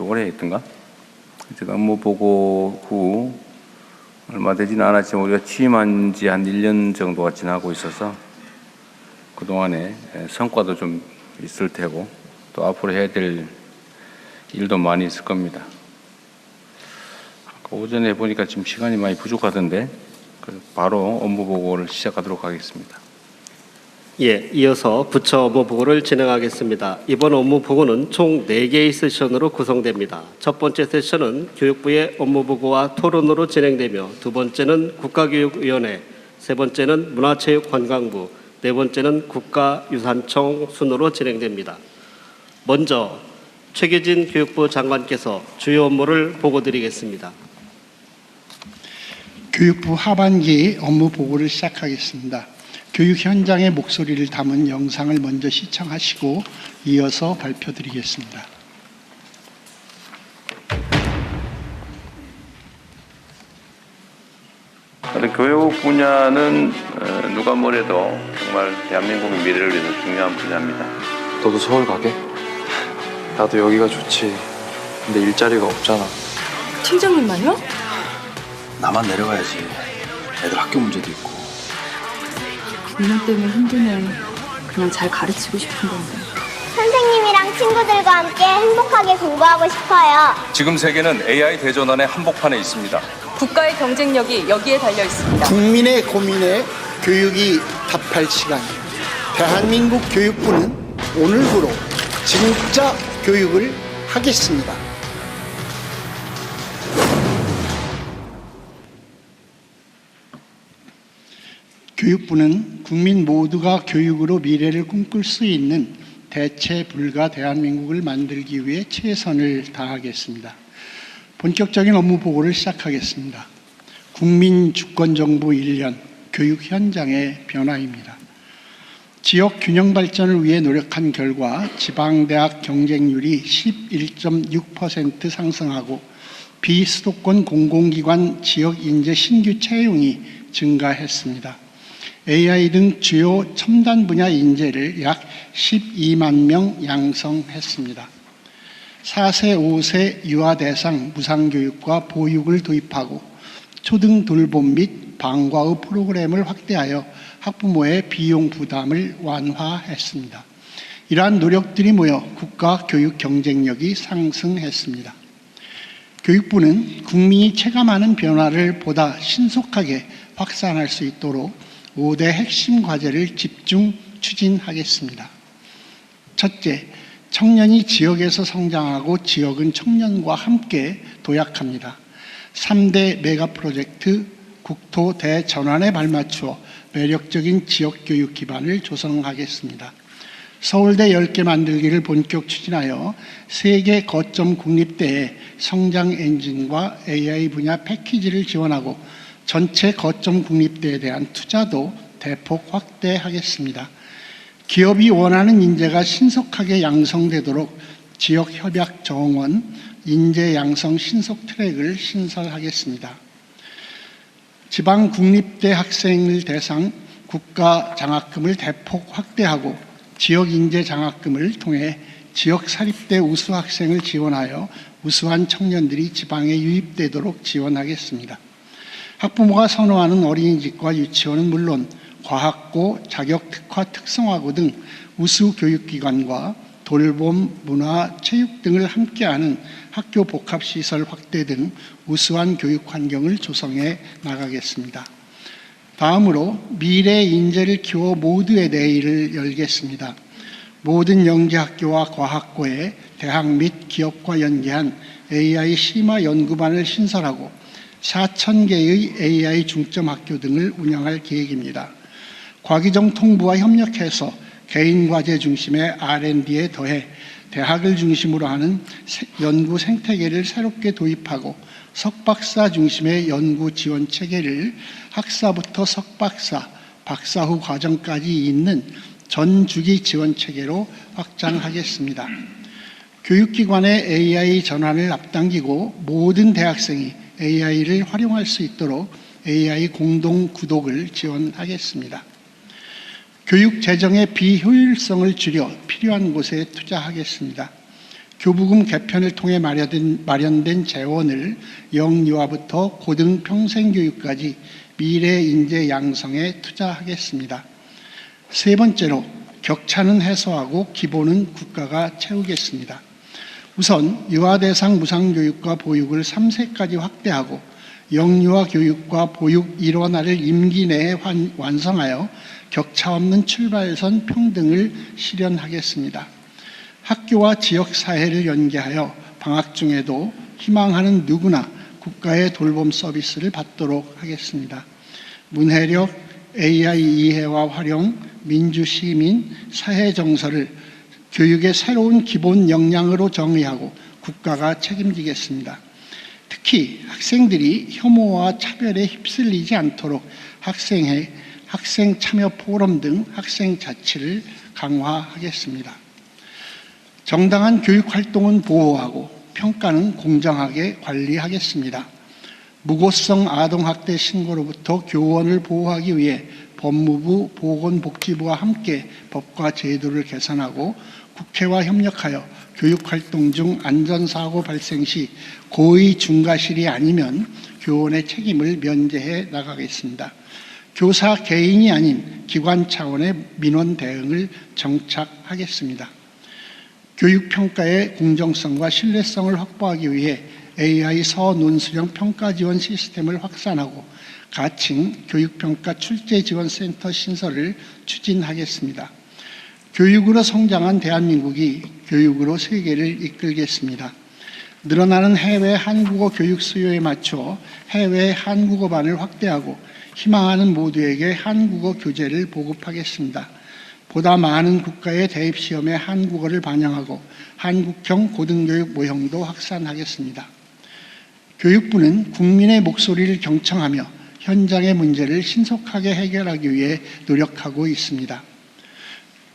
좀 오래 했던가? 제가 업무 보고 후 얼마 되지는 않았지만 우리가 취임한 지 한 1년 정도가 지나고 있어서 그동안에 성과도 좀 있을 테고 또 앞으로 해야 될 일도 많이 있을 겁니다. 아까 오전에 보니까 지금 시간이 많이 부족하던데 바로 업무 보고를 시작하도록 하겠습니다. 예, 이어서 부처 업무 보고를 진행하겠습니다. 이번 업무 보고는 총 4개의 세션으로 구성됩니다. 첫 번째 세션은 교육부의 업무 보고와 토론으로 진행되며 두 번째는 국가교육위원회, 세 번째는 문화체육관광부, 네 번째는 국가유산청 순으로 진행됩니다. 먼저 최규진 교육부 장관께서 주요 업무를 보고드리겠습니다. 교육부 하반기 업무 보고를 시작하겠습니다. 교육 현장의 목소리를 담은 영상을 먼저 시청하시고 이어서 발표드리겠습니다. 교육 분야는 누가 뭐래도 정말 대한민국의 미래를 위해서 중요한 분야입니다. 너도 서울 가게? 나도 여기가 좋지. 근데 일자리가 없잖아. 팀장님만요? 나만 내려가야지. 애들 학교 문제도 있고. 민호 때문에 힘드네. 그냥 잘 가르치고 싶은 건데. 선생님이랑 친구들과 함께 행복하게 공부하고 싶어요. 지금 세계는 AI 대전환의 한복판에 있습니다. 국가의 경쟁력이 여기에 달려 있습니다. 국민의 고민에 교육이 답할 시간. 대한민국 교육부는 오늘부로 진짜 교육을 하겠습니다. 교육부는 국민 모두가 교육으로 미래를 꿈꿀 수 있는 대체 불가 대한민국을 만들기 위해 최선을 다하겠습니다. 본격적인 업무 보고를 시작하겠습니다. 국민 주권정부 1년 교육 현장의 변화입니다. 지역 균형 발전을 위해 노력한 결과 지방대학 경쟁률이 11.6% 상승하고 비수도권 공공기관 지역 인재 신규 채용이 증가했습니다. AI 등 주요 첨단 분야 인재를 약 12만 명 양성했습니다. 4세, 5세 유아 대상 무상교육과 보육을 도입하고 초등 돌봄 및 방과후 프로그램을 확대하여 학부모의 비용 부담을 완화했습니다. 이러한 노력들이 모여 국가 교육 경쟁력이 상승했습니다. 교육부는 국민이 체감하는 변화를 보다 신속하게 확산할 수 있도록 5대 핵심 과제를 집중 추진하겠습니다. 첫째, 청년이 지역에서 성장하고 지역은 청년과 함께 도약합니다. 3대 메가 프로젝트 국토 대전환에 발맞추어 매력적인 지역교육 기반을 조성하겠습니다. 서울대 10개 만들기를 본격 추진하여 세계 거점 국립대에 성장 엔진과 AI 분야 패키지를 지원하고 전체 거점 국립대에 대한 투자도 대폭 확대하겠습니다. 기업이 원하는 인재가 신속하게 양성되도록 지역협약 정원, 인재 양성 신속 트랙을 신설하겠습니다. 지방 국립대 학생을 대상 국가 장학금을 대폭 확대하고 지역 인재 장학금을 통해 지역 사립대 우수 학생을 지원하여 우수한 청년들이 지방에 유입되도록 지원하겠습니다. 학부모가 선호하는 어린이집과 유치원은 물론 과학고, 자격특화 특성화고 등 우수 교육기관과 돌봄, 문화, 체육 등을 함께하는 학교 복합시설 확대 등 우수한 교육 환경을 조성해 나가겠습니다. 다음으로 미래 인재를 키워 모두의 내일을 열겠습니다. 모든 영재학교와 과학고에 대학 및 기업과 연계한 AI 심화 연구반을 신설하고 4,000개의 AI 중점 학교 등을 운영할 계획입니다. 과기정 통부와 협력해서 개인 과제 중심의 R&D에 더해 대학을 중심으로 하는 연구 생태계를 새롭게 도입하고 석박사 중심의 연구 지원 체계를 학사부터 석박사, 박사 후 과정까지 있는 전주기 지원 체계로 확장하겠습니다. 교육기관의 AI 전환을 앞당기고 모든 대학생이 AI를 활용할 수 있도록 AI 공동 구독을 지원하겠습니다. 교육 재정의 비효율성을 줄여 필요한 곳에 투자하겠습니다. 교부금 개편을 통해 마련된 재원을 영유아부터 고등 평생교육까지 미래 인재 양성에 투자하겠습니다. 세 번째로 격차는 해소하고 기본은 국가가 채우겠습니다. 우선 유아 대상 무상교육과 보육을 3세까지 확대하고 영유아 교육과 보육 일원화를 임기 내에 완성하여 격차 없는 출발선 평등을 실현하겠습니다. 학교와 지역사회를 연계하여 방학 중에도 희망하는 누구나 국가의 돌봄 서비스를 받도록 하겠습니다. 문해력, AI 이해와 활용, 민주시민, 사회정서를 교육의 새로운 기본 역량으로 정의하고 국가가 책임지겠습니다. 특히 학생들이 혐오와 차별에 휩쓸리지 않도록 학생 참여 포럼 등 학생 자치를 강화하겠습니다. 정당한 교육 활동은 보호하고 평가는 공정하게 관리하겠습니다. 무고성 아동학대 신고로부터 교원을 보호하기 위해 법무부, 보건복지부와 함께 법과 제도를 개선하고 국회와 협력하여 교육활동 중 안전사고 발생 시 고의 중과실이 아니면 교원의 책임을 면제해 나가겠습니다. 교사 개인이 아닌 기관 차원의 민원 대응을 정착하겠습니다. 교육평가의 공정성과 신뢰성을 확보하기 위해 AI 서논수령 평가 지원 시스템을 확산하고 가칭 교육평가 출제지원센터 신설을 추진하겠습니다. 교육으로 성장한 대한민국이 교육으로 세계를 이끌겠습니다. 늘어나는 해외 한국어 교육 수요에 맞춰 해외 한국어반을 확대하고 희망하는 모두에게 한국어 교재를 보급하겠습니다. 보다 많은 국가의 대입시험에 한국어를 반영하고 한국형 고등교육 모형도 확산하겠습니다. 교육부는 국민의 목소리를 경청하며 현장의 문제를 신속하게 해결하기 위해 노력하고 있습니다.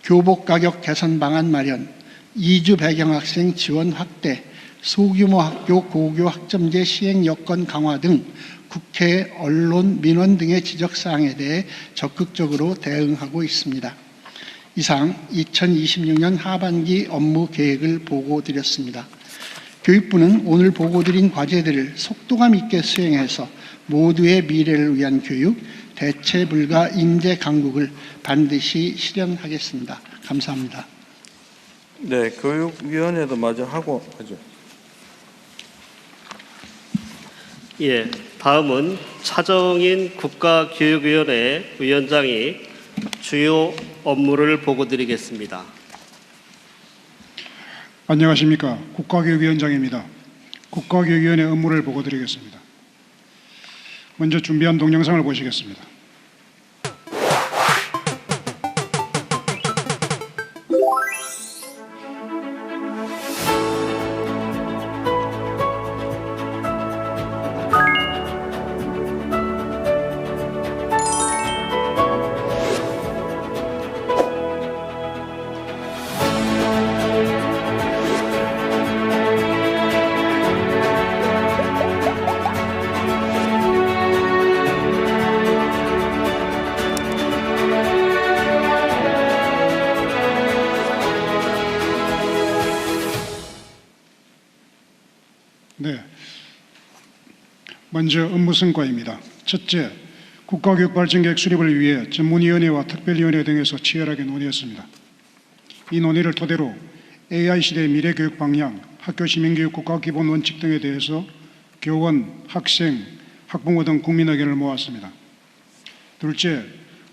교복 가격 개선 방안 마련, 이주 배경학생 지원 확대, 소규모 학교 고교 학점제 시행 여건 강화 등 국회, 언론, 민원 등의 지적사항에 대해 적극적으로 대응하고 있습니다. 이상 2026년 하반기 업무 계획을 보고드렸습니다. 교육부는 오늘 보고드린 과제들을 속도감 있게 수행해서 모두의 미래를 위한 교육, 대체 불가 인재 강국을 반드시 실현하겠습니다. 감사합니다. 네, 교육위원회도 마저 하고 하죠. 예, 다음은 차정인 국가교육위원회 위원장이 주요 업무를 보고드리겠습니다. 안녕하십니까. 국가교육위원장입니다. 국가교육위원회 업무를 보고드리겠습니다. 먼저 준비한 동영상을 보시겠습니다. 네, 먼저 업무 성과입니다. 첫째, 국가교육발전계획 수립을 위해 전문위원회와 특별위원회 등에서 치열하게 논의했습니다. 이 논의를 토대로 AI 시대의 미래교육 방향, 학교 시민교육 국가기본 원칙 등에 대해서 교원, 학생, 학부모 등 국민 의견을 모았습니다. 둘째,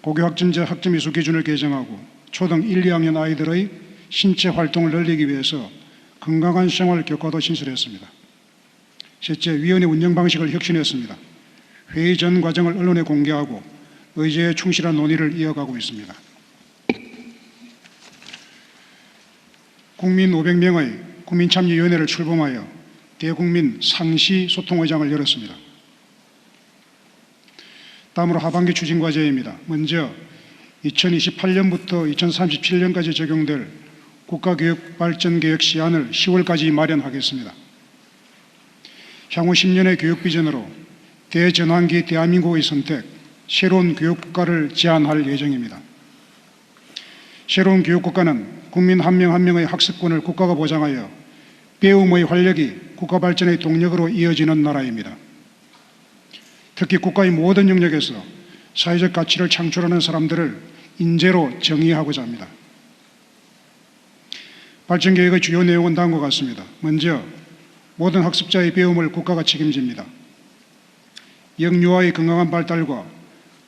고교학점제 학점 이수 기준을 개정하고 초등 1, 2학년 아이들의 신체 활동을 늘리기 위해서 건강한 생활 교과도 신설했습니다. 셋째, 위원회 운영 방식을 혁신했습니다. 회의 전 과정을 언론에 공개하고 의제에 충실한 논의를 이어가고 있습니다. 국민 500명의 국민참여위원회를 출범하여 대국민 상시 소통의장을 열었습니다. 다음으로 하반기 추진 과제입니다. 먼저 2028년부터 2037년까지 적용될 국가교육발전계획 시안을 10월까지 마련하겠습니다. 향후 10년의 교육 비전으로 대전환기 대한민국의 선택, 새로운 교육국가를 제안할 예정입니다. 새로운 교육국가는 국민 한 명 한 명의 학습권을 국가가 보장하여 배움의 활력이 국가 발전의 동력으로 이어지는 나라입니다. 특히 국가의 모든 영역에서 사회적 가치를 창출하는 사람들을 인재로 정의하고자 합니다. 발전계획의 주요 내용은 다음과 같습니다. 먼저 모든 학습자의 배움을 국가가 책임집니다. 영유아의 건강한 발달과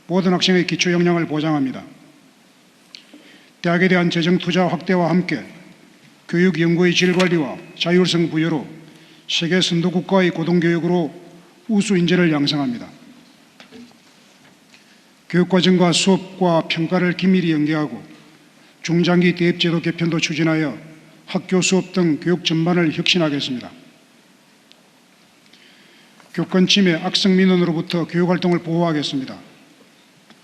모든 학생의 기초 역량을 보장합니다. 대학에 대한 재정 투자 확대와 함께 교육 연구의 질 관리와 자율성 부여로 세계 선도 국가의 고등교육으로 우수 인재를 양성합니다. 교육과정과 수업과 평가를 긴밀히 연계하고 중장기 대입제도 개편도 추진하여 학교 수업 등 교육 전반을 혁신하겠습니다. 교권 침해, 악성 민원으로부터 교육활동을 보호하겠습니다.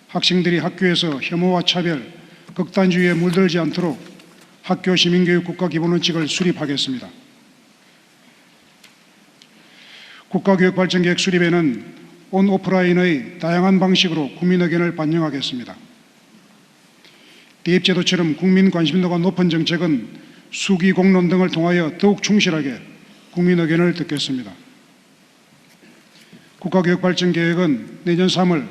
학생들이 학교에서 혐오와 차별, 극단주의에 물들지 않도록 학교 시민교육 국가기본원칙을 수립하겠습니다. 국가교육발전계획 수립에는 온 오프라인의 다양한 방식으로 국민 의견을 반영하겠습니다. 대입제도처럼 국민 관심도가 높은 정책은 수기 공론 등을 통하여 더욱 충실하게 국민 의견을 듣겠습니다. 국가교육발전계획은 내년 3월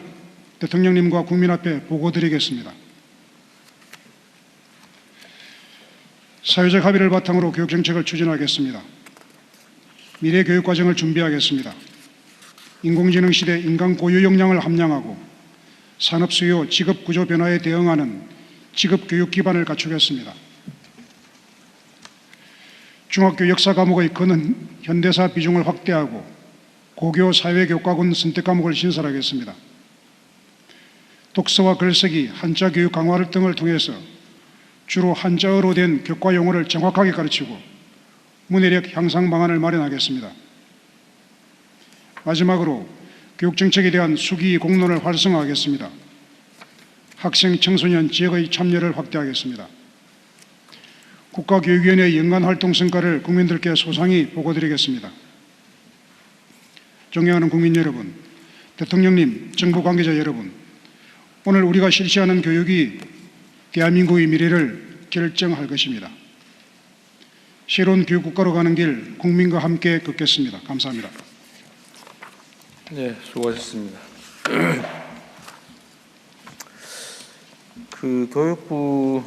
대통령님과 국민 앞에 보고드리겠습니다. 사회적 합의를 바탕으로 교육정책을 추진하겠습니다. 미래 교육과정을 준비하겠습니다. 인공지능 시대 인간 고유 역량을 함량하고 산업 수요, 직업 구조 변화에 대응하는 직업 교육 기반을 갖추겠습니다. 중학교 역사 과목의 근현대사 비중을 확대하고 고교 사회교과군 선택 과목을 신설하겠습니다. 독서와 글쓰기, 한자 교육 강화 등을 통해서 주로 한자어로 된 교과 용어를 정확하게 가르치고 문해력 향상 방안을 마련하겠습니다. 마지막으로 교육정책에 대한 수기 공론을 활성화하겠습니다. 학생, 청소년, 지역의 참여를 확대하겠습니다. 국가교육위원회 연간 활동 성과를 국민들께 소상히 보고드리겠습니다. 존경하는 국민 여러분, 대통령님, 정부 관계자 여러분, 오늘 우리가 실시하는 교육이 대한민국의 미래를 결정할 것입니다. 새로운 교육국가로 가는 길 국민과 함께 걷겠습니다. 감사합니다. 네, 수고하셨습니다. 그 교육부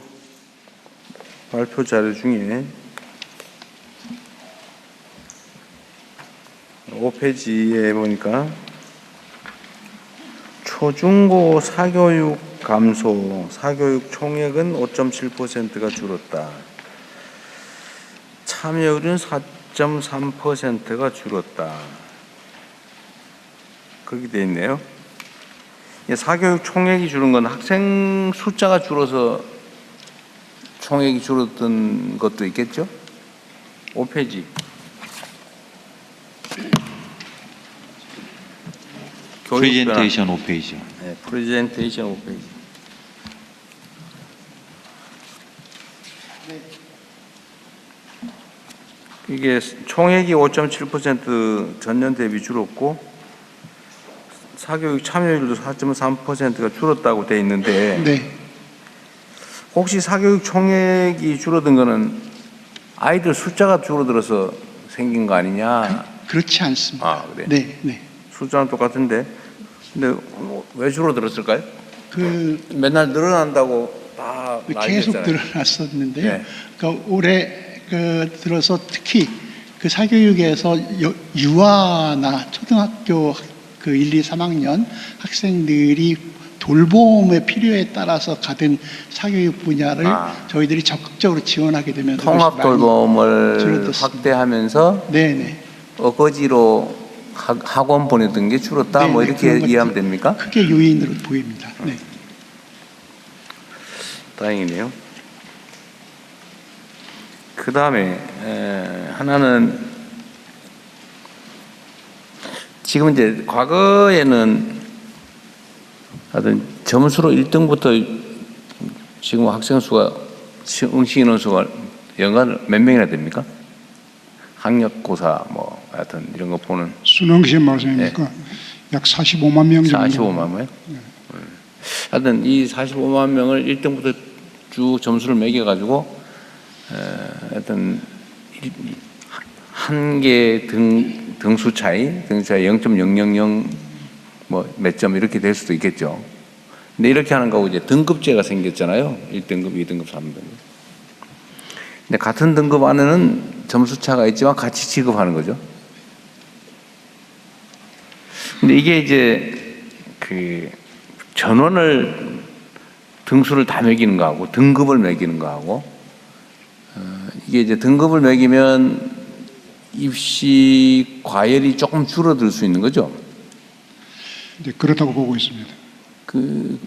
발표 자료 중에 5페이지에 보니까 초중고 사교육 감소, 사교육 총액은 5.7%가 줄었다. 참여율은 4.3%가 줄었다. 그렇게 돼 있네요. 사교육 총액이 줄은 건 학생 숫자가 줄어서 총액이 줄었던 것도 있겠죠? 5페이지. 프레젠테이션 5페이지. 네, 프레젠테이션 5페이지. 이게 총액이 5.7% 전년 대비 줄었고 사교육 참여율도 4.3%가 줄었다고 돼 있는데 네. 혹시 사교육 총액이 줄어든 거는 아이들 숫자가 줄어들어서 생긴 거 아니냐? 그렇지 않습니다. 아, 그래? 네, 네. 숫자는 똑같은데 근데 왜 줄어들었을까요? 맨날 늘어난다고 다 계속 난리였잖아요. 늘어났었는데요. 네. 그러니까 올해 들어서 특히 그 사교육에서 유아나 초등학교 그 1, 2, 3학년 학생들이 돌봄의 필요에 따라서 가든 사교육 분야를 저희들이 적극적으로 지원하게 되면 통합 돌봄을 확대하면서 네네. 어거지로 학원 보내던 게 줄었다. 네네, 뭐 이렇게 그런 이해하면 됩니까? 크게 요인으로 보입니다. 네. 다행이네요. 그 다음에 하나는 지금 이제 과거에는 하여튼 점수로 1등부터 지금 학생 수가 응시 인원 수가 연간 몇 명이나 됩니까? 학력고사 뭐 하여튼 이런 거 보는 수능시험 말씀입니까? 약 45만 명 정도. 45만 명? 네. 하여튼 이 45만 명을 1등부터 쭉 점수를 매겨가지고 하여튼 한 개 등수 차이 0.000 뭐 몇 점 이렇게 될 수도 있겠죠. 근데 이렇게 하는 거고 이제 등급제가 생겼잖아요. 1등급, 2등급, 3등급. 근데 같은 등급 안에는 점수 차가 있지만 같이 취급하는 거죠. 근데 이게 이제 그 전원을 등수를 다 매기는 거하고 등급을 매기는 거하고 이게 이제 등급을 매기면 입시 과열이 조금 줄어들 수 있는 거죠. 네, 그렇다고 보고 있습니다. 그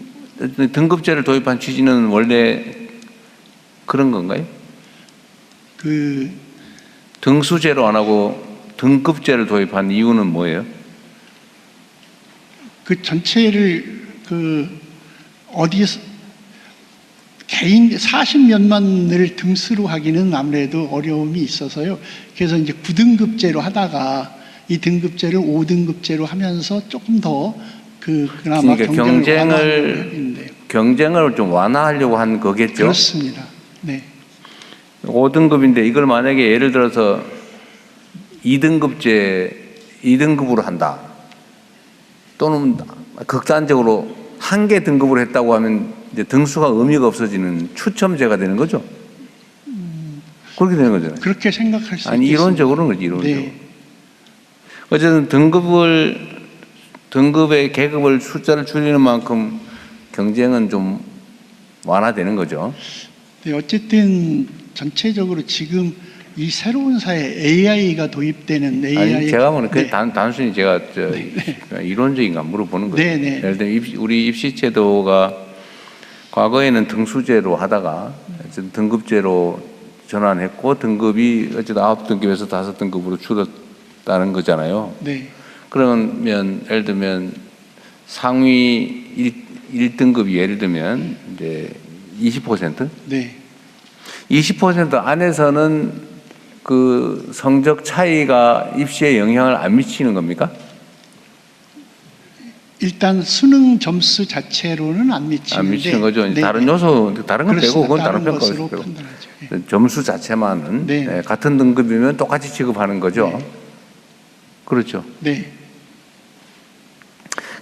등급제를 도입한 취지는 원래 그런 건가요? 그 등수제로 안 하고 등급제를 도입한 이유는 뭐예요? 그 전체를 그 어디서 개인 40몇만을 등수로 하기는 아무래도 어려움이 있어서요. 그래서 이제 9등급제로 하다가 이 등급제를 5등급제로 하면서 조금 더 그나마 그러니까 경쟁을 좀 완화하려고 한 거겠죠. 그렇습니다. 네. 5등급인데 이걸 만약에 예를 들어서 2등급으로 한다. 또는 극단적으로 한 개 등급으로 했다고 하면 이제 등수가 의미가 없어지는 추첨제가 되는 거죠. 그렇게 되는 거잖아요. 그렇게 생각할 수 있습니다. 아니 이론적으로는 그렇지. 이론적으로. 네. 어쨌든 등급의 계급을 숫자를 줄이는 만큼 경쟁은 좀 완화되는 거죠. 네, 어쨌든 전체적으로 지금 이 새로운 사회 AI가 도입되는 AI. 아니 제가 보는 그 네. 단순히 제가 이론적인가 물어보는 거죠. 네, 네. 예를 들면 우리 입시제도가 과거에는 등수제로 하다가 어쨌든 등급제로 전환했고 등급이 어쨌든 9등급에서 5등급으로 줄었다는 거잖아요. 네. 그러면 예를 들면 상위 1등급이 예를 들면 이제 20%? 네. 20% 안에서는 그 성적 차이가 입시에 영향을 안 미치는 겁니까? 일단 수능 점수 자체로는 안 미치는데 안 미치는 거죠. 네. 다른 요소, 다른 건 빼고 그건 다른 다른 것으로 평가가 빼고. 판단하죠. 네. 점수 자체만은 네. 네, 같은 등급이면 똑같이 취급하는 거죠. 네. 그렇죠. 네.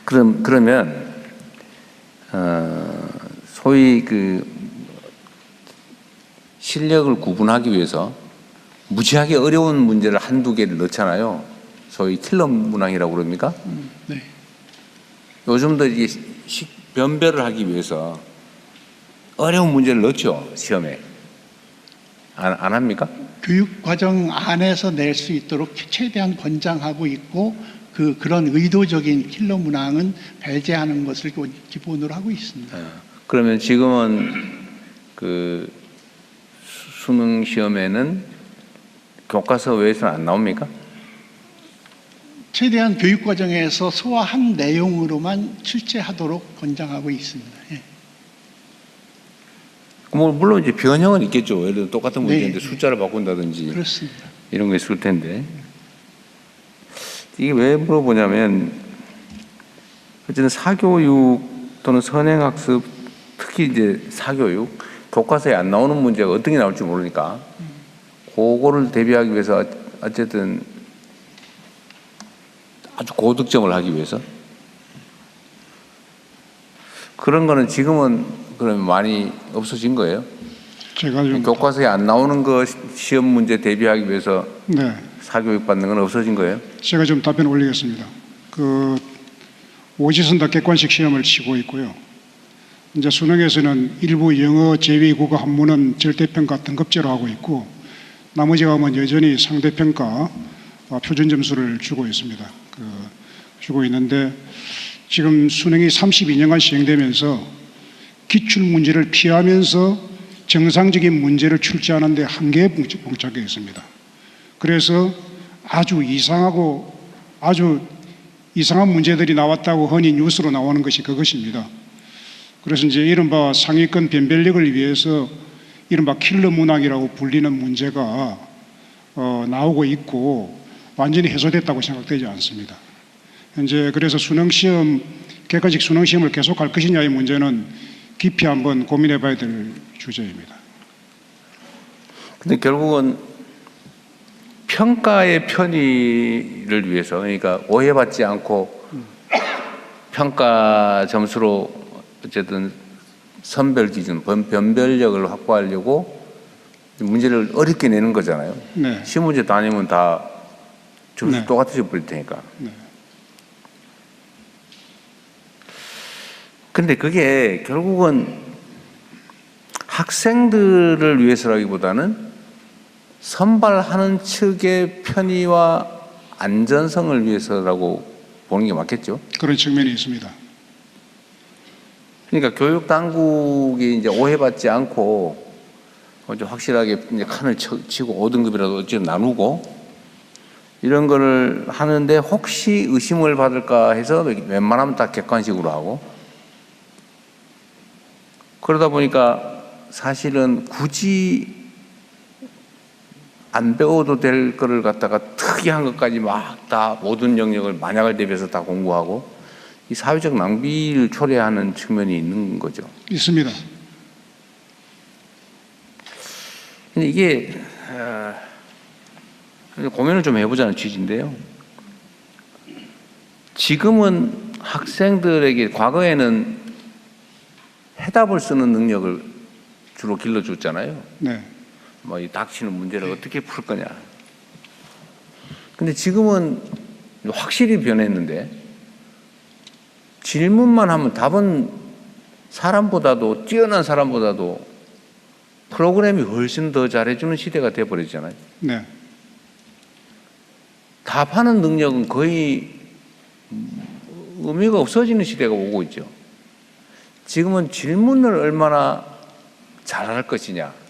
그러면 소위 그 실력을 구분하기 위해서 무지하게 어려운 문제를 한두 개를 넣잖아요. 소위 킬러 문항이라고 그럽니까? 네. 요즘도 이게 변별을 하기 위해서 어려운 문제를 넣죠. 시험에. 안 합니까? 교육 과정 안에서 낼 수 있도록 최대한 권장하고 있고 그런 의도적인 킬러 문항은 배제하는 것을 기본으로 하고 있습니다. 그러면 지금은 그 수능 시험에는 교과서 외에서는 안 나옵니까? 최대한 교육 과정에서 소화한 내용으로만 출제하도록 권장하고 있습니다. 예. 뭐 물론 이제 변형은 있겠죠. 예를 들어 똑같은 문제인데 네. 숫자를 바꾼다든지 그렇습니다. 이런 거 있을 텐데 이게 왜 물어보냐면 어쨌든 사교육 또는 선행학습 특히 이제 사교육 교과서에 안 나오는 문제가 어떻게 나올지 모르니까 그거를 대비하기 위해서 어쨌든 아주 고득점을 하기 위해서 그런 거는 지금은 그러면 많이 없어진 거예요? 제가 좀 교과서에 안 나오는 거 시험 문제 대비하기 위해서 네, 사교육 받는 건 없어진 거예요? 제가 좀 답변 올리겠습니다. 그 오지선다 객관식 시험을 치고 있고요. 이제 수능에서는 일부 영어 제외 국어 한문은 절대평가 등급제로 하고 있고 나머지 과목은 여전히 상대평가 표준 점수를 주고 있습니다. 주고 있는데 지금 수능이 32년간 시행되면서 기출 문제를 피하면서 정상적인 문제를 출제하는 데 한계에 봉착해 있습니다. 그래서 아주 이상한 문제들이 나왔다고 흔히 뉴스로 나오는 것이 그것입니다. 그래서 이제 이른바 상위권 변별력을 위해서 이른바 킬러 문항이라고 불리는 문제가 나오고 있고 완전히 해소됐다고 생각되지 않습니다. 현재 그래서 수능시험, 객관식 수능시험을 계속할 것이냐의 문제는 깊이 한번 고민해 봐야 될 주제입니다. 근데 결국은 평가의 편의를 위해서, 그러니까 오해받지 않고 평가 점수로 어쨌든 선별 기준, 변별력을 확보하려고 문제를 어렵게 내는 거잖아요. 네. 시문제 다니면 다 점수 네. 똑같아져 버릴 테니까. 네. 근데 그게 결국은 학생들을 위해서라기보다는 선발하는 측의 편의와 안전성을 위해서라고 보는 게 맞겠죠. 그런 측면이 있습니다. 그러니까 교육 당국이 이제 오해받지 않고 좀 확실하게 이제 칸을 치고 5등급이라도 어쨌든 나누고 이런 거를 하는데 혹시 의심을 받을까 해서 웬만하면 다 객관식으로 하고, 그러다 보니까 사실은 굳이 안 배워도 될 거를 갖다가 특이한 것까지 막 다 모든 영역을 만약을 대비해서 다 공부하고 이 사회적 낭비를 초래하는 측면이 있는 거죠. 있습니다. 근데 이게 고민을 좀 해보자는 취지인데요. 지금은 학생들에게 과거에는 해답을 쓰는 능력을 주로 길러줬잖아요. 네. 뭐 이 닥치는 문제를 어떻게 풀 거냐. 근데 지금은 확실히 변했는데 질문만 하면 답은 사람보다도 뛰어난 사람보다도 프로그램이 훨씬 더 잘해주는 시대가 돼버렸잖아요. 네. 답하는 능력은 거의 의미가 없어지는 시대가 오고 있죠. 지금은 질문을 얼마나 잘할 것이냐.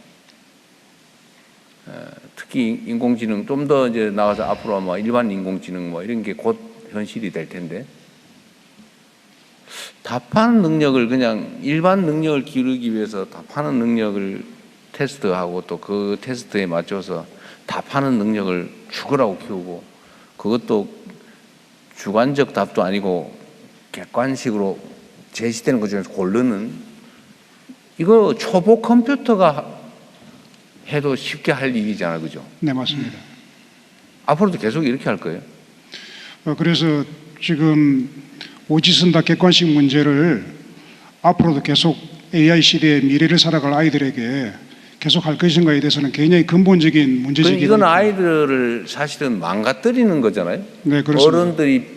특히 인공지능 좀 더 이제 나가서 앞으로 아마 일반 인공지능 뭐 이런 게 곧 현실이 될 텐데 답하는 능력을 그냥 일반 능력을 기르기 위해서 답하는 능력을 테스트하고 또 그 테스트에 맞춰서 답하는 능력을 죽으라고 키우고 그것도 주관적 답도 아니고 객관식으로 제시되는 것 중에서 고르는 이거 초보 컴퓨터가 해도 쉽게 할 일이잖아요. 그죠? 네, 맞습니다. 앞으로도 계속 이렇게 할 거예요. 그래서 지금 오지선다 객관식 문제를 앞으로도 계속 AI 시대의 미래를 살아갈 아이들에게 계속 할 것인가에 대해서는 굉장히 근본적인 문제제기입니다. 이건 아이들을 사실은 망가뜨리는 거잖아요. 네, 그렇습니다. 어른들이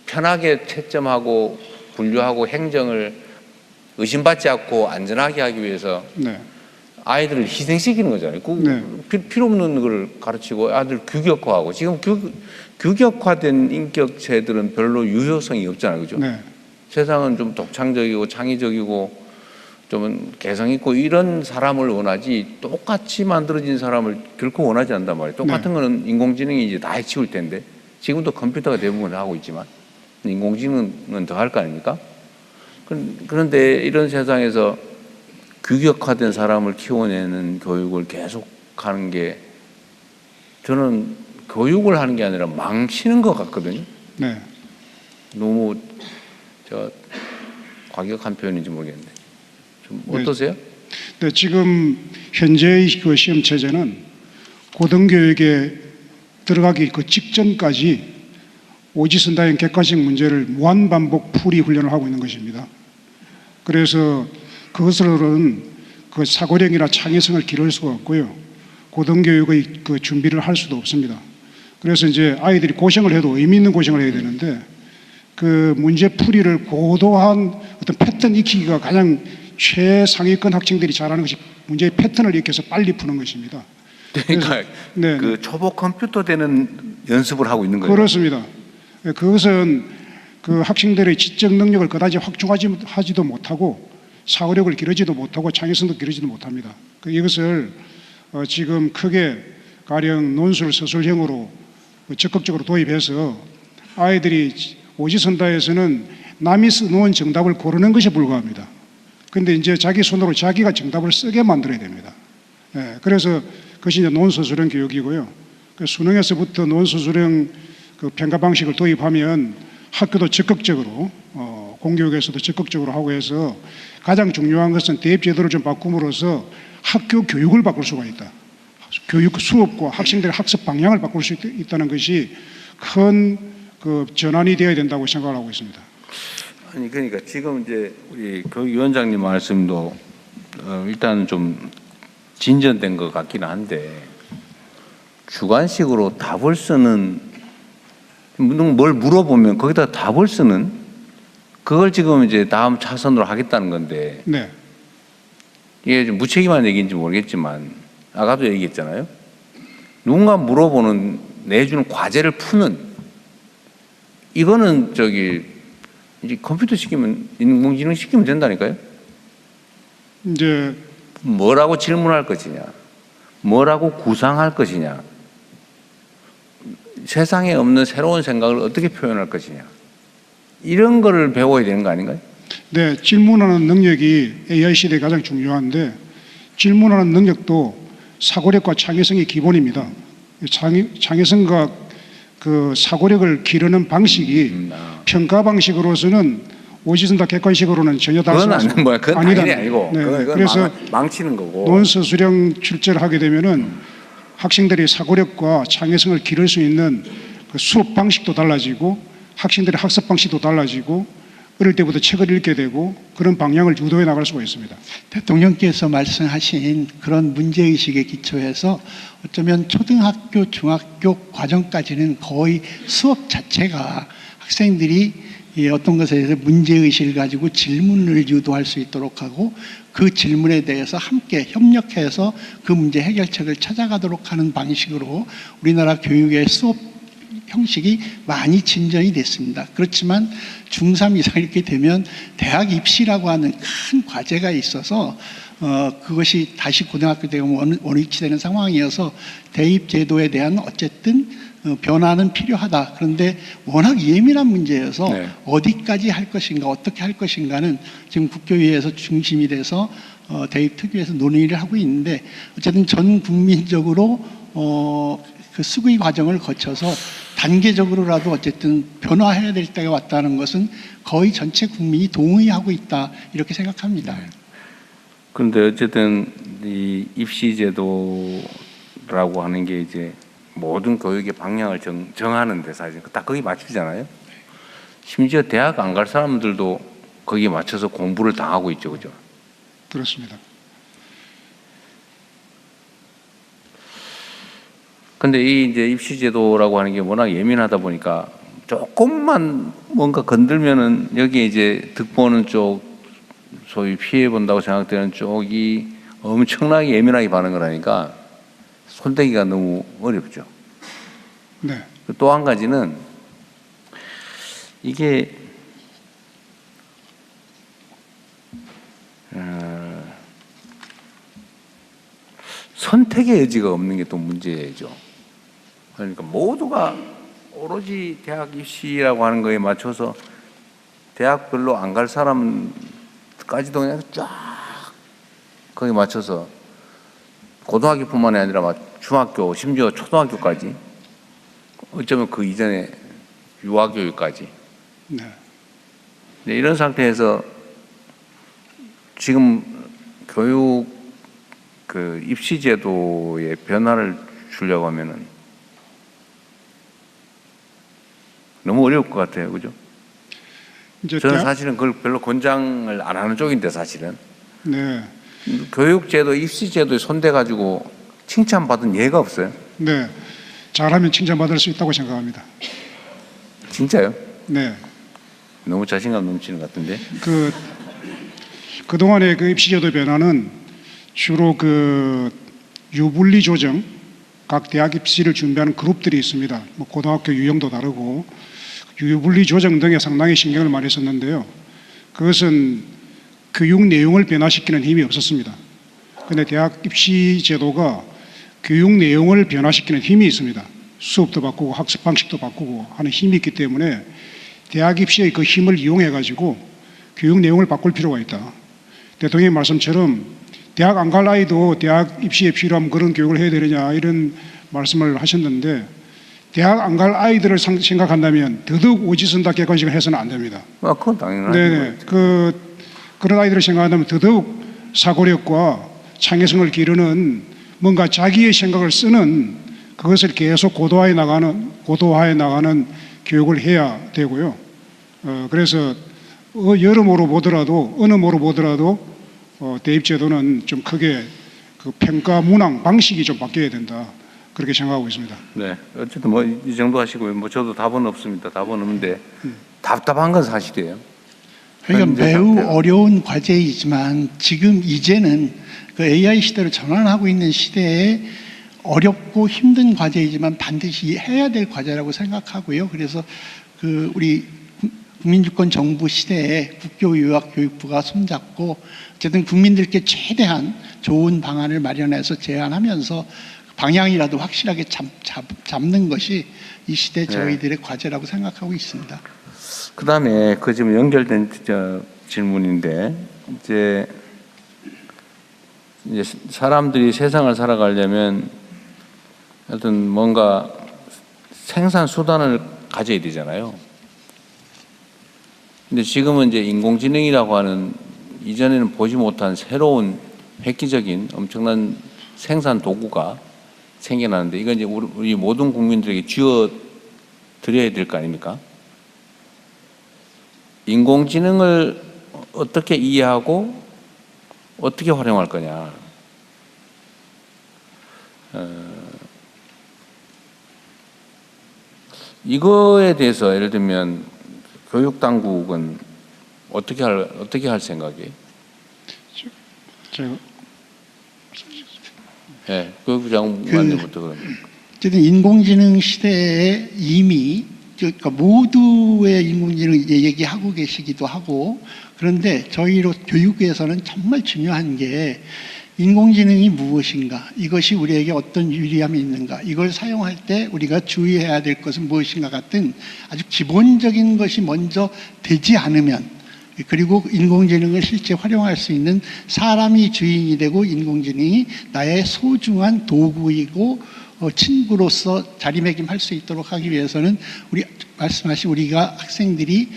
편하게 채점하고 분류하고 행정을 의심받지 않고 안전하게 하기 위해서 네. 아이들을 희생시키는 거잖아요. 필요 없는 걸 가르치고 아들 규격화하고 지금 규격화된 인격체들은 별로 유효성이 없잖아요. 그죠? 네. 세상은 좀 독창적이고 창의적이고 좀 개성 있고 이런 사람을 원하지 똑같이 만들어진 사람을 결코 원하지 않단 말이에요. 똑같은 거는 인공지능이 이제 다 해치울 텐데 지금도 컴퓨터가 대부분 하고 있지만 인공지능은 더 할 거 아닙니까? 그런데 이런 세상에서 규격화된 사람을 키워내는 교육을 계속하는 게 저는 교육을 하는 게 아니라 망치는 것 같거든요. 네. 너무 과격한 표현인지 모르겠는데 좀 어떠세요? 네, 지금 현재의 그 시험 체제는 고등교육에 들어가기 그 직전까지 오지선다형 객관식 문제를 무한 반복 풀이 훈련을 하고 있는 것입니다. 그래서 그것으로는 그 사고력이나 창의성을 기를 수가 없고요. 고등교육의 그 준비를 할 수도 없습니다. 그래서 이제 아이들이 고생을 해도 의미 있는 고생을 해야 되는데 그 문제 풀이를 고도한 어떤 패턴 익히기가 가장 최상위권 학생들이 잘하는 것이 문제의 패턴을 익혀서 빨리 푸는 것입니다. 그러니까 네, 그 초보 컴퓨터 되는 연습을 하고 있는 거예요. 그렇습니다. 그것은 그 학생들의 지적 능력을 그다지 확충하지도 못하고 사고력을 기르지도 못하고 창의성도 기르지도 못합니다. 이것을 지금 크게 가령 논술 서술형으로 적극적으로 도입해서 아이들이 오지선다에서는 남이 써놓은 정답을 고르는 것에 불과합니다. 그런데 이제 자기 손으로 자기가 정답을 쓰게 만들어야 됩니다. 네, 그래서 그것이 이제 논서술형 교육이고요. 수능에서부터 논서술형 그 평가 방식을 도입하면 학교도 적극적으로 공교육에서도 적극적으로 하고 해서 가장 중요한 것은 대입 제도를 좀 바꿈으로써 학교 교육을 바꿀 수가 있다. 교육 수업과 학생들의 학습 방향을 바꿀 수 있다는 것이 큰 그 전환이 되어야 된다고 생각을 하고 있습니다. 아니 그러니까 지금 이제 우리 교육위원장님 말씀도 일단 좀 진전된 것 같기는 한데 주관식으로 답을 쓰는 뭘 물어보면 거기다 답을 쓰는 그걸 지금 이제 다음 차선으로 하겠다는 건데 네. 이게 좀 무책임한 얘기인지 모르겠지만 아까도 얘기했잖아요. 누군가 물어보는 내주는 과제를 푸는 이거는 저기 이제 컴퓨터 시키면 인공지능 시키면 된다니까요. 이제 뭐라고 질문할 것이냐, 뭐라고 구상할 것이냐, 세상에 없는 새로운 생각을 어떻게 표현할 것이냐 이런 거를 배워야 되는 거 아닌가요? 네, 질문하는 능력이 AI 시대에 가장 중요한데 질문하는 능력도 사고력과 창의성이 기본입니다. 창의성과 그 사고력을 기르는 방식이 평가 방식으로서는 오지선다 객관식으로는 전혀 다르지 않습니다. 그건 그건 당연히 아니고 네, 그건 그래서 망치는 거고 논서 수령 출제를 하게 되면은 학생들이 사고력과 창의성을 기를 수 있는 그 수업 방식도 달라지고 학생들의 학습 방식도 달라지고 어릴 때부터 책을 읽게 되고 그런 방향을 유도해 나갈 수가 있습니다. 대통령께서 말씀하신 그런 문제의식에 기초해서 어쩌면 초등학교, 중학교 과정까지는 거의 수업 자체가 학생들이 어떤 것에 대해서 문제의식을 가지고 질문을 유도할 수 있도록 하고 그 질문에 대해서 함께 협력해서 그 문제 해결책을 찾아가도록 하는 방식으로 우리나라 교육의 수업 형식이 많이 진전이 됐습니다. 그렇지만 중3 이상 이렇게 되면 대학 입시라고 하는 큰 과제가 있어서 그것이 다시 고등학교 되고 원위치되는 상황이어서 대입 제도에 대한 어쨌든 변화는 필요하다. 그런데 워낙 예민한 문제여서 네. 어디까지 할 것인가 어떻게 할 것인가는 지금 국교위에서 중심이 돼서 대입 특위에서 논의를 하고 있는데 어쨌든 전 국민적으로 그 수기 과정을 거쳐서 단계적으로라도 어쨌든 변화해야 될 때가 왔다는 것은 거의 전체 국민이 동의하고 있다 이렇게 생각합니다. 그런데 어쨌든 이 입시 제도라고 하는 게 이제 모든 교육의 방향을 정하는데 사실 딱 거기 맞추잖아요. 심지어 대학 안 갈 사람들도 거기에 맞춰서 공부를 당하고 있죠, 그죠? 그렇습니다. 근데 이 이제 입시 제도라고 하는 게 워낙 예민하다 보니까 조금만 뭔가 건들면은 여기에 이제 득보는 쪽 소위 피해 본다고 생각되는 쪽이 엄청나게 예민하게 반응을 하니까 손대기가 너무 어렵죠. 네. 또 한 가지는 이게 선택의 여지가 없는 게 또 문제죠. 그러니까 모두가 오로지 대학 입시라고 하는 거에 맞춰서 대학별로 안 갈 사람까지도 그냥 쫙 거기에 맞춰서 고등학교뿐만이 아니라 중학교 심지어 초등학교까지 어쩌면 그 이전에 유아교육까지 네. 이런 상태에서 지금 교육 그 입시 제도의 변화를 주려고 하면은 너무 어려울 것 같아요, 그죠? 이제 저는 사실은 그걸 별로 권장을 안 하는 쪽인데 사실은 네. 교육 제도, 입시 제도에 손대 가지고 칭찬받은 예가 없어요. 네. 잘하면 칭찬받을 수 있다고 생각합니다. 진짜요? 네. 너무 자신감 넘치는 것 같은데. 그동안의 그 입시제도 변화는 주로 그 유불리 조정, 각 대학 입시를 준비하는 그룹들이 있습니다. 뭐 고등학교 유형도 다르고 유불리 조정 등에 상당히 신경을 많이 썼는데요. 그것은 교육 내용을 변화시키는 힘이 없었습니다. 그런데 대학 입시 제도가 교육 내용을 변화시키는 힘이 있습니다. 수업도 바꾸고 학습 방식도 바꾸고 하는 힘이 있기 때문에 대학 입시의 그 힘을 이용해 가지고 교육 내용을 바꿀 필요가 있다. 대통령의 말씀처럼 대학 안 갈 아이도 대학 입시에 필요한 그런 교육을 해야 되느냐 이런 말씀을 하셨는데 대학 안 갈 아이들을 생각한다면 더더욱 오지선다 객관식을 해서는 안 됩니다. 그건 당연하죠. 네네. 그런 아이들을 생각한다면 더더욱 사고력과 창의성을 기르는 뭔가 자기의 생각을 쓰는 그것을 계속 고도화해 나가는 교육을 해야 되고요. 그래서 여러모로 보더라도 어느 모로 보더라도 대입제도는 좀 크게 그 평가 문항 방식이 좀 바뀌어야 된다. 그렇게 생각하고 있습니다. 네, 어쨌든 뭐 이 정도 하시고요. 뭐 저도 답은 없습니다. 답은 없는데 답답한 건 사실이에요. 그러니까 매우 어려운 과제이지만 지금 이제는 그 AI 시대로 전환하고 있는 시대에 어렵고 힘든 과제이지만 반드시 해야 될 과제라고 생각하고요. 그래서 그 우리 국민주권 정부 시대에 국교유학교육부가 손잡고 어쨌든 국민들께 최대한 좋은 방안을 마련해서 제안하면서 방향이라도 확실하게 잡는 것이 이 시대 저희들의 과제라고 생각하고 있습니다. 그 다음에 그 지금 연결된 질문인데 이제 사람들이 세상을 살아가려면 하여튼 뭔가 생산 수단을 가져야 되잖아요. 근데 지금은 이제 인공지능이라고 하는 이전에는 보지 못한 새로운 획기적인 엄청난 생산 도구가 생겨나는데 이건 이제 우리 모든 국민들에게 쥐어 드려야 될 거 아닙니까? 인공지능을 어떻게 이해하고 어떻게 활용할 거냐. 이거에 대해서 예를 들면 교육 당국은 어떻게 할 생각이에요? 제가 네, 교육장관님부터 그러면. 어쨌든 인공지능 시대에 이미 그러니까 모두의 인공지능 얘기하고 계시기도 하고 그런데 저희로 교육에서는 정말 중요한 게 인공지능이 무엇인가, 이것이 우리에게 어떤 유리함이 있는가, 이걸 사용할 때 우리가 주의해야 될 것은 무엇인가 같은 아주 기본적인 것이 먼저 되지 않으면, 그리고 인공지능을 실제 활용할 수 있는 사람이 주인이 되고 인공지능이 나의 소중한 도구이고 친구로서 자리매김할 수 있도록 하기 위해서는 우리 말씀하신 우리가 학생들이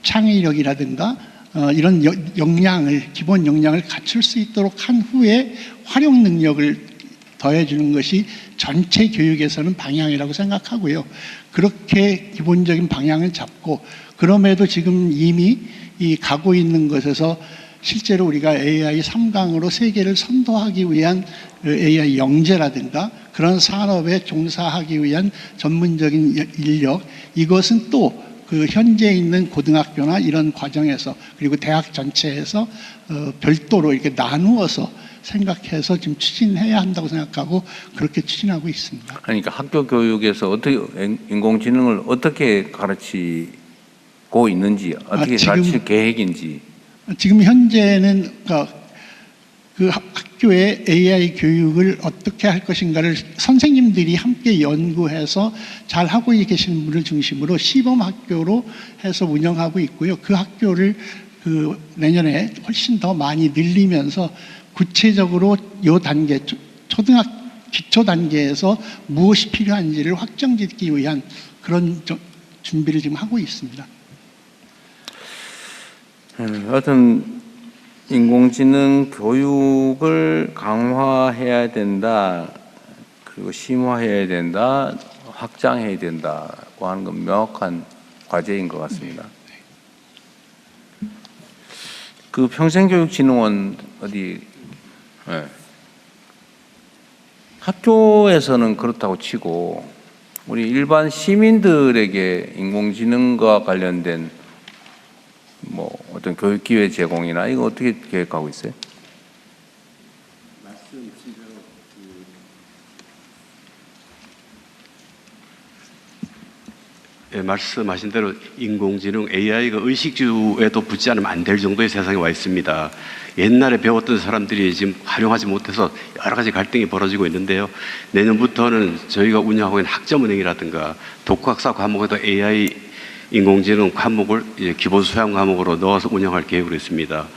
창의력이라든가 이런 역량을, 기본 역량을 갖출 수 있도록 한 후에 활용 능력을 더해주는 것이 전체 교육에서는 방향이라고 생각하고요. 그렇게 기본적인 방향을 잡고, 그럼에도 지금 이미 이 가고 있는 것에서 실제로 우리가 AI 3강으로 세계를 선도하기 위한 AI 영재라든가 그런 산업에 종사하기 위한 전문적인 인력, 이것은 또 그 현재 있는 고등학교나 이런 과정에서 그리고 대학 전체에서 별도로 이렇게 나누어서 생각해서 지금 추진해야 한다고 생각하고 그렇게 추진하고 있습니다. 그러니까 학교 교육에서 어떻게 인공지능을 어떻게 가르치고 있는지, 어떻게 가르칠 계획인지. 지금 현재는 그 학교의 AI 교육을 어떻게 할 것인가를 선생님들이 함께 연구해서 잘 하고 계시는 분을 중심으로 시범 학교로 해서 운영하고 있고요. 그 학교를 그 내년에 훨씬 더 많이 늘리면서 구체적으로 요 단계, 기초 단계에서 무엇이 필요한지를 확정짓기 위한 그런 준비를 지금 하고 있습니다. 하여튼 인공지능 교육을 강화해야 된다, 그리고 심화해야 된다, 확장해야 된다고 하는 건 명확한 과제인 것 같습니다. 그 평생교육진흥원 어디 학교에서는 그렇다고 치고 우리 일반 시민들에게 인공지능과 관련된 뭐 어떤 교육 기회 제공이나 이거 어떻게 계획하고 있어요? 말씀하신 대로 인공지능 AI가 의식주에도 붙지 않으면 안 될 정도의 세상에 와 있습니다. 옛날에 배웠던 사람들이 지금 활용하지 못해서 여러 가지 갈등이 벌어지고 있는데요. 내년부터는 저희가 운영하고 있는 학점은행이라든가 독학사 과목에도 AI 인공지능 과목을 이제 기본 수양 과목으로 넣어서 운영할 계획으로 있습니다.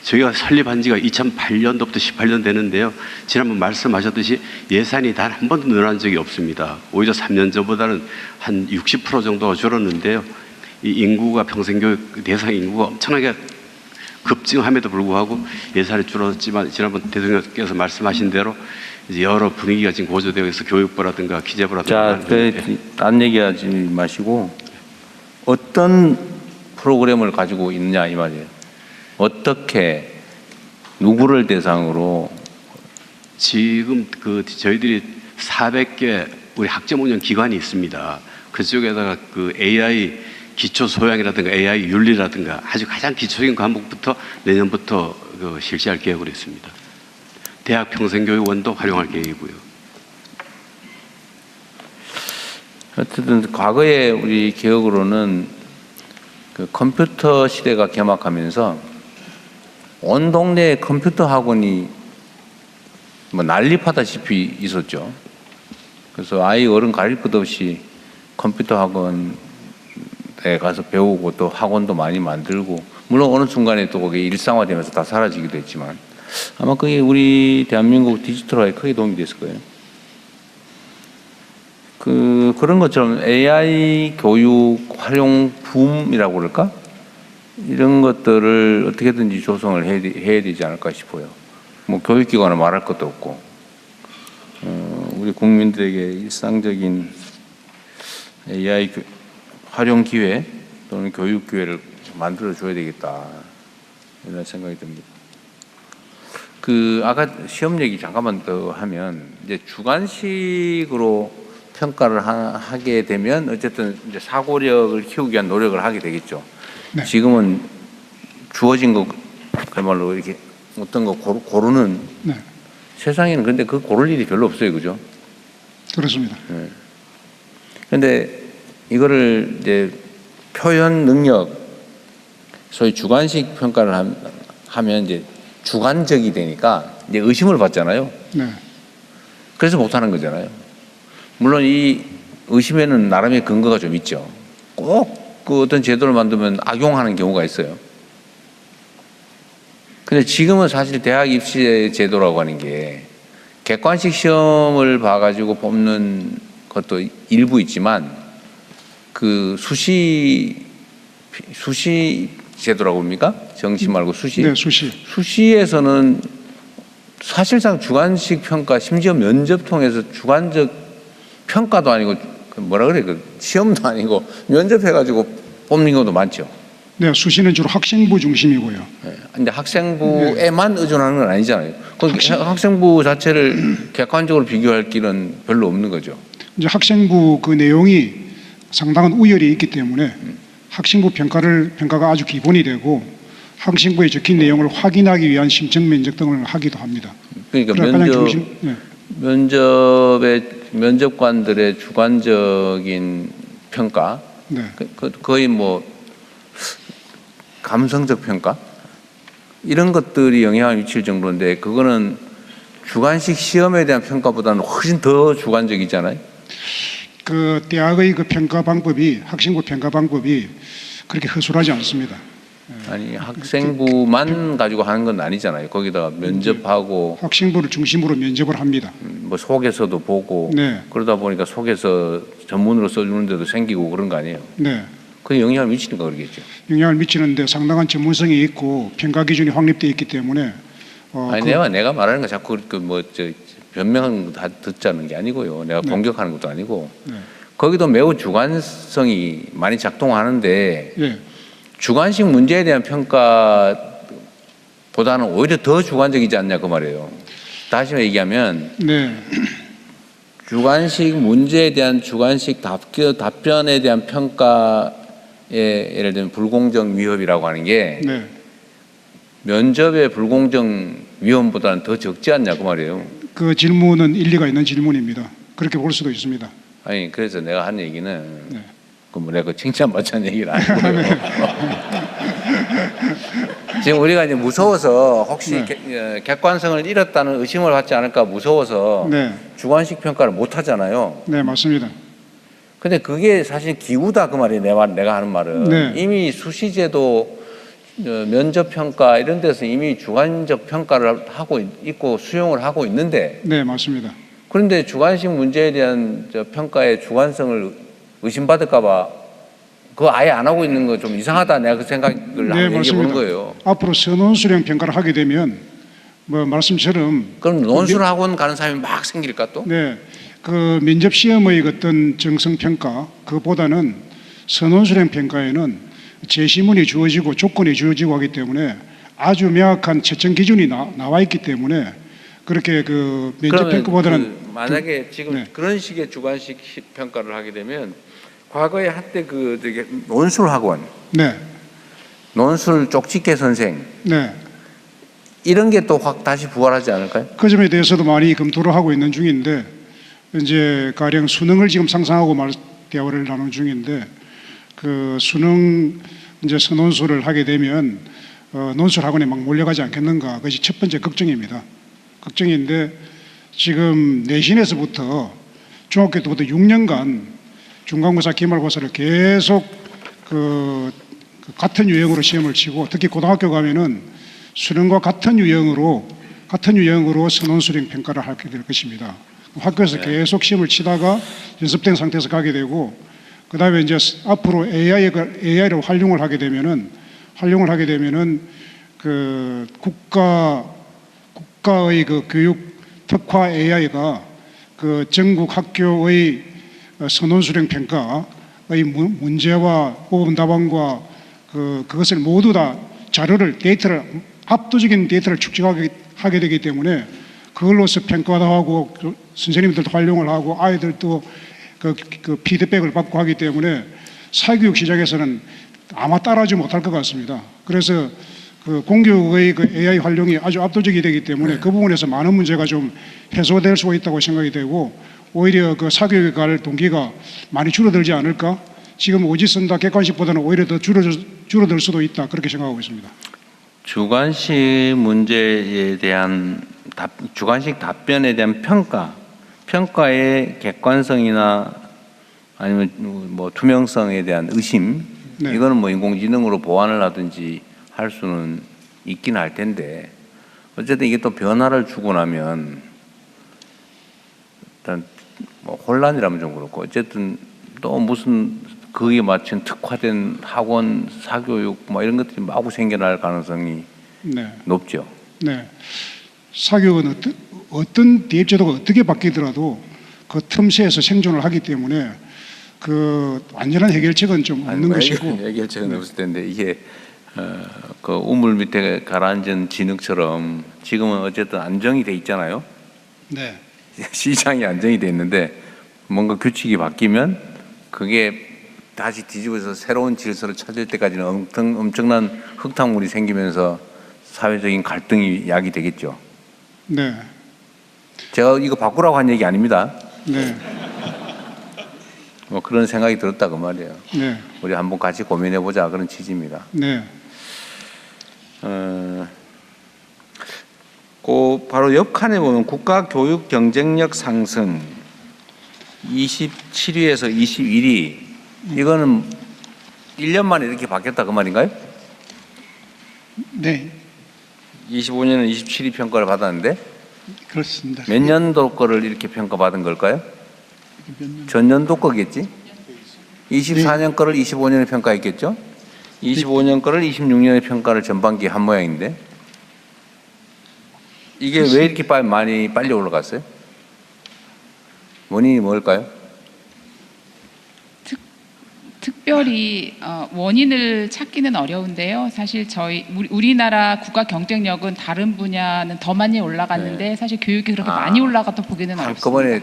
저희가 설립한 지가 2008년도부터 18년 되는데요. 지난번 말씀하셨듯이 예산이 단 한 번도 늘어난 적이 없습니다. 오히려 3년 전보다는 한 60% 정도가 줄었는데요. 이 인구가 평생교육 대상 인구가 엄청나게 급증함에도 불구하고 예산이 줄었지만 지난번 대통령께서 말씀하신 대로 이제 여러 분위기가 지금 고조되어 있어 교육부라든가 기재부라든가. 자, 딴 얘기하지 마시고 어떤 프로그램을 가지고 있느냐 이 말이에요. 어떻게 누구를 대상으로 지금 그 저희들이 400개 우리 학점 운영 기관이 있습니다. 그쪽에다가 그 AI 기초 소양이라든가 AI 윤리라든가 아주 가장 기초적인 과목부터 내년부터 그 실시할 계획으로 있습니다. 대학 평생교육원도 활용할 계획이고요. 어쨌든 과거에 우리 기억으로는 그 컴퓨터 시대가 개막하면서 온 동네에 컴퓨터 학원이 뭐 난립하다시피 있었죠. 그래서 아이 어른 가릴 것 없이 컴퓨터 학원에 가서 배우고 또 학원도 많이 만들고, 물론 어느 순간에 또 그게 일상화되면서 다 사라지기도 했지만 아마 그게 우리 대한민국 디지털화에 크게 도움이 됐을 거예요. 그런 것처럼 AI 교육 활용 붐이라고 그럴까? 이런 것들을 어떻게든지 조성을 해야 되지 않을까 싶어요. 뭐 교육기관은 말할 것도 없고, 우리 국민들에게 일상적인 AI 활용 기회 또는 교육 기회를 만들어 줘야 되겠다, 이런 생각이 듭니다. 아까 시험 얘기 잠깐만 더 하면, 이제 주관식으로 평가를 하게 되면 어쨌든 이제 사고력을 키우기 위한 노력을 하게 되겠죠. 네. 지금은 주어진 거 그야말로 이렇게 어떤 거 고르는, 네. 세상에는 근데 그 고를 일이 별로 없어요, 그죠? 그렇습니다. 네. 근데 이거를 이제 표현 능력, 소위 주관식 평가를 하면 이제 주관적이 되니까 이제 의심을 받잖아요. 네. 그래서 못하는 거잖아요. 물론 이 의심에는 나름의 근거가 좀 있죠. 꼭 그 어떤 제도를 만들면 악용하는 경우가 있어요. 근데 지금은 사실 대학 입시 제도라고 하는 게 객관식 시험을 봐가지고 뽑는 것도 일부 있지만, 그 수시 제도라고 합니까? 정시 말고 수시. 네, 수시. 수시에서는 사실상 주관식 평가, 심지어 면접 통해서 주관적 평가도 아니고 뭐라 그래, 그 시험도 아니고 면접해가지고 뽑는 경우도 많죠. 네, 수시는 주로 학생부 중심이고요. 네. 근데 학생부에만 의존하는 건 아니잖아요. 학생부 자체를 객관적으로 비교할 길은 별로 없는 거죠. 이제 학생부 그 내용이 상당한 우열이 있기 때문에 학생부 평가가 아주 기본이 되고, 학생부에 적힌 내용을 확인하기 위한 심층 면접 등을 하기도 합니다. 그러니까 네. 면접관들의 주관적인 평가, 네. 거의 뭐 감성적 평가 이런 것들이 영향을 미칠 정도인데, 그거는 주관식 시험에 대한 평가보다는 훨씬 더 주관적이잖아요. 그 대학의 그 평가 방법이, 학생부 평가 방법이 그렇게 허술하지 않습니다. 아니, 학생부만 가지고 하는 건 아니잖아요. 거기다가 면접하고 학생부를 중심으로 면접을 합니다. 뭐 속에서도 보고, 네. 그러다 보니까 속에서 전문으로 써주는 데도 생기고 그런 거 아니에요. 네. 그게 영향을 미치니까 그러겠죠. 영향을 미치는데 상당한 전문성이 있고 평가 기준이 확립되어 있기 때문에 아니, 내가 말하는 거 자꾸 변명하는 거 다 듣자는 게 아니고요. 내가 공격하는 것도 아니고, 거기도 매우 주관성이 많이 작동하는데, 네. 주관식 문제에 대한 평가보다는 오히려 더 주관적이지 않냐 그 말이에요. 다시 얘기하면, 네. 주관식 문제에 대한 주관식 답변에 대한 평가에 예를 들면 불공정 위협이라고 하는 게 네. 면접의 불공정 위험보다는 더 적지 않냐 그 말이에요. 그 질문은 일리가 있는 질문입니다. 그렇게 볼 수도 있습니다. 아니, 그래서 내가 한 얘기는 네. 내가 칭찬받자는 얘기는 아니고요. 지금 우리가 이제 무서워서 혹시 객관성을 잃었다는 의심을 받지 않을까 무서워서 네. 주관식 평가를 못 하잖아요. 네, 맞습니다. 근데 그게 사실 기우다 그 말이에요. 내가 하는 말은. 네. 이미 수시제도, 면접 평가 이런 데서 이미 주관적 평가를 하고 있고 수용을 하고 있는데, 네, 맞습니다. 그런데 주관식 문제에 대한 평가의 주관성을 의심받을까 봐 그거 아예 안 하고 있는 거 좀 이상하다, 내가 그 생각을 네, 얘기해 보는 맞습니다. 거예요. 앞으로 선원 수령 평가를 하게 되면 뭐 말씀처럼 그럼 논술학원 가는 사람이 막 생길까 또? 네, 그 면접 시험의 어떤 정성 평가 그보다는 선원수행 평가에는 제시문이 주어지고 조건이 주어지고 하기 때문에 아주 명확한 채점 기준이 나와 있기 때문에 그렇게 그 면접 평가보다는 만약에 지금 네. 그런 식의 주관식 평가를 하게 되면 과거에 한때 그 되게 논술 학원, 네, 논술 쪽집게 선생 네. 이런 게 또 확 다시 부활하지 않을까요? 그 점에 대해서도 많이 검토를 하고 있는 중인데 이제 가령 수능을 지금 상상하고 대화를 나누는 중인데 그 수능 이제 선논술을 하게 되면 논술 학원에 막 몰려가지 않겠는가 그것이 첫 번째 걱정입니다. 걱정인데 지금 내신에서부터 중학교 때부터 6년간 중간고사, 기말고사를 계속 그 같은 유형으로 시험을 치고 특히 고등학교 가면은 수능과 같은 유형으로 선원수행 평가를 하게 될 것입니다. 학교에서 계속 시험을 치다가 연습된 상태에서 가게 되고 그 다음에 이제 앞으로 AI를 활용을 하게 되면은 그 국가의 그 교육 특화 AI가 그 전국 학교의 선원수행 평가의 문제와 모범 답안과 그것을 모두 다 데이터를 압도적인 데이터를 축적하게 되기 때문에 그걸로서 평가도 하고 선생님들도 활용을 하고 아이들도 그 피드백을 받고 하기 때문에 사교육 시장에서는 아마 따라하지 못할 것 같습니다. 그래서 그 공교육의 그 AI 활용이 아주 압도적이 되기 때문에 그 부분에서 많은 문제가 좀 해소될 수 있다고 생각이 되고 오히려 그 사교육에 갈 동기가 많이 줄어들지 않을까? 지금 오지선다 객관식보다는 오히려 더 줄어들 수도 있다 그렇게 생각하고 있습니다. 주관식 문제에 대한 주관식 답변에 대한 평가의 객관성이나 아니면 뭐 투명성에 대한 의심 네. 이거는 뭐 인공지능으로 보완을 하든지 할 수는 있긴 할 텐데 어쨌든 이게 또 변화를 주고 나면 일단 뭐 혼란이라면 좀 그렇고 어쨌든 또 무슨 거기에 맞춘 특화된 학원 사교육 뭐 이런 것들이 마구 생겨날 가능성이 네. 높죠. 네. 사교육은 어떤 대입제도가 어떻게 바뀌더라도 그 틈새에서 생존을 하기 때문에 그 완전한 해결책은 좀 없는 것이고 해결책은 없을 텐데 이게 그 우물 밑에 가라앉은 진흙처럼 지금은 어쨌든 안정이 돼 있잖아요. 네. 시장이 안정이 돼 있는데 뭔가 규칙이 바뀌면 그게 다시 뒤집어서 새로운 질서를 찾을 때까지는 엄청난 흙탕물이 생기면서 사회적인 갈등이 야기되겠죠. 네. 제가 이거 바꾸라고 한 얘기 아닙니다. 네. 뭐 그런 생각이 들었다 그 말이에요. 네. 우리 한번 같이 고민해 보자 그런 취지입니다. 네. 그 바로 옆 칸에 보면 국가 교육 경쟁력 상승 27위에서 21위 이거는 1년 만에 이렇게 바뀌었다 그 말인가요? 네, 25년은 27위 평가를 받았는데 그렇습니다. 몇 년도 거를 이렇게 평가받은 걸까요? 전년도 거겠지? 24년 거를 25년에 평가했겠죠? 25년 거를 26년에 평가를 전반기에 한 모양인데 이게 왜 이렇게 빨리 올라갔어요? 원인이 뭘까요? 특별히 원인을 찾기는 어려운데요. 사실 우리나라 국가 경쟁력은 다른 분야는 더 많이 올라갔는데 사실 교육이 그렇게 많이 올라갔다 보기는 어렵습니다. 한꺼번에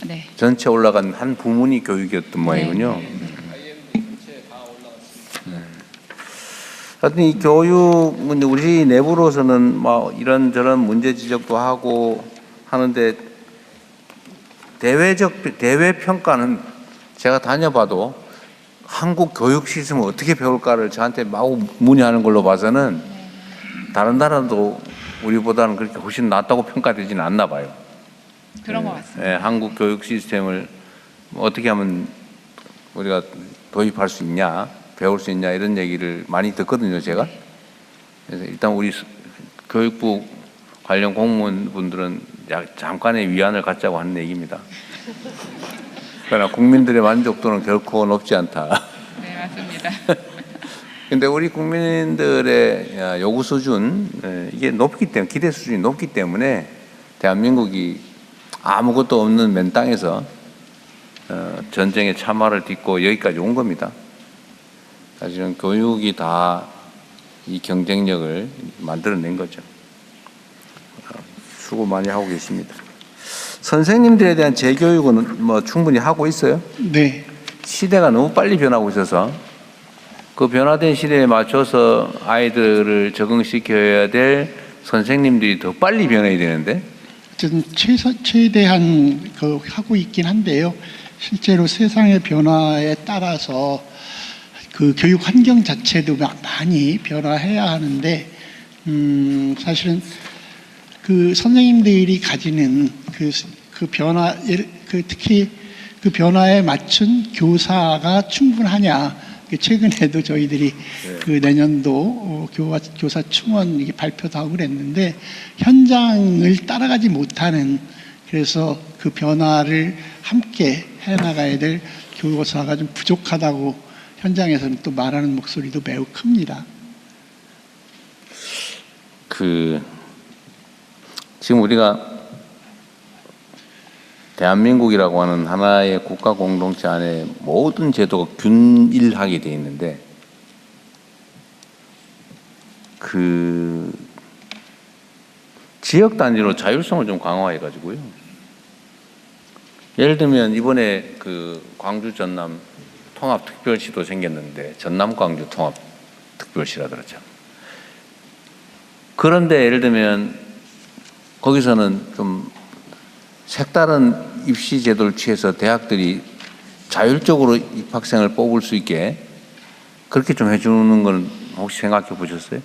네. 전체 올라간 한 부문이 교육이었던 모양이군요. 하여튼 이 교육 문제 우리 내부로서는 뭐 이런저런 문제 지적도 하고 하는데 대외 평가는 제가 다녀봐도 한국 교육 시스템을 어떻게 배울까를 저한테 마구 문의하는 걸로 봐서는 다른 나라도 우리보다는 그렇게 훨씬 낫다고 평가되지는 않나 봐요. 그런 것 같습니다. 예, 한국 교육 시스템을 어떻게 하면 우리가 도입할 수 있냐, 배울 수 있냐 이런 얘기를 많이 듣거든요, 제가. 그래서 일단 우리 교육부 관련 공무원분들은 잠깐의 위안을 갖자고 하는 얘기입니다. 그러나 국민들의 만족도는 결코 높지 않다. 네, 맞습니다. 근데 우리 국민들의 요구 수준 이게 높기 때문에 기대 수준이 높기 때문에 대한민국이 아무것도 없는 맨 땅에서 전쟁의 참화를 딛고 여기까지 온 겁니다. 사실은 교육이 다 이 경쟁력을 만들어낸 거죠. 수고 많이 하고 계십니다. 선생님들에 대한 재교육은 뭐 충분히 하고 있어요? 네. 시대가 너무 빨리 변하고 있어서 그 변화된 시대에 맞춰서 아이들을 적응시켜야 될 선생님들이 더 빨리 변해야 되는데 어쨌든 최대한 하고 있긴 한데요. 실제로 세상의 변화에 따라서 그 교육 환경 자체도 많이 변화해야 하는데 사실은 그 선생님들이 가지는 그 변화, 특히 그 변화에 맞춘 교사가 충분하냐. 최근에도 저희들이 그 내년도 교사 충원 발표도 하고 그랬는데 현장을 따라가지 못하는, 그래서 그 변화를 함께 해나가야 될 교사가 좀 부족하다고 현장에서는 또 말하는 목소리도 매우 큽니다. 지금 우리가 대한민국이라고 하는 하나의 국가 공동체 안에 모든 제도가 균일하게 돼 있는데 그 지역 단위로 자율성을 좀 강화해 가지고요. 예를 들면 이번에 그 광주 전남 통합특별시도 생겼는데 전남 광주 통합특별시라 그러죠. 그런데 예를 들면 거기서는 좀 색다른 입시 제도를 취해서 대학들이 자율적으로 입학생을 뽑을 수 있게 그렇게 좀 해주는 건 혹시 생각해 보셨어요?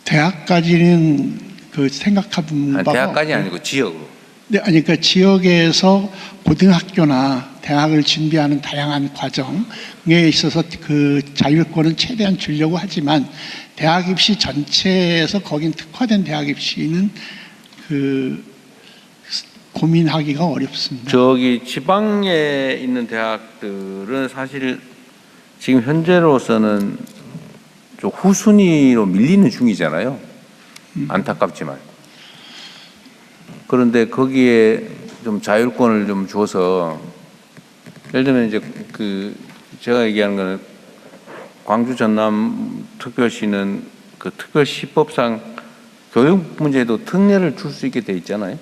대학까지는 생각해본 바가 대학까지 아니고 지역으로. 네, 아니 그러니까 지역에서 고등학교나 대학을 준비하는 다양한 과정에 있어서 그 자율권은 최대한 주려고 하지만 대학 입시 전체에서 거긴 특화된 대학 입시는 고민하기가 어렵습니다. 저기 지방에 있는 대학들은 사실 지금 현재로서는 좀 후순위로 밀리는 중이잖아요. 안타깝지만. 그런데 거기에 좀 자율권을 좀 줘서 예를 들면 이제 제가 얘기하는 거는 광주 전남 특별시는 그 특별시법상 교육 문제에도 특례를 줄 수 있게 돼 있잖아요.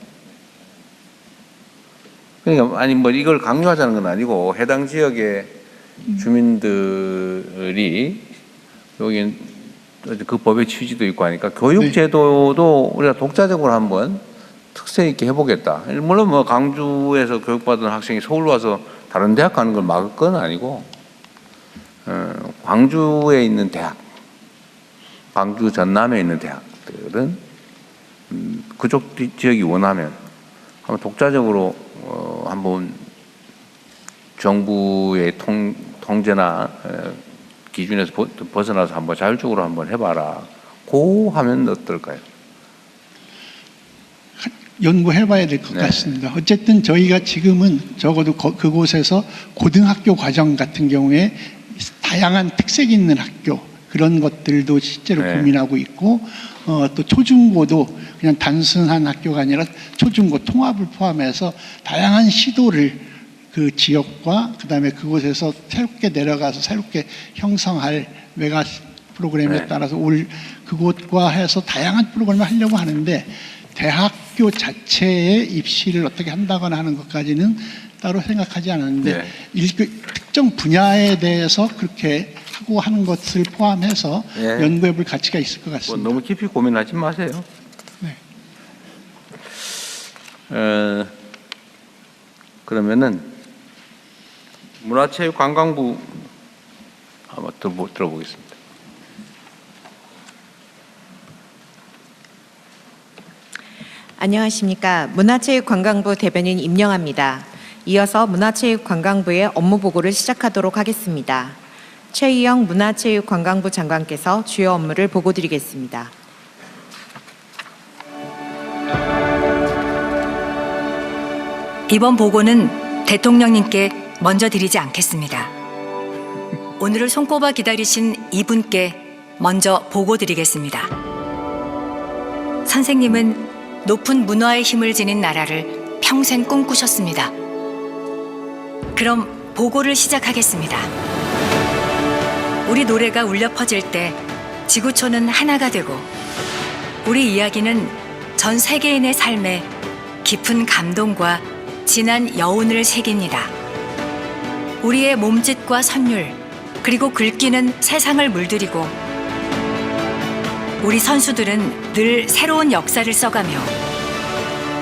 그러니까 아니 뭐 이걸 강요하자는 건 아니고 해당 지역의 주민들이 여기 그 법의 취지도 있고 하니까 교육 제도도 우리가 독자적으로 한번 특색 있게 해보겠다. 물론 뭐 광주에서 교육받은 학생이 서울 와서 다른 대학 가는 걸 막을 건 아니고 광주에 있는 대학, 광주 전남에 있는 대학들은 그쪽 지역이 원하면 한번 독자적으로 한번 정부의 통제나 기준에서 벗어나서 한번 자율적으로 한번 해봐라. 고 하면 어떨까요? 연구해봐야 될 것 같습니다. 어쨌든 저희가 지금은 적어도 그곳에서 고등학교 과정 같은 경우에 다양한 특색 있는 학교 그런 것들도 실제로 고민하고 있고 또 초중고도 그냥 단순한 학교가 아니라 초중고 통합을 포함해서 다양한 시도를 그 지역과 그다음에 그곳에서 새롭게 내려가서 새롭게 형성할 메가 프로그램에 따라서 올 그곳과 해서 다양한 프로그램을 하려고 하는데 대학교 자체의 입시를 어떻게 한다거나 하는 것까지는 따로 생각하지 않았는데 특정 분야에 대해서 그렇게 하고 하는 것을 포함해서 연구해 볼 가치가 있을 것 같습니다. 뭐 너무 깊이 고민하지 마세요. 네. 그러면은 문화체육관광부 한번 들어보겠습니다. 안녕하십니까. 문화체육관광부 대변인 임영아입니다. 이어서 문화체육관광부의 업무 보고를 시작하도록 하겠습니다. 최희영 문화체육관광부 장관께서 주요 업무를 보고드리겠습니다. 이번 보고는 대통령님께 먼저 드리지 않겠습니다. 오늘을 손꼽아 기다리신 이분께 먼저 보고드리겠습니다. 선생님은 높은 문화의 힘을 지닌 나라를 평생 꿈꾸셨습니다. 그럼 보고를 시작하겠습니다. 우리 노래가 울려 퍼질 때 지구촌은 하나가 되고 우리 이야기는 전 세계인의 삶에 깊은 감동과 진한 여운을 새깁니다. 우리의 몸짓과 선율, 그리고 글귀는 세상을 물들이고 우리 선수들은 늘 새로운 역사를 써가며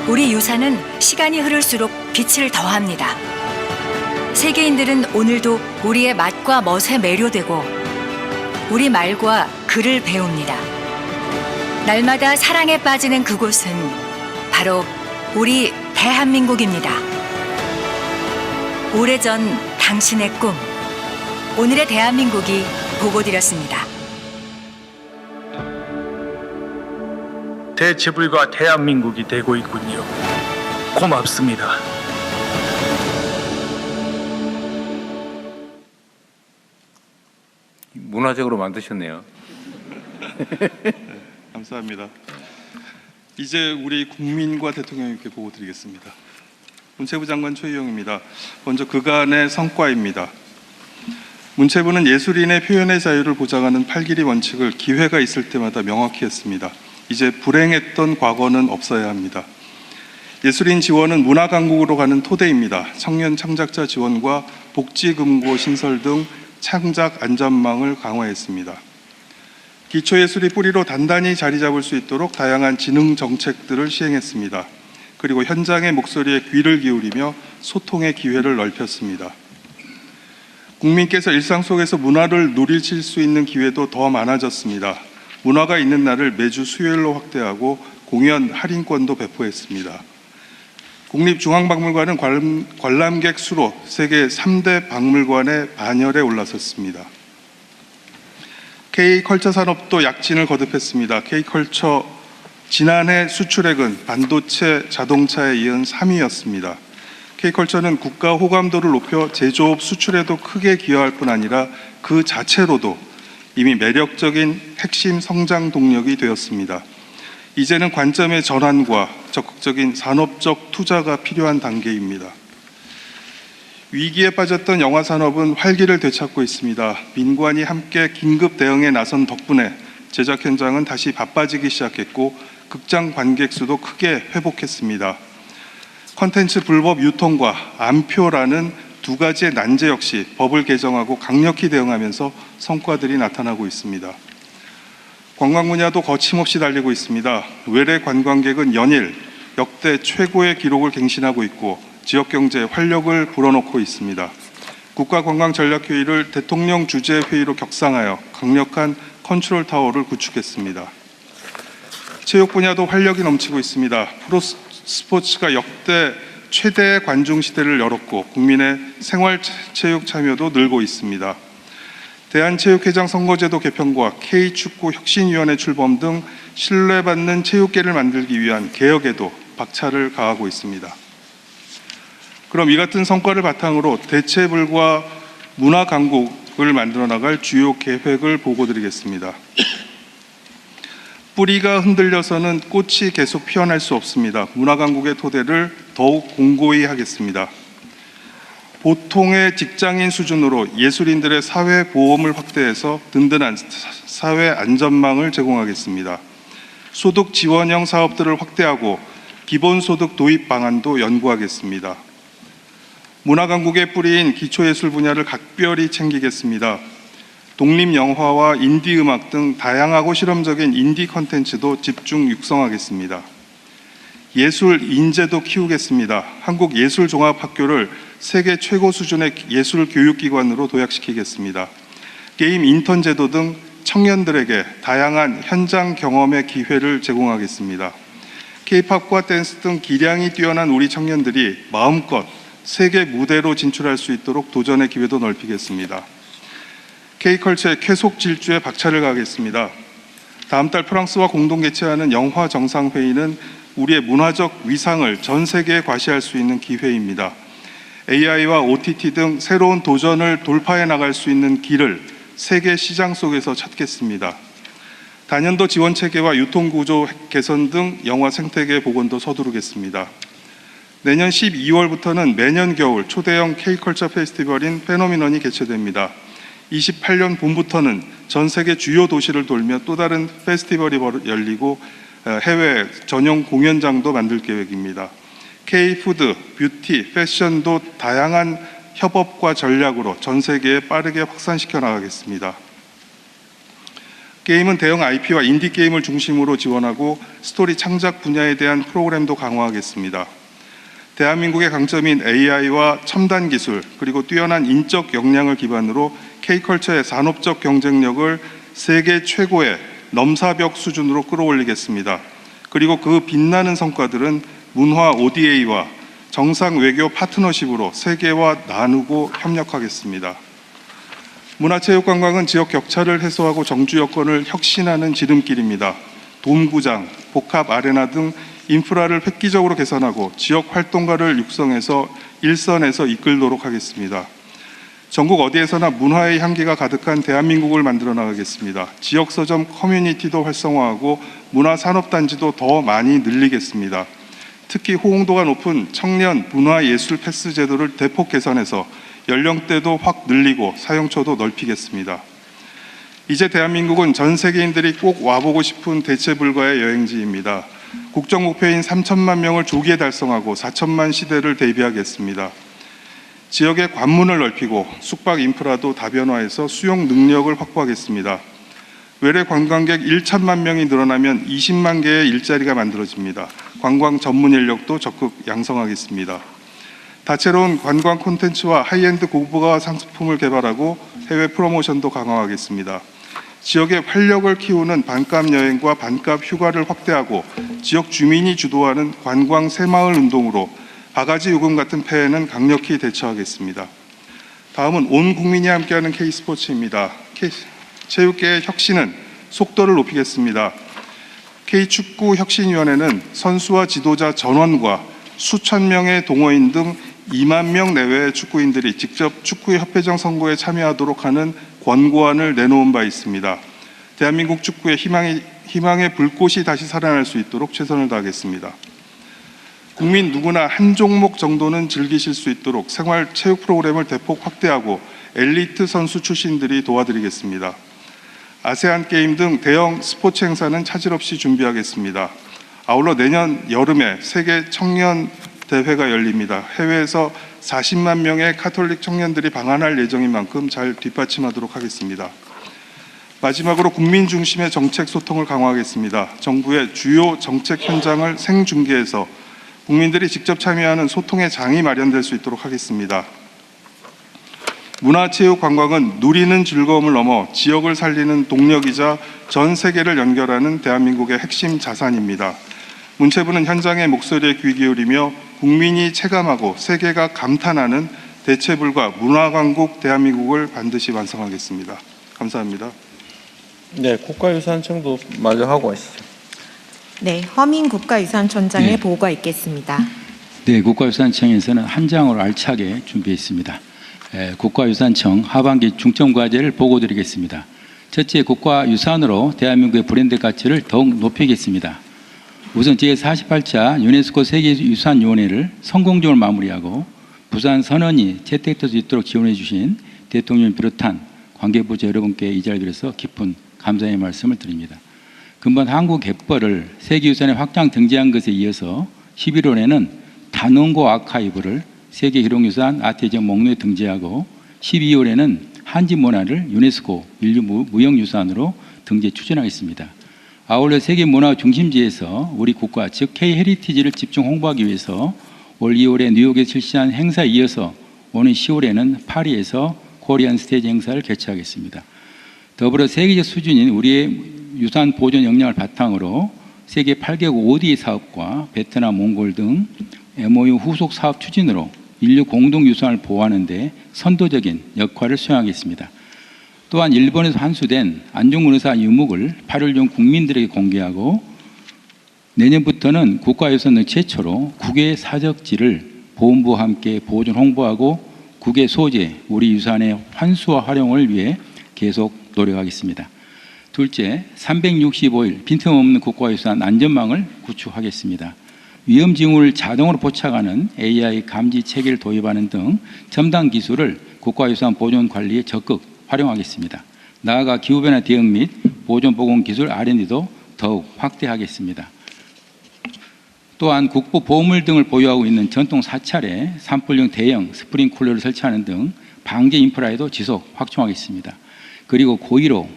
우리 유산은 시간이 흐를수록 빛을 더합니다. 세계인들은 오늘도 우리의 맛과 멋에 매료되고 우리 말과 글을 배웁니다. 날마다 사랑에 빠지는 그곳은 바로 우리 대한민국입니다. 오래전 당신의 꿈, 오늘의 대한민국이 보고드렸습니다. 대체불과 대한민국이 되고 있군요. 고맙습니다. 문화적으로 만드셨네요. 감사합니다. 이제 우리 국민과 대통령님께 보고 드리겠습니다. 문체부 장관 최희영입니다. 먼저 그간의 성과입니다. 문체부는 예술인의 표현의 자유를 보장하는 8길이 원칙을 기회가 있을 때마다 명확히 했습니다. 이제 불행했던 과거는 없어야 합니다. 예술인 지원은 문화강국으로 가는 토대입니다. 청년 창작자 지원과 복지금고 신설 등 창작 안전망을 강화했습니다. 기초예술이 뿌리로 단단히 자리 잡을 수 있도록 다양한 지능 정책들을 시행했습니다. 그리고 현장의 목소리에 귀를 기울이며 소통의 기회를 넓혔습니다. 국민께서 일상 속에서 문화를 누리실 수 있는 기회도 더 많아졌습니다. 문화가 있는 날을 매주 수요일로 확대하고 공연 할인권도 배포했습니다. 국립중앙박물관은 관람객 수로 세계 3대 박물관의 반열에 올라섰습니다. K컬처 산업도 약진을 거듭했습니다. K컬처 지난해 수출액은 반도체, 자동차에 이은 3위였습니다. K컬처는 국가 호감도를 높여 제조업 수출에도 크게 기여할 뿐 아니라 그 자체로도 이미 매력적인 핵심 성장 동력이 되었습니다. 이제는 관점의 전환과 적극적인 산업적 투자가 필요한 단계입니다. 위기에 빠졌던 영화 산업은 활기를 되찾고 있습니다. 민관이 함께 긴급 대응에 나선 덕분에 제작 현장은 다시 바빠지기 시작했고 극장 관객 수도 크게 회복했습니다. 콘텐츠 불법 유통과 암표라는 두 가지의 난제 역시 법을 개정하고 강력히 대응하면서 성과들이 나타나고 있습니다. 관광 분야도 거침없이 달리고 있습니다. 외래 관광객은 연일 역대 최고의 기록을 갱신하고 있고 지역 경제에 활력을 불어넣고 있습니다. 국가관광전략회의를 대통령 주재회의로 격상하여 강력한 컨트롤 타워를 구축했습니다. 체육 분야도 활력이 넘치고 있습니다. 프로 스포츠가 역대 최대의 관중 시대를 열었고 국민의 생활체육 참여도 늘고 있습니다. 대한체육회장 선거제도 개편과 K축구혁신위원회 출범 등 신뢰받는 체육계를 만들기 위한 개혁에도 박차를 가하고 있습니다. 그럼 이 같은 성과를 바탕으로 대체불과 문화강국을 만들어 나갈 주요 계획을 보고드리겠습니다. 뿌리가 흔들려서는 꽃이 계속 피어날 수 없습니다. 문화강국의 토대를 더욱 공고히 하겠습니다. 보통의 직장인 수준으로 예술인들의 사회보험을 확대해서 든든한 사회 안전망을 제공하겠습니다. 소득 지원형 사업들을 확대하고 기본소득 도입 방안도 연구하겠습니다. 문화강국의 뿌리인 기초예술 분야를 각별히 챙기겠습니다. 독립영화와 인디음악 등 다양하고 실험적인 인디 콘텐츠도 집중 육성하겠습니다. 예술 인재도 키우겠습니다. 한국예술종합학교를 세계 최고 수준의 예술 교육기관으로 도약시키겠습니다. 게임 인턴 제도 등 청년들에게 다양한 현장 경험의 기회를 제공하겠습니다. K-팝과 댄스 등 기량이 뛰어난 우리 청년들이 마음껏 세계 무대로 진출할 수 있도록 도전의 기회도 넓히겠습니다. K컬처의 쾌속 질주에 박차를 가하겠습니다. 다음 달 프랑스와 공동 개최하는 영화 정상회의는 우리의 문화적 위상을 전 세계에 과시할 수 있는 기회입니다. AI와 OTT 등 새로운 도전을 돌파해 나갈 수 있는 길을 세계 시장 속에서 찾겠습니다. 단연도 지원 체계와 유통구조 개선 등 영화 생태계 복원도 서두르겠습니다. 내년 12월부터는 매년 겨울 초대형 K컬처 페스티벌인 페노미넌이 개최됩니다. 28년 봄부터는 전 세계 주요 도시를 돌며 또 다른 페스티벌이 열리고 해외 전용 공연장도 만들 계획입니다. K푸드, 뷰티, 패션도 다양한 협업과 전략으로 전 세계에 빠르게 확산시켜 나가겠습니다. 게임은 대형 IP와 인디게임을 중심으로 지원하고 스토리 창작 분야에 대한 프로그램도 강화하겠습니다. 대한민국의 강점인 AI와 첨단 기술 그리고 뛰어난 인적 역량을 기반으로 K컬처의 산업적 경쟁력을 세계 최고의 넘사벽 수준으로 끌어올리겠습니다. 그리고 그 빛나는 성과들은 문화 ODA와 정상 외교 파트너십으로 세계와 나누고 협력하겠습니다. 문화체육관광은 지역 격차를 해소하고 정주 여건을 혁신하는 지름길입니다. 돔구장, 복합 아레나 등 인프라를 획기적으로 개선하고 지역 활동가를 육성해서 일선에서 이끌도록 하겠습니다. 전국 어디에서나 문화의 향기가 가득한 대한민국을 만들어 나가겠습니다. 지역 서점 커뮤니티도 활성화하고 문화산업단지도 더 많이 늘리겠습니다. 특히 호응도가 높은 청년 문화예술 패스 제도를 대폭 개선해서 연령대도 확 늘리고 사용처도 넓히겠습니다. 이제 대한민국은 전 세계인들이 꼭 와보고 싶은 대체 불가의 여행지입니다. 국정 목표인 3천만 명을 조기에 달성하고 4천만 시대를 대비하겠습니다. 지역의 관문을 넓히고 숙박 인프라도 다변화해서 수용 능력을 확보하겠습니다. 외래 관광객 1천만 명이 늘어나면 20만 개의 일자리가 만들어집니다. 관광 전문 인력도 적극 양성하겠습니다. 다채로운 관광 콘텐츠와 하이엔드 고부가 상품을 개발하고 해외 프로모션도 강화하겠습니다. 지역의 활력을 키우는 반값 여행과 반값 휴가를 확대하고 지역 주민이 주도하는 관광 새마을 운동으로 바가지 요금 같은 폐해는 강력히 대처하겠습니다. 다음은 온 국민이 함께하는 K스포츠입니다. 체육계의 혁신은 속도를 높이겠습니다. K축구혁신위원회는 선수와 지도자 전원과 수천 명의 동호인 등 2만 명 내외의 축구인들이 직접 축구협회장 선거에 참여하도록 하는 권고안을 내놓은 바 있습니다. 대한민국 축구의 희망의 불꽃이 다시 살아날 수 있도록 최선을 다하겠습니다. 국민 누구나 한 종목 정도는 즐기실 수 있도록 생활 체육 프로그램을 대폭 확대하고 엘리트 선수 출신들이 도와드리겠습니다. 아세안 게임 등 대형 스포츠 행사는 차질 없이 준비하겠습니다. 아울러 내년 여름에 세계 청년 대회가 열립니다. 해외에서 40만 명의 카톨릭 청년들이 방한할 예정인 만큼 잘 뒷받침하도록 하겠습니다. 마지막으로 국민 중심의 정책 소통을 강화하겠습니다. 정부의 주요 정책 현장을 생중계해서 국민들이 직접 참여하는 소통의 장이 마련될 수 있도록 하겠습니다. 문화체육관광은 누리는 즐거움을 넘어 지역을 살리는 동력이자 전 세계를 연결하는 대한민국의 핵심 자산입니다. 문체부는 현장의 목소리에 귀 기울이며 국민이 체감하고 세계가 감탄하는 대체불가 문화강국 대한민국을 반드시 완성하겠습니다. 감사합니다. 네, 국가유산청도 마저 하고 하시죠. 네, 허민 국가유산청장의 보고가 있겠습니다. 네, 국가유산청에서는 한 장으로 알차게 준비했습니다. 국가유산청 하반기 중점과제를 보고드리겠습니다. 첫째, 국가유산으로 대한민국의 브랜드 가치를 더욱 높이겠습니다. 우선 제48차 유네스코 세계유산위원회를 성공적으로 마무리하고 부산 선언이 채택될 수 있도록 지원해 주신 대통령을 비롯한 관계부처 여러분께 이 자리를 빌어서 깊은 감사의 말씀을 드립니다. 금번 한국 갯벌을 세계유산에 확장 등재한 것에 이어서 11월에는 단원고 아카이브를 세계기록유산 아트지역 목록에 등재하고 12월에는 한지 문화를 유네스코 인류 무형유산으로 등재 추진하겠습니다. 아울러 세계문화 중심지에서 우리 국가 즉 K헤리티지를 집중 홍보하기 위해서 올 2월에 뉴욕에서 실시한 행사에 이어서 오는 10월에는 파리에서 코리안 스테이지 행사를 개최하겠습니다. 더불어 세계적 수준인 우리의 유산 보존 역량을 바탕으로 세계 8개국 ODA 사업과 베트남, 몽골 등 MOU 후속 사업 추진으로 인류 공동유산을 보호하는 데 선도적인 역할을 수행하겠습니다. 또한 일본에서 환수된 안중근의사 유목을 8월 중 국민들에게 공개하고 내년부터는 국가유산 등 최초로 국외 사적지를 보훈부와 함께 보존 홍보하고 국외 소재, 우리 유산의 환수와 활용을 위해 계속 노력하겠습니다. 둘째, 365일 빈틈없는 국가유산 안전망을 구축하겠습니다. 위험 징후를 자동으로 포착하는 AI 감지 체계를 도입하는 등 첨단 기술을 국가유산 보존 관리에 적극 활용하겠습니다. 나아가 기후변화 대응 및 보존 보건 기술 R&D도 더욱 확대하겠습니다. 또한 국보 보호물 등을 보유하고 있는 전통 사찰에 산불용 대형 스프링쿨러를 설치하는 등 방제 인프라에도 지속 확충하겠습니다. 그리고 고의로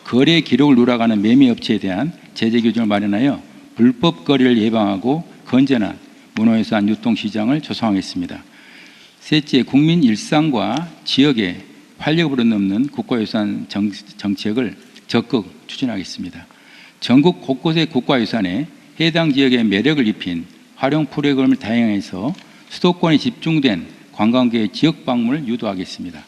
거래 기록을 누락하는 매매 업체에 대한 제재 규정을 마련하여 불법 거래를 예방하고 건전한 문화유산 유통 시장을 조성하겠습니다. 셋째, 국민 일상과 지역에 활력으로 넘는 국가유산 정책을 적극 추진하겠습니다. 전국 곳곳의 국가유산에 해당 지역에 매력을 입힌 활용 프로그램을 다양해서 수도권에 집중된 관광객의 지역 방문을 유도하겠습니다.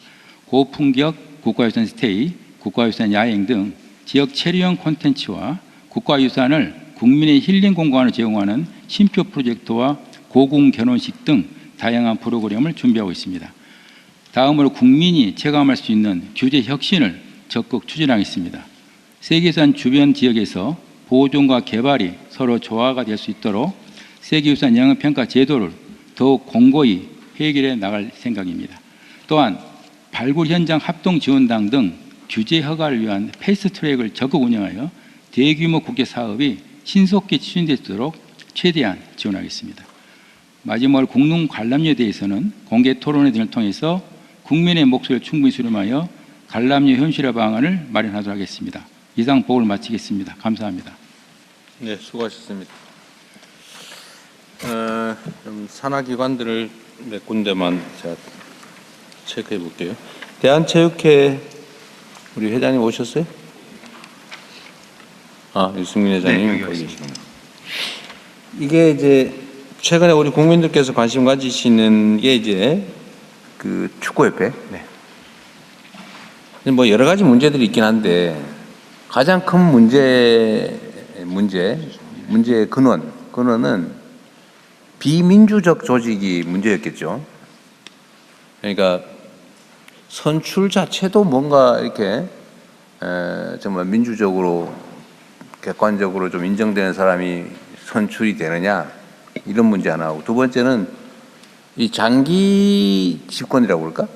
고품격 국가유산 스테이, 국가유산 야행 등 지역 체류형 콘텐츠와 국가유산을 국민의 힐링 공간을 제공하는 쉼표 프로젝트와 고궁 결혼식 등 다양한 프로그램을 준비하고 있습니다. 다음으로 국민이 체감할 수 있는 규제 혁신을 적극 추진하겠습니다. 세계유산 주변 지역에서 보존과 개발이 서로 조화가 될 수 있도록 세계유산 영향평가 제도를 더욱 공고히 해결해 나갈 생각입니다. 또한 발굴 현장 합동 지원당 등 규제 허가를 위한 패스트트랙을 적극 운영하여 대규모 국제 사업이 신속히 추진되도록 최대한 지원하겠습니다. 마지막으로 국농 관람료에 대해서는 공개 토론회 등을 통해서 국민의 목소리를 충분히 수렴하여 관람료 현실화 방안을 마련하도록 하겠습니다. 이상 보고를 마치겠습니다. 감사합니다. 네, 수고하셨습니다. 좀 산하기관들을 몇 군데만 제가 체크해 볼게요. 대한체육회 우리 회장님 오셨어요? 아, 유승민 회장님. 네, 여기 계십니다. 이게 이제 최근에 우리 국민들께서 관심 가지시는 게 이제 그 축구협회. 네. 뭐 여러 가지 문제들이 있긴 한데 가장 큰 문제의 근원은 비민주적 조직이 문제였겠죠. 그러니까 선출 자체도 뭔가 이렇게 정말 민주적으로 객관적으로 좀 인정되는 사람이 선출이 되느냐 이런 문제 하나하고, 두 번째는 이 장기 집권이라고 그럴까?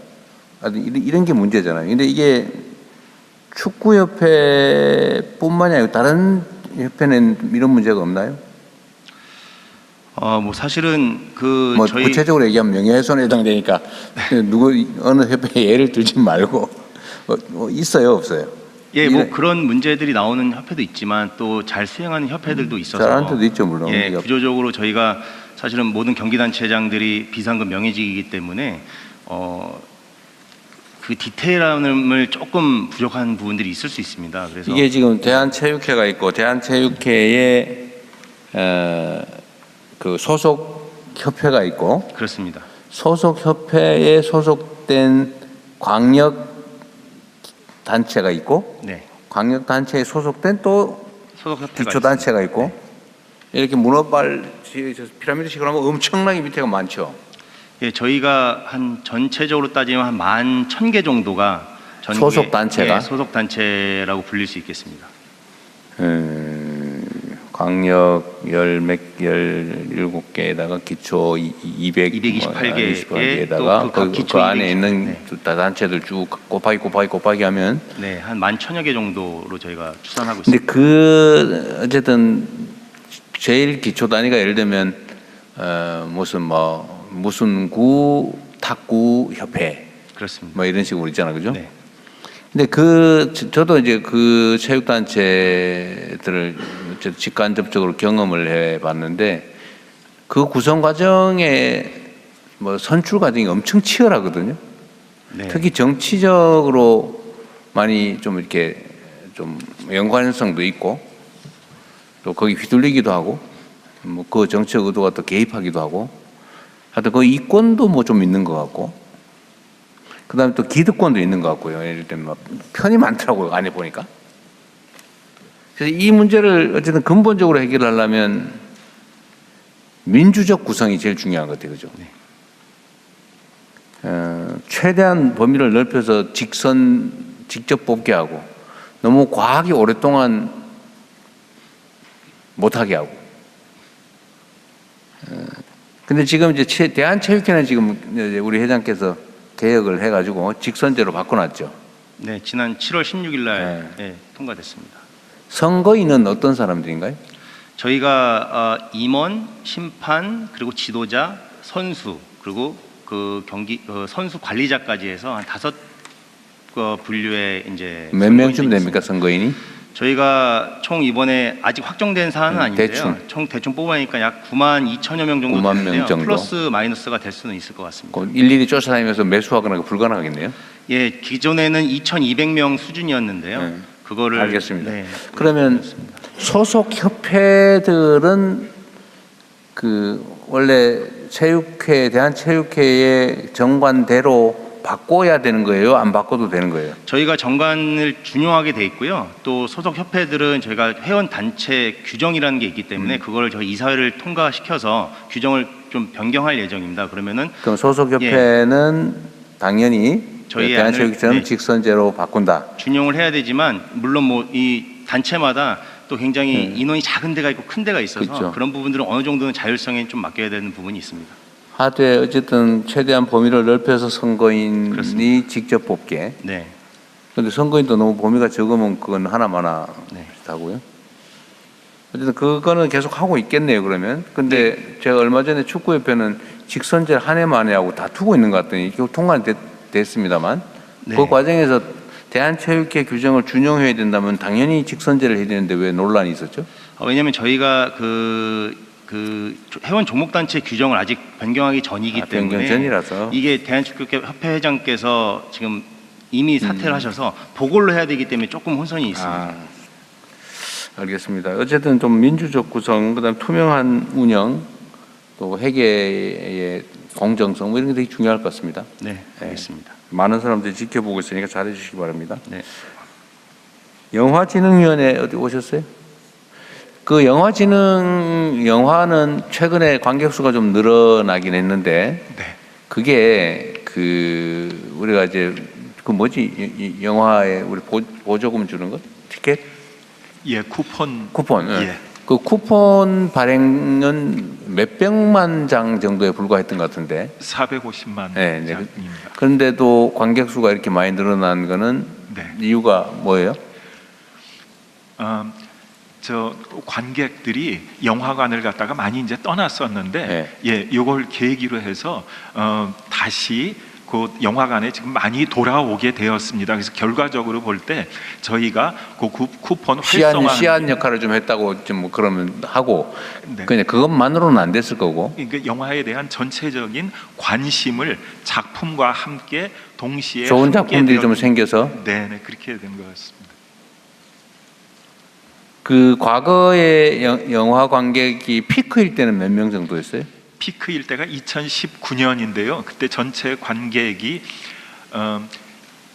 이런 게 문제잖아요. 근데 이게 축구협회뿐만이 아니고 다른 협회는 이런 문제가 없나요? 뭐 사실은 뭐 저희 구체적으로 얘기하면 명예훼손에 해당되니까 어느 협회 예를 들지 말고 있어요, 없어요? 예, 뭐 그런 문제들이 나오는 협회도 있지만 또 잘 수행하는 협회들도 있어서 잘하는 데도 있죠, 물론. 예, 구조적으로 저희가 사실은 모든 경기단체장들이 비상금 명예직이기 때문에 그 디테일함을 조금 부족한 부분들이 있을 수 있습니다. 그래서 이게 지금 대한체육회가 있고 대한체육회에 그 소속 협회가 있고, 그렇습니다. 소속 협회에 소속된 광역 단체가 있고, 네. 광역 단체에 소속된 또 소속 협회가 기초 단체가 있고, 네. 이렇게 문어발 피라미드식으로 하면 엄청나게 밑에가 많죠. 예, 저희가 한 전체적으로 따지면 한 11,000개 정도가 소속 단체가? 예, 소속 단체라고 불릴 수 있겠습니다. 광역 17개에다가 기초 228개에다가 그 안에 있는 단체들 쭉 곱하기 하면 네, 한 11,000여 개 정도로 저희가 추산하고 있습니다. 근데 어쨌든 제일 기초 단위가 예를 들면 무슨 구 탁구 협회, 그렇습니다. 뭐 이런 식으로 있잖아, 그죠? 네. 근데 저도 이제 그 체육단체들을 직간접적으로 경험을 해봤는데 그 구성 과정에 뭐 선출 과정이 엄청 치열하거든요. 네. 특히 정치적으로 많이 좀 이렇게 좀 연관성도 있고 또 거기 휘둘리기도 하고 뭐 그 정책 의도가 또 개입하기도 하고 하여튼 그 이권도 뭐 좀 있는 것 같고 그다음에 또 기득권도 있는 것 같고요. 예를 들면 막 편이 많더라고요, 안에 보니까. 그래서 이 문제를 어쨌든 근본적으로 해결하려면 민주적 구성이 제일 중요한 것 같아요, 그죠? 네. 최대한 범위를 넓혀서 직접 뽑게 하고 너무 과하게 오랫동안 못하게 하고. 근데 지금 이제 대한체육회는 지금 이제 우리 회장께서 개혁을 해가지고 직선제로 바꿔놨죠. 네, 지난 7월 16일 날 통과됐습니다. 선거인은 어떤 사람들인가요? 저희가 임원, 심판, 그리고 지도자, 선수, 그리고 그 경기 선수 관리자까지 해서 한 5 분류의 이제 몇 명쯤 됩니까 선거인이? 저희가 총 이번에 아직 확정된 사안은 아닌데요. 총 대충 뽑아니까 약 9만 2천여 명 정도 9만 되는데요. 명 정도. 플러스 마이너스가 될 수는 있을 것 같습니다. 일일이 쫓아다니면서 매수하거나 불가능하겠네요. 예, 기존에는 2,200명 수준이었는데요. 그거를 알겠습니다. 네, 그러면 소속 협회들은 그 원래 대한체육회의 정관대로 바꿔야 되는 거예요? 안 바꿔도 되는 거예요? 저희가 정관을 준용하게 돼 있고요. 또 소속 협회들은 저희가 회원 단체 규정이라는 게 있기 때문에 그걸 저희 이사회를 통과시켜서 규정을 좀 변경할 예정입니다. 그러면은 그럼 소속 협회는 당연히 저희 대한체육회는 직선제로 바꾼다. 준용을 해야 되지만 물론 뭐 이 단체마다 또 굉장히 인원이 작은 데가 있고 큰 데가 있어서 그렇죠. 그런 부분들은 어느 정도는 자율성에 좀 맡겨야 되는 부분이 있습니다. 하되 어쨌든 최대한 범위를 넓혀서 선거인이 그렇습니다. 직접 뽑게. 네. 그런데 선거인도 너무 범위가 적으면 그건 하나마나 비슷하고요. 어쨌든 그거는 계속 하고 있겠네요. 그러면. 근데 제가 얼마 전에 축구협회는 직선제 한 해 만에 하고 다투고 있는 것 같더니 결국 통과는 됐습니다만 그 과정에서 대한체육회 규정을 준용해야 된다면 당연히 직선제를 해야 되는데 왜 논란이 있었죠? 왜냐하면 저희가 그 회원 종목단체 규정을 아직 변경하기 전이기 때문에 변경 전이라서 이게 대한축구협회 회장께서 지금 이미 사퇴를 하셔서 보고를 해야 되기 때문에 조금 혼선이 있습니다. 알겠습니다. 어쨌든 좀 민주적 구성, 그다음 투명한 운영, 또 회계의 공정성 뭐 이런 게 되게 중요할 것 같습니다. 네, 알겠습니다. 많은 사람들이 지켜보고 있으니까 잘해 주시기 바랍니다. 네. 영화진흥위원회 어디 오셨어요? 그 영화는 최근에 관객 수가 좀 늘어나긴 했는데 그게 그 우리가 이제 그 뭐지 영화에 우리 보조금 주는 거 티켓? 예, 쿠폰. 예. 그 쿠폰 발행은 몇백만 장 정도에 불과했던 것 같은데 450만 네, 장입니다. 그런데도 관객 수가 이렇게 많이 늘어난 거는 이유가 뭐예요? 저 관객들이 영화관을 갔다가 많이 이제 떠났었는데 이걸 계기로 해서 다시 그 영화관에 지금 많이 돌아오게 되었습니다. 그래서 결과적으로 볼 때 저희가 그 쿠폰 활성화 시안 역할을 좀 했다고 좀 뭐 그러면 하고 그냥 그것만으로는 안 됐을 거고. 그러니까 영화에 대한 전체적인 관심을 작품과 함께 동시에 좋은 작품들이 좀 생겨서 네, 그렇게 된 것 같습니다. 그 과거에 영화 관객이 피크일 때는 몇 명 정도였어요? 피크일 때가 2019년인데요. 그때 전체 관객이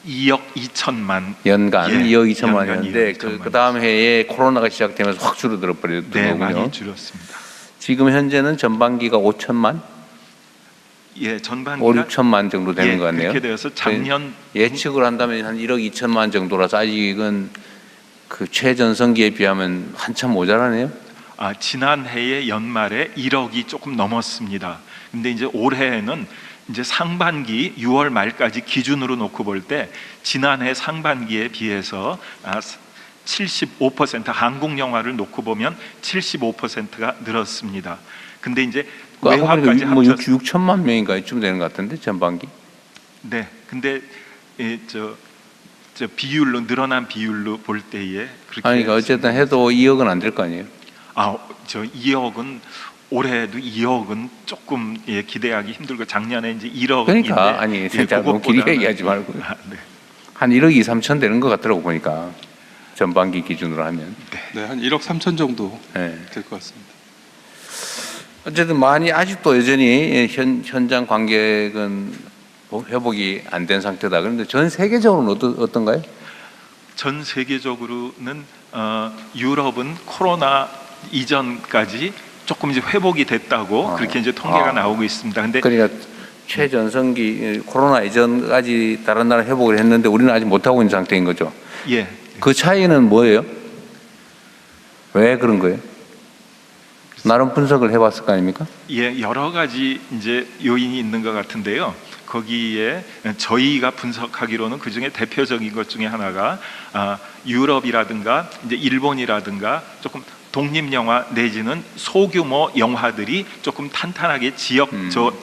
2억 2천만 연간 2억 2천만이었는데 연간 그 다음 해에 코로나가 시작되면서 확 줄어들어 버렸던 거군요. 많이 줄었습니다. 지금 현재는 전반기가 5천만? 예, 전반기가 5, 6천만 정도 되는 것 같네요. 그렇게 되어서 작년 예측을 한다면 한 1억 2천만 정도라서 아직은 그 최전성기에 비하면 한참 모자라네요. 지난해의 연말에 1억이 조금 넘었습니다. 근데 이제 올해에는 이제 상반기 6월 말까지 기준으로 놓고 볼 때 지난해 상반기에 비해서 75% 한국 영화를 놓고 보면 75%가 늘었습니다. 근데 이제 외화까지 뭐 합쳐서 6천만 명인가 이쯤 되는 것 같은데 전반기. 네, 근데 저 비율로 늘어난 비율로 볼 때에 그렇게 아니 그러니까 어쨌든 해도 2억은 안 될 거 아니에요? 저 2억은 올해도 2억은 조금 기대하기 힘들고 작년에 이제 1억인데 그러니까 아니 진짜 너무 길게 얘기하지 말고 한 1억 2, 3천 되는 것 같더라고 보니까 전반기 기준으로 하면 네, 한 1억 3천 정도 될 것 같습니다. 어쨌든 많이 아직도 여전히 현장 관객은 회복이 안 된 상태다. 그런데 전 세계적으로는 어떤가요? 전 세계적으로는 유럽은 코로나 이전까지 조금 이제 회복이 됐다고 그렇게 이제 통계가 나오고 있습니다. 근데 그러니까 최전성기 코로나 이전까지 다른 나라 회복을 했는데 우리는 아직 못하고 있는 상태인 거죠. 예. 그 차이는 뭐예요? 왜 그런 거예요? 나름 분석을 해봤을 거 아닙니까? 예, 여러 가지 이제 요인이 있는 것 같은데요. 거기에 저희가 분석하기로는 그 중에 대표적인 것 중에 하나가 유럽이라든가 이제 일본이라든가 조금 독립 영화 내지는 소규모 영화들이 조금 탄탄하게 지역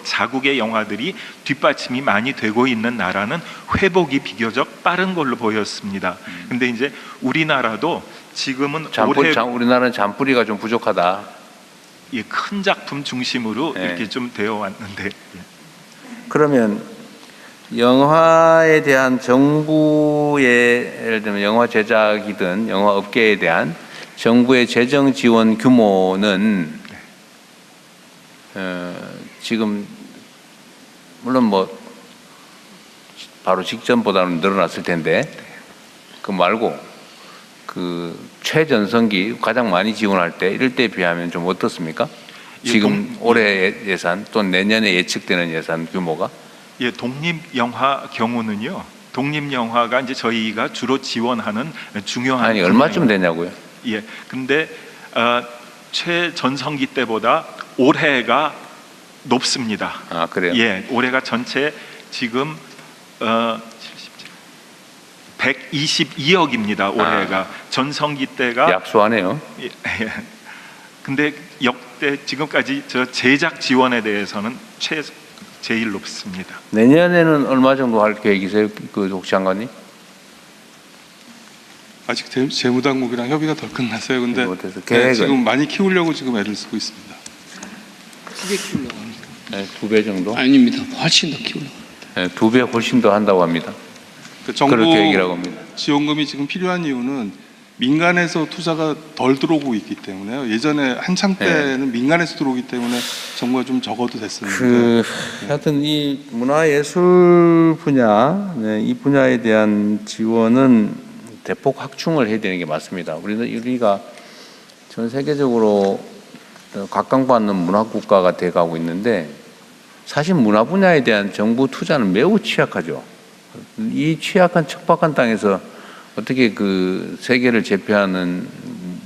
자국의 영화들이 뒷받침이 많이 되고 있는 나라는 회복이 비교적 빠른 걸로 보였습니다. 근데 이제 우리나라도 지금은 우리나라는 잔뿌리가 좀 부족하다. 예, 큰 작품 중심으로 예. 이렇게 좀 되어 왔는데. 그러면 영화에 대한 정부의 예를 들면 영화 제작이든 영화 업계에 대한 정부의 재정 지원 규모는 지금 물론 뭐 바로 직전보다는 늘어났을 텐데 그 말고 그 최전성기 가장 많이 지원할 때 이럴 때 비하면 좀 어떻습니까? 지금 올해 예산 또 내년에 예측되는 예산 규모가? 예, 독립 영화 경우는요. 독립 영화가 이제 저희가 주로 지원하는 중요한 아니 얼마쯤 되냐고요? 예, 근데 최전성기 때보다 올해가 높습니다. 아 그래요? 예, 올해가 전체 지금 122억입니다. 올해가 전성기 때가 약소하네요. 예, 예. 근데 역대 지금까지 저 제작 지원에 대해서는 제일 높습니다. 내년에는 얼마 정도 할 계획이세요, 그 혹시 장관님? 아직 재무당국이랑 협의가 덜 끝났어요. 근데 계획은? 지금 많이 키우려고 지금 애를 쓰고 있습니다. 크게 키우려고 합니다. 네, 2배 정도? 아닙니다. 훨씬 더 키우려고. 네, 2배 훨씬 더 한다고 합니다. 정부 그럴 계획이라고 합니다. 지원금이 지금 필요한 이유는 민간에서 투자가 덜 들어오고 있기 때문에요. 예전에 한창 때는 민간에서 들어오기 때문에 정부가 좀 적어도 됐었는데. 하여튼 이 문화예술 분야, 이 분야에 대한 지원은 대폭 확충을 해야 되는 게 맞습니다. 우리가 전 세계적으로 각광받는 문화 국가가 돼가고 있는데 사실 문화 분야에 대한 정부 투자는 매우 취약하죠. 이 취약한 척박한 땅에서 어떻게 그 세계를 제패하는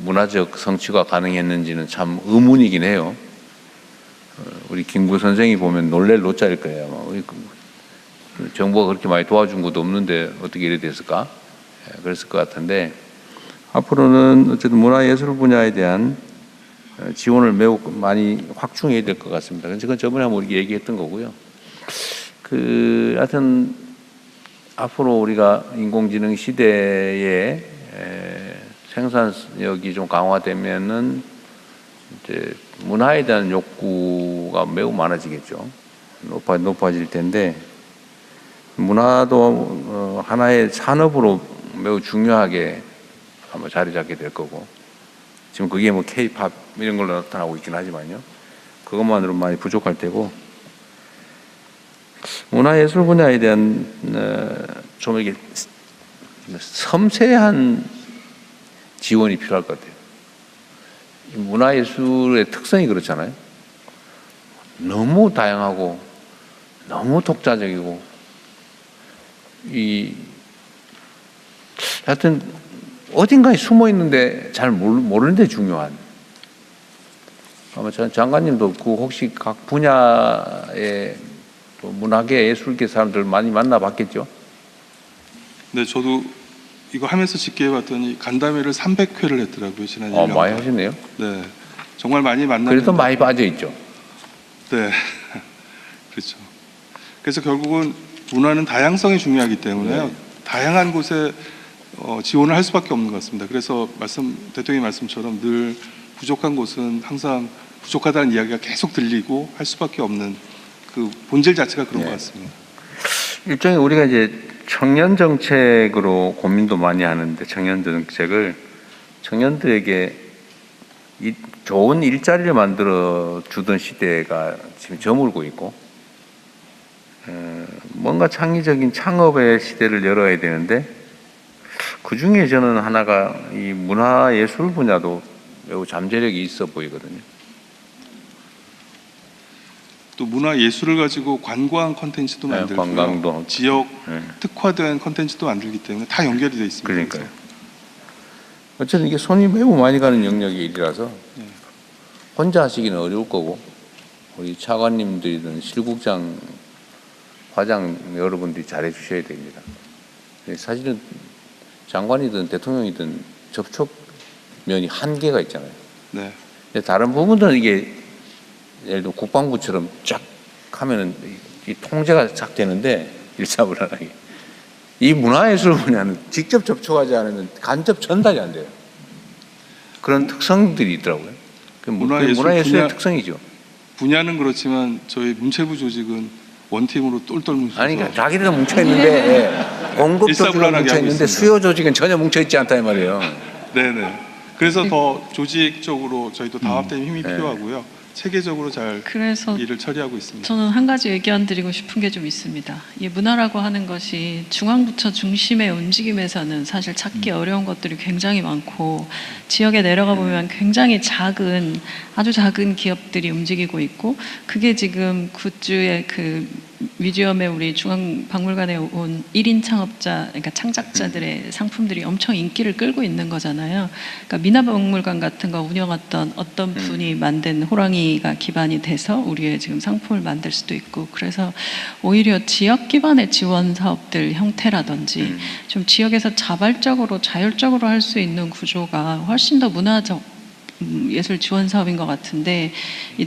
문화적 성취가 가능했는지는 참 의문이긴 해요. 우리 김구 선생이 보면 놀랄 노짜일 거예요. 정부가 그렇게 많이 도와준 것도 없는데 어떻게 이래 됐을까? 그랬을 것 같은데 앞으로는 어쨌든 문화예술 분야에 대한 지원을 매우 많이 확충해야 될 것 같습니다. 그건 저번에 한번 우리 얘기했던 거고요. 하여튼 앞으로 우리가 인공지능 시대에 생산력이 좀 강화되면은 이제 문화에 대한 욕구가 매우 많아지겠죠. 높아질 텐데 문화도 하나의 산업으로 매우 중요하게 아마 자리 잡게 될 거고 지금 그게 뭐 K-팝 이런 걸로 나타나고 있긴 하지만요. 그것만으로 많이 부족할 테고 문화예술 분야에 대한 좀 이게 섬세한 지원이 필요할 것 같아요. 문화예술의 특성이 그렇잖아요. 너무 다양하고 너무 독자적이고 하여튼 어딘가에 숨어 있는데 잘 모르는데 중요한. 아마 장관님도 그 혹시 각 분야의 또 문화계, 예술계 사람들 많이 만나봤겠죠? 네, 저도 이거 하면서 집계해봤더니 간담회를 300회를 했더라고요. 지난 1년. 많이 하시네요. 네, 정말 많이 만났는데. 그래도 많이 빠져있죠. 네, 그렇죠. 그래서 결국은 문화는 다양성이 중요하기 때문에요. 다양한 곳에 지원을 할 수밖에 없는 것 같습니다. 그래서 대통령님 말씀처럼 늘 부족한 곳은 항상 부족하다는 이야기가 계속 들리고 할 수밖에 없는 그 본질 자체가 그런 것 같습니다. 일종의 우리가 이제 청년 정책으로 고민도 많이 하는데 청년 정책을 청년들에게 좋은 일자리를 만들어 주던 시대가 지금 저물고 있고 뭔가 창의적인 창업의 시대를 열어야 되는데 그 중에 저는 하나가 이 문화예술 분야도 매우 잠재력이 있어 보이거든요. 또 문화 예술을 가지고 관광 컨텐츠도 만들고 관광도 지역 특화된 컨텐츠도 만들기 때문에 다 연결이 되어 있습니다. 그러니까요. 어쨌든 이게 손이 매우 많이 가는 영역의 일이라서 혼자 하시기는 어려울 거고 우리 차관님들이든 실국장, 과장 여러분들이 잘해 주셔야 됩니다. 사실은 장관이든 대통령이든 접촉 면이 한계가 있잖아요. 네. 다른 부분들은 이게 예를 들어 국방부처럼 쫙 하면은 이 통제가 쫙 되는데 일사불란하게 이 문화예술 분야는 직접 접촉하지 않으면 간접 전달이 안 돼요. 그런 특성들이 있더라고요. 문화예술의 특성이죠. 분야는 그렇지만 저희 문체부 조직은 원팀으로 똘똘 뭉쳐서 아니 그러니까 자기들은 뭉쳐 있는데 공급 조직은 뭉쳐 있는데 수요 조직은 전혀 뭉쳐 있지 않다 이 말이에요. 네네. 그래서 더 조직적으로 저희도 다합된 힘이 필요하고요. 체계적으로 잘 그래서 일을 처리하고 있습니다. 저는 한 가지 의견 드리고 싶은 게 좀 있습니다. 이 문화라고 하는 것이 중앙부처 중심의 움직임에서는 사실 찾기 어려운 것들이 굉장히 많고 지역에 내려가 보면 굉장히 작은 아주 작은 기업들이 움직이고 있고 그게 지금 굿즈의 그 뮤지엄에 우리 중앙박물관에 온 1인 창업자, 그러니까 창작자들의 상품들이 엄청 인기를 끌고 있는 거잖아요. 그러니까 미나박물관 같은 거 운영했던 어떤 분이 만든 호랑이가 기반이 돼서 우리의 지금 상품을 만들 수도 있고 그래서 오히려 지역 기반의 지원 사업들 형태라든지 좀 지역에서 자발적으로 자율적으로 할 수 있는 구조가 훨씬 더 문화적 예술 지원 사업인 것 같은데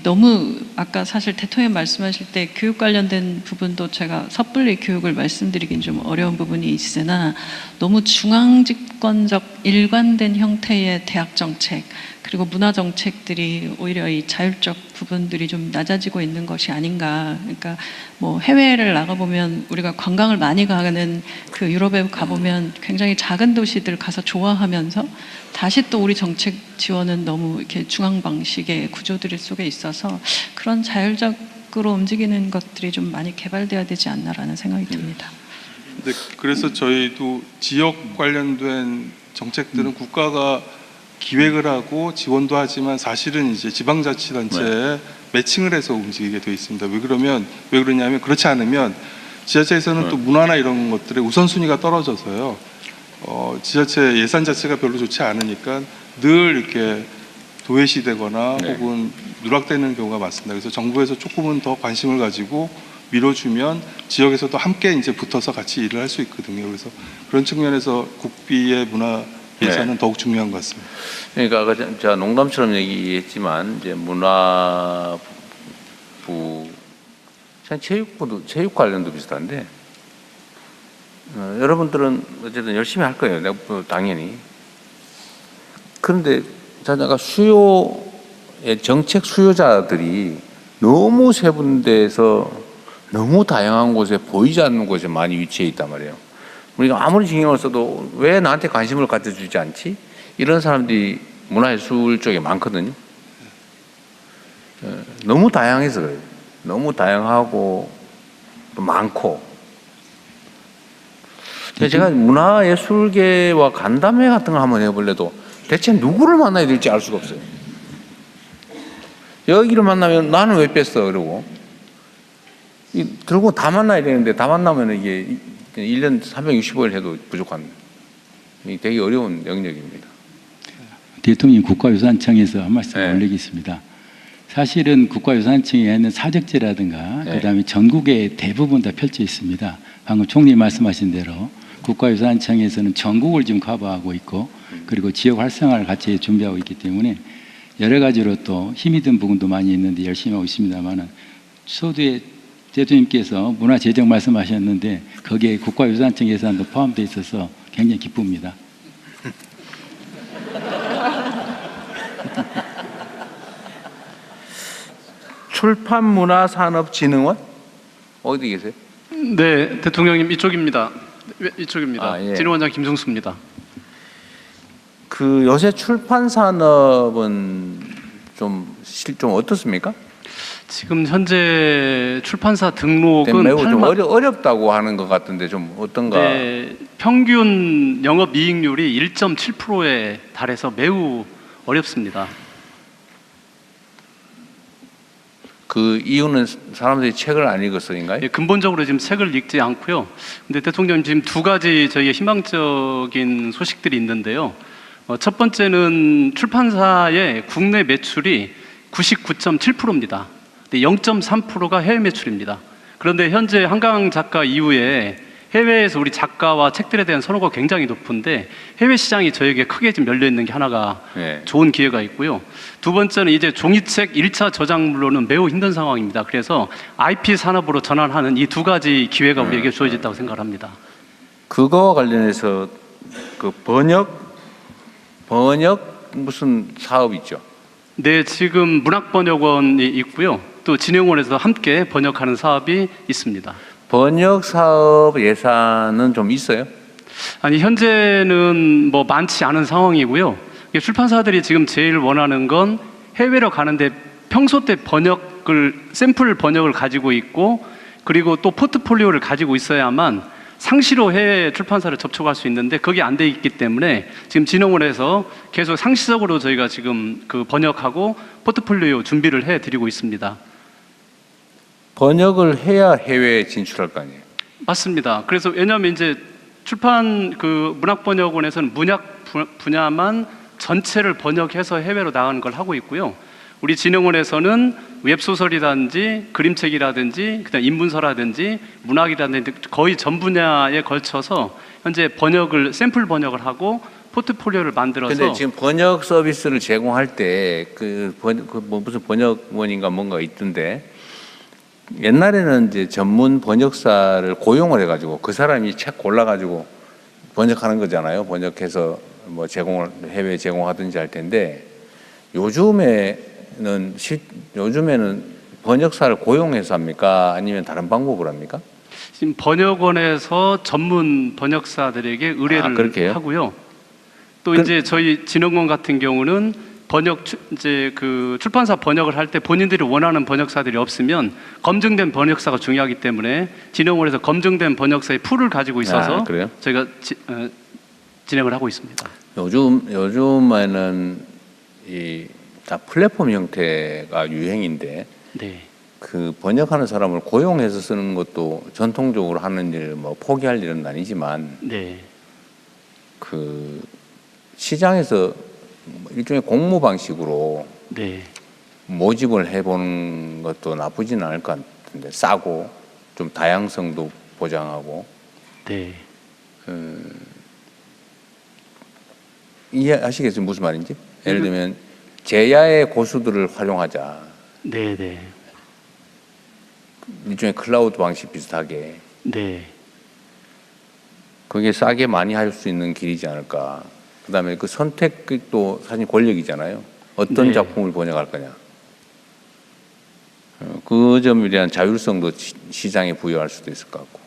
너무 아까 사실 대통령 말씀하실 때 교육 관련된 부분도 제가 섣불리 교육을 말씀드리긴 좀 어려운 부분이 있으나 너무 중앙집권적 일관된 형태의 대학 정책 그리고 문화 정책들이 오히려 이 자율적 부분들이 좀 낮아지고 있는 것이 아닌가. 그러니까 뭐 해외를 나가보면 우리가 관광을 많이 가는 그 유럽에 가보면 굉장히 작은 도시들 가서 좋아하면서 다시 또 우리 정책 지원은 너무 이렇게 중앙 방식의 구조들 속에 있어서 그런 자율적으로 움직이는 것들이 좀 많이 개발돼야 되지 않나라는 생각이 듭니다. 네, 그래서 저희도 지역 관련된 정책들은 국가가 기획을 하고 지원도 하지만 사실은 이제 지방자치단체에 매칭을 해서 움직이게 되어 있습니다. 왜 그러냐면 그렇지 않으면 지자체에서는 또 문화나 이런 것들의 우선순위가 떨어져서요. 지자체 예산 자체가 별로 좋지 않으니까 늘 이렇게 도외시되거나 혹은 누락되는 경우가 많습니다. 그래서 정부에서 조금은 더 관심을 가지고 밀어주면 지역에서도 함께 이제 붙어서 같이 일을 할 수 있거든요. 그래서 그런 측면에서 국비의 문화 예산은 더욱 중요한 것 같습니다. 그러니까 아까 제가 농담처럼 얘기했지만 이제 문화부, 체육부도 체육 관련도 비슷한데 여러분들은 어쨌든 열심히 할 거예요. 내가 당연히. 그런데 자가 수요의 정책 수요자들이 너무 세분돼서 너무 다양한 곳에 보이지 않는 곳에 많이 위치해 있단 말이에요. 우리가 아무리 신경을 써도 왜 나한테 관심을 가져주지 않지? 이런 사람들이 문화예술 쪽에 많거든요. 너무 다양해서 그래요. 너무 다양하고 또 많고. 제가 문화예술계와 간담회 같은 거 한번 해볼래도 대체 누구를 만나야 될지 알 수가 없어요. 여기를 만나면 나는 왜 뺐어? 그러고 들고 다 만나야 되는데 다 만나면 이게 1년 365일 해도 부족합니다. 되게 어려운 영역입니다. 대통령 국가유산청에서 한 말씀 올리겠습니다. 사실은 국가유산청에 있는 사적지라든가 그다음에 전국에 대부분 다 펼쳐 있습니다. 방금 총리 말씀하신 대로 국가유산청에서는 전국을 지금 커버하고 있고 그리고 지역 활성화를 같이 준비하고 있기 때문에 여러 가지로 또 힘이 든 부분도 많이 있는데 열심히 하고 있습니다만은 소두에 대통령께서 문화재정 말씀하셨는데 거기에 국가유산청 예산도 포함되어 있어서 굉장히 기쁩니다. 출판문화산업진흥원? 어디 계세요? 네, 대통령님 이쪽입니다. 이쪽입니다. 아, 예. 진흥원장 김승수입니다. 그 요새 출판 산업은 좀 어떻습니까? 지금 현재 출판사 등록은 매우 좀 어렵다고 하는 것 같은데 좀 어떤가? 네, 평균 영업이익률이 1.7%에 달해서 매우 어렵습니다. 그 이유는 사람들이 책을 안 읽어서인가요? 예, 근본적으로 지금 책을 읽지 않고요. 근데 대통령 지금 두 가지 저희의 희망적인 소식들이 있는데요. 첫 번째는 출판사의 국내 매출이 99.7%입니다. 0.3%가 해외 매출입니다. 그런데 현재 한강 작가 이후에 해외에서 우리 작가와 책들에 대한 선호가 굉장히 높은데 해외 시장이 저에게 크게 지금 열려 있는 게 하나가 좋은 기회가 있고요. 두 번째는 이제 종이책 1차 저작물로는 매우 힘든 상황입니다. 그래서 IP 산업으로 전환하는 이 두 가지 기회가 우리에게 주어졌다고 생각을 합니다. 그거와 관련해서 그 번역 무슨 사업 있죠? 네, 지금 문학번역원이 있고요. 또 진흥원에서 함께 번역하는 사업이 있습니다. 번역 사업 예산은 좀 있어요? 아니, 현재는 뭐 많지 않은 상황이고요. 출판사들이 지금 제일 원하는 건 해외로 가는데 평소 때 샘플 번역을 가지고 있고 그리고 또 포트폴리오를 가지고 있어야만 상시로 해외 출판사를 접촉할 수 있는데 그게 안 돼 있기 때문에 지금 진흥원에서 계속 상시적으로 저희가 지금 그 번역하고 포트폴리오 준비를 해 드리고 있습니다. 번역을 해야 해외에 진출할 거 아니에요? 맞습니다. 그래서 왜냐하면 이제 출판 그 문학번역원에서는 문학 분야만 전체를 번역해서 해외로 나가는 걸 하고 있고요. 우리 진흥원에서는 웹소설이라든지 그림책이라든지 그다음 인문서라든지 문학이라든지 거의 전 분야에 걸쳐서 현재 샘플 번역을 하고 포트폴리오를 만들어서. 근데 지금 번역 서비스를 제공할 때 무슨 번역원인가 뭔가 있던데 옛날에는 이제 전문 번역사를 고용을 해가지고 그 사람이 책 골라가지고 번역하는 거잖아요. 번역해서 뭐 해외 제공하든지 할 텐데 요즘에는 번역사를 고용해서 합니까? 아니면 다른 방법을 합니까? 지금 번역원에서 전문 번역사들에게 의뢰를 하고요. 또 이제 저희 진흥원 같은 경우는 이제 그 출판사 번역을 할 때 본인들이 원하는 번역사들이 없으면 검증된 번역사가 중요하기 때문에 진흥원에서 검증된 번역사의 풀을 가지고 있어서 저희가 진행을 하고 있습니다. 요즘에는 다 플랫폼 형태가 유행인데 그 번역하는 사람을 고용해서 쓰는 것도 전통적으로 하는 일 뭐 포기할 일은 아니지만 그 시장에서 일종의 공모 방식으로 모집을 해보는 것도 나쁘지는 않을 것 같은데 싸고 좀 다양성도 보장하고 이해하시겠어요? 무슨 말인지? 예를 들면 제야의 고수들을 활용하자. 일종의 클라우드 방식 비슷하게. 그게 싸게 많이 할 수 있는 길이지 않을까. 그다음에 그 선택도 사실 권력이잖아요. 어떤 작품을 번역할 거냐. 그 점에 대한 자율성도 시장에 부여할 수도 있을 것 같고.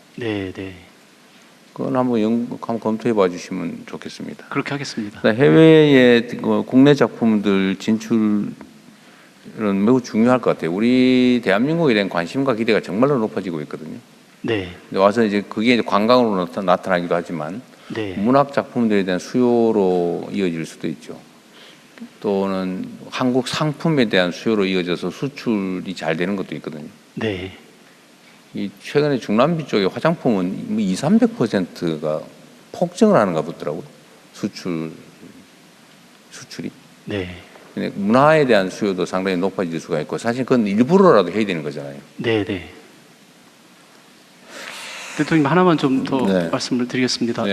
그건 한번 검토해 봐 주시면 좋겠습니다. 그렇게 하겠습니다. 해외에 국내 작품들 진출은 매우 중요할 것 같아요. 우리 대한민국에 대한 관심과 기대가 정말로 높아지고 있거든요. 와서 이제 그게 이제 관광으로 나타나기도 하지만 문학 작품들에 대한 수요로 이어질 수도 있죠. 또는 한국 상품에 대한 수요로 이어져서 수출이 잘 되는 것도 있거든요. 이 최근에 중남미 쪽에 화장품은 200~300%가 폭증을 하는가 보더라고요. 수출이. 근데 문화에 대한 수요도 상당히 높아질 수가 있고 사실 그건 일부러라도 해야 되는 거잖아요. 대통령 하나만 좀 더 말씀을 드리겠습니다.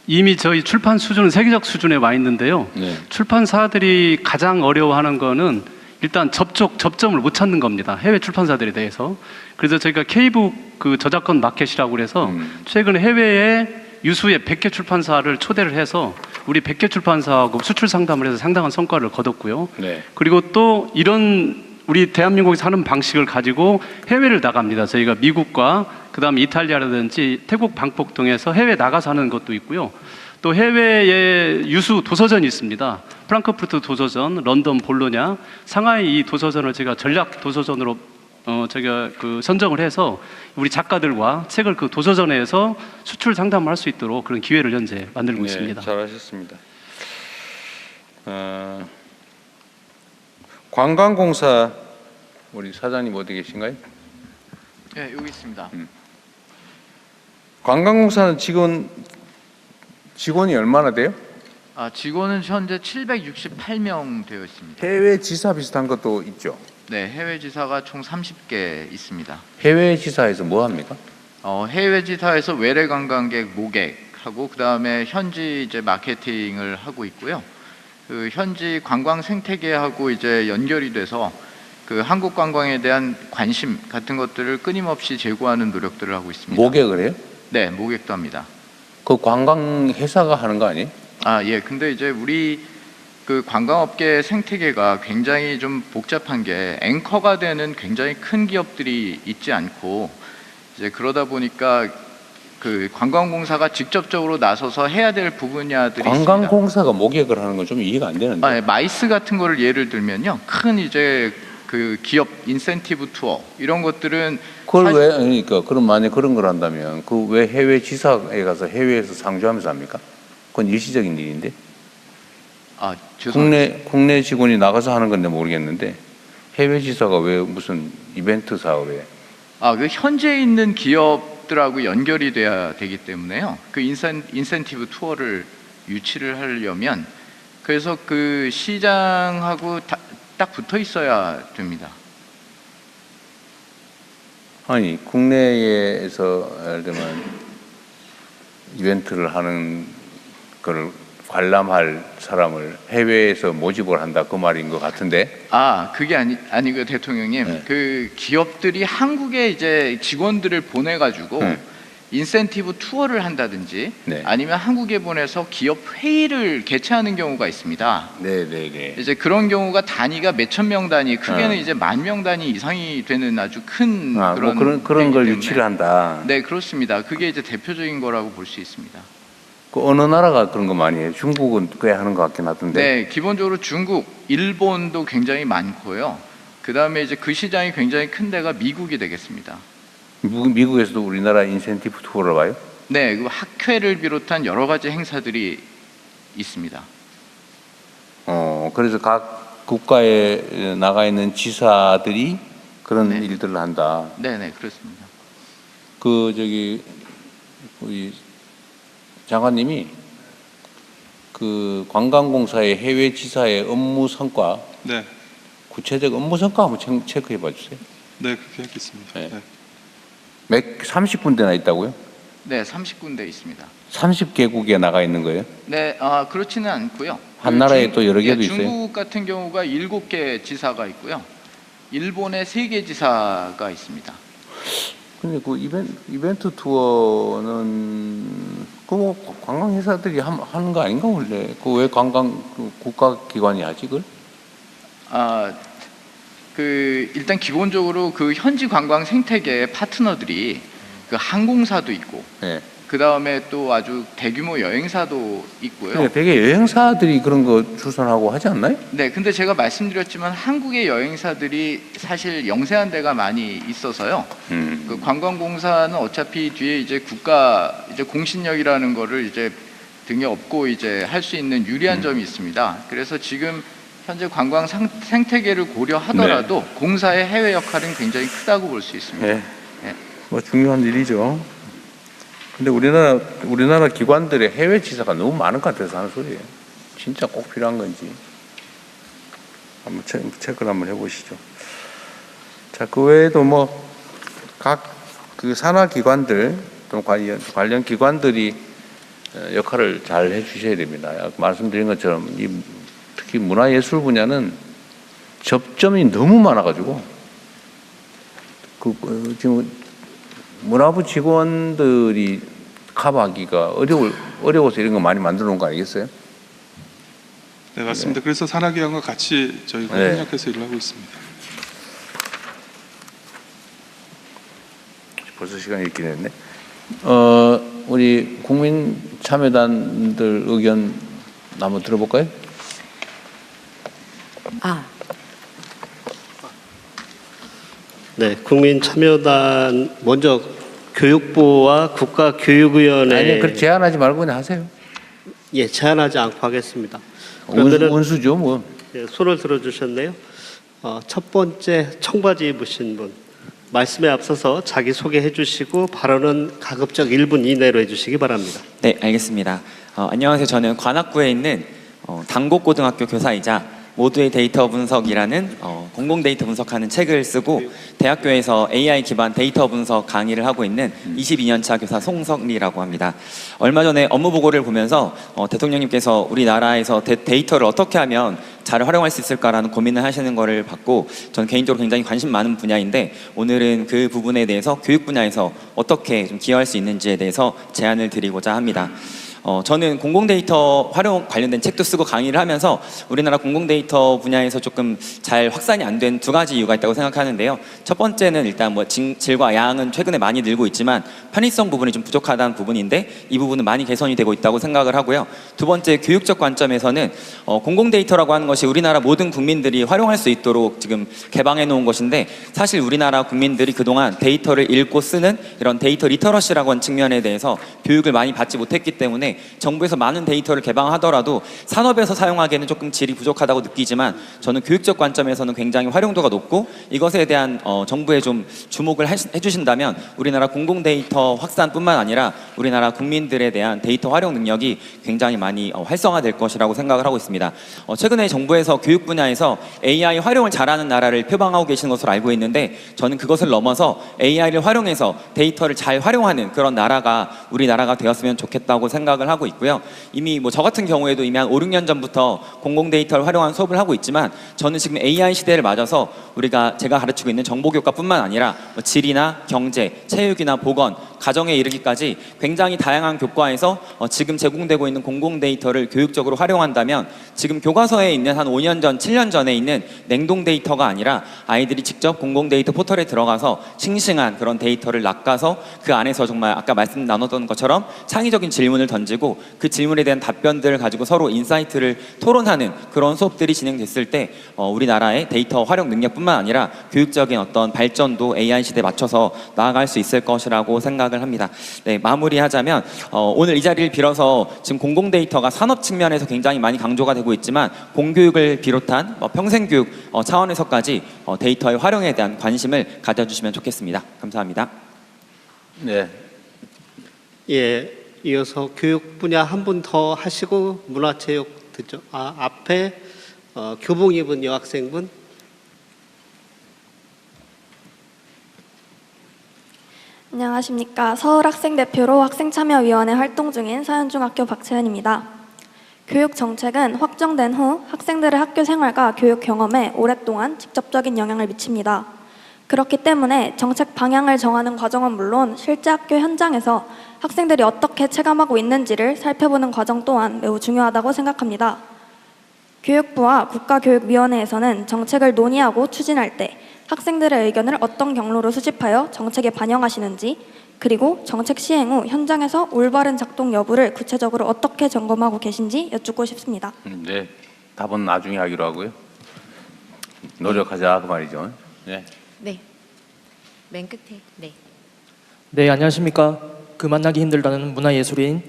이미 저희 출판 수준은 세계적 수준에 와 있는데요. 출판사들이 가장 어려워하는 거는 일단 접점을 못 찾는 겁니다. 해외 출판사들에 대해서. 그래서 저희가 K북 그 저작권 마켓이라고 그래서 최근에 해외에 유수의 100개 출판사를 초대를 해서 우리 100개 출판사하고 수출 상담을 해서 상당한 성과를 거뒀고요. 그리고 또 이런 우리 대한민국에서 하는 방식을 가지고 해외를 나갑니다. 저희가 미국과 그다음에 이탈리아라든지 태국 방콕 등에서 해외 나가서 하는 것도 있고요. 또 해외에 유수 도서전이 있습니다. 프랑크푸르트 도서전, 런던 볼로냐, 상하이 이 도서전을 제가 전략 도서전으로 제가 그 선정을 해서 우리 작가들과 책을 그 도서전에서 수출 상담을 할 수 있도록 그런 기회를 현재 만들고 있습니다. 잘하셨습니다. 관광공사 우리 사장님 어디 계신가요? 네, 여기 있습니다. 관광공사는 직원이 얼마나 돼요? 직원은 현재 768명 되어 있습니다. 해외 지사 비슷한 것도 있죠. 네, 해외 지사가 총 30개 있습니다. 해외 지사에서 뭐 합니까? 해외 지사에서 외래 관광객 모객하고 그다음에 현지 이제 마케팅을 하고 있고요. 그 현지 관광 생태계하고 이제 연결이 돼서 그 한국 관광에 대한 관심 같은 것들을 끊임없이 제고하는 노력들을 하고 있습니다. 모객을 해요? 네, 모객도 합니다. 그 관광 회사가 하는 거 아니에요? 예. 근데 이제 우리 그 관광업계 생태계가 굉장히 좀 복잡한 게 앵커가 되는 굉장히 큰 기업들이 있지 않고 이제 그러다 보니까 그 관광공사가 직접적으로 나서서 해야 될 분야들이 관광공사가 모객을 하는 건 좀 이해가 안 되는데. 예, 마이스 같은 거를 예를 들면요. 큰 이제 그 기업 인센티브 투어 이런 것들은 그걸 왜 그러니까 그럼 만약 그런 걸 한다면 그 왜 해외 지사에 가서 해외에서 상주하면서 합니까? 그건 일시적인 일인데. 국내 직원이 나가서 하는 건데 모르겠는데 해외 지사가 왜 무슨 이벤트 사업에? 그 현지에 있는 기업들하고 연결이 돼야 되기 때문에요. 그 인센티브 투어를 유치를 하려면 그래서 그 시장하고 딱 붙어 있어야 됩니다. 아니 국내에서 예를 들면 이벤트를 하는 거를 관람할 사람을 해외에서 모집을 한다 그 말인 것 같은데. 그게 아니고요, 대통령님. 네. 그 기업들이 한국에 이제 직원들을 보내가지고 인센티브 투어를 한다든지 네. 아니면 한국에 보내서 기업 회의를 개최하는 경우가 있습니다. 네. 이제 그런 경우가 단위가 몇천 명 단위, 크게는 이제 10,000명 단위 이상이 되는 아주 큰 그런 걸 유치를 한다. 네, 그렇습니다. 그게 이제 대표적인 거라고 볼 수 있습니다. 그 어느 나라가 그런 거 많이 해요? 중국은 꽤 하는 것 같긴 하던데. 네, 기본적으로 중국, 일본도 굉장히 많고요. 그 다음에 이제 그 시장이 굉장히 큰 데가 미국이 되겠습니다. 미국에서도 우리나라 인센티브 투어를 봐요? 네, 그 학회를 비롯한 여러 가지 행사들이 있습니다. 그래서 각 국가에 나가 있는 지사들이 그런 일들을 한다. 네, 그렇습니다. 우리 장관님이 그 관광공사의 해외 지사의 업무 성과, 네, 구체적 업무 성과 한번 체크해 봐 주세요. 네, 그렇게 하겠습니다. 네. 30군데나 있다고요? 네, 30군데 있습니다. 30개국에 나가 있는 거예요? 네, 그렇지는 않고요. 한 나라에 또 여러 개도 있어요? 중국 같은 경우가 7개 지사가 있고요. 일본에 3개 지사가 있습니다. 근데 그 이벤트 투어는 그 관광 회사들이 하는 거 아닌가 원래? 그 왜 국가기관이 하지 그걸? 일단 기본적으로 그 현지 관광 생태계 파트너들이 그 항공사도 있고, 네. 그 다음에 또 아주 대규모 여행사도 있고요. 네, 되게 여행사들이 그런 거 주선하고 하지 않나요? 네, 근데 제가 말씀드렸지만 한국의 여행사들이 사실 영세한 데가 많이 있어서요. 그 관광공사는 어차피 뒤에 이제 국가 이제 공신력이라는 거를 이제 등에 업고 이제 할 수 있는 유리한 점이 있습니다. 그래서 지금 현재 관광 생태계를 고려하더라도 공사의 해외 역할은 굉장히 크다고 볼 수 있습니다. 네. 뭐 중요한 일이죠. 근데 우리나라 기관들의 해외 지사가 너무 많은 것 같아서 하는 소리예요. 진짜 꼭 필요한 건지 한번 체크를 한번 해보시죠. 자, 그 외에도 뭐 각 그 산하 기관들 또 관련 기관들이 역할을 잘 해주셔야 됩니다. 말씀드린 것처럼 특히 문화예술 분야는 접점이 너무 많아가지고 지금 문화부 직원들이 커버하기가 어려워서 이런 거 많이 만들어 놓은 거 아니겠어요? 네, 맞습니다. 그래서 산하기관과 같이 저희가 협력해서 일을 하고 있습니다. 벌써 시간이 이렇게 됐네. 우리 국민 참여단들 의견 한번 들어볼까요? 네, 국민 참여단 먼저 교육부와 국가교육위원회. 아니, 그 제안하지 말고 그냥 하세요. 예, 제안하지 않고 하겠습니다. 원수죠, 뭐. 예, 손을 들어주셨네요. 첫 번째 청바지 입으신 분 말씀에 앞서서 자기 소개해 주시고 발언은 가급적 1분 이내로 해주시기 바랍니다. 네, 알겠습니다. 안녕하세요. 저는 관악구에 있는 당곡고등학교 교사이자 모두의 데이터 분석이라는 공공 데이터 분석하는 책을 쓰고 대학교에서 AI 기반 데이터 분석 강의를 하고 있는 22년차 교사 송석리라고 합니다. 얼마 전에 업무 보고를 보면서 대통령님께서 우리나라에서 데이터를 어떻게 하면 잘 활용할 수 있을까라는 고민을 하시는 거를 봤고 저는 개인적으로 굉장히 관심 많은 분야인데 오늘은 그 부분에 대해서 교육 분야에서 어떻게 좀 기여할 수 있는지에 대해서 제안을 드리고자 합니다. 저는 공공데이터 활용 관련된 책도 쓰고 강의를 하면서 우리나라 공공데이터 분야에서 조금 잘 확산이 안 된 두 가지 이유가 있다고 생각하는데요. 첫 번째는 일단 뭐 질과 양은 최근에 많이 늘고 있지만 편의성 부분이 좀 부족하다는 부분인데 이 부분은 많이 개선이 되고 있다고 생각을 하고요. 두 번째 교육적 관점에서는 공공데이터라고 하는 것이 우리나라 모든 국민들이 활용할 수 있도록 지금 개방해 놓은 것인데 사실 우리나라 국민들이 그동안 데이터를 읽고 쓰는 이런 데이터 리터러시라고 하는 측면에 대해서 교육을 많이 받지 못했기 때문에 정부에서 많은 데이터를 개방하더라도 산업에서 사용하기에는 조금 질이 부족하다고 느끼지만 저는 교육적 관점에서는 굉장히 활용도가 높고 이것에 대한 정부에 좀 주목을 해주신다면 우리나라 공공데이터 확산뿐만 아니라 우리나라 국민들에 대한 데이터 활용 능력이 굉장히 많이 활성화될 것이라고 생각을 하고 있습니다. 최근에 정부에서 교육 분야에서 AI 활용을 잘하는 나라를 표방하고 계시는 것으로 알고 있는데 저는 그것을 넘어서 AI를 활용해서 데이터를 잘 활용하는 그런 나라가 우리나라가 되었으면 좋겠다고 생각을 하고 있고요. 이미 뭐 저 같은 경우에도 이미 한 5, 6년 전부터 공공데이터를 활용한 수업을 하고 있지만 저는 지금 AI 시대를 맞아서 제가 가르치고 있는 정보교과뿐만 아니라 뭐 지리나 경제, 체육이나 보건, 가정에 이르기까지 굉장히 다양한 교과에서 지금 제공되고 있는 공공데이터를 교육적으로 활용한다면 지금 교과서에 있는 한 5년 전, 7년 전에 있는 냉동 데이터가 아니라 아이들이 직접 공공데이터 포털에 들어가서 싱싱한 그런 데이터를 낚아서 그 안에서 정말 아까 말씀 나눴던 것처럼 창의적인 질문을 던지고 그 질문에 대한 답변들을 가지고 서로 인사이트를 토론하는 그런 수업들이 진행됐을 때 우리나라의 데이터 활용 능력뿐만 아니라 교육적인 어떤 발전도 AI 시대에 맞춰서 나아갈 수 있을 것이라고 생각을 합니다. 네, 마무리하자면 오늘 이 자리를 빌어서 지금 공공데이터가 산업 측면에서 굉장히 많이 강조가 되고 있지만 공교육을 비롯한 평생교육 차원에서까지 데이터의 활용에 대한 관심을 가져주시면 좋겠습니다. 감사합니다. 네. 예, 이어서 교육 분야 한 분 더 하시고 문화체육 듣죠. 앞에 교복 입은 여학생분. 안녕하십니까. 서울학생대표로 학생참여위원회 활동 중인 서현중학교 박채연입니다. 교육 정책은 확정된 후 학생들의 학교 생활과 교육 경험에 오랫동안 직접적인 영향을 미칩니다. 그렇기 때문에 정책 방향을 정하는 과정은 물론 실제 학교 현장에서 학생들이 어떻게 체감하고 있는지를 살펴보는 과정 또한 매우 중요하다고 생각합니다. 교육부와 국가교육위원회에서는 정책을 논의하고 추진할 때 학생들의 의견을 어떤 경로로 수집하여 정책에 반영하시는지, 그리고 정책 시행 후 현장에서 올바른 작동 여부를 구체적으로 어떻게 점검하고 계신지 여쭙고 싶습니다. 네, 답은 나중에 하기로 하고요. 노력하자 그 말이죠. 네. 네. 맨 끝에. 네. 네, 안녕하십니까. 그 만나기 힘들다는 문화예술인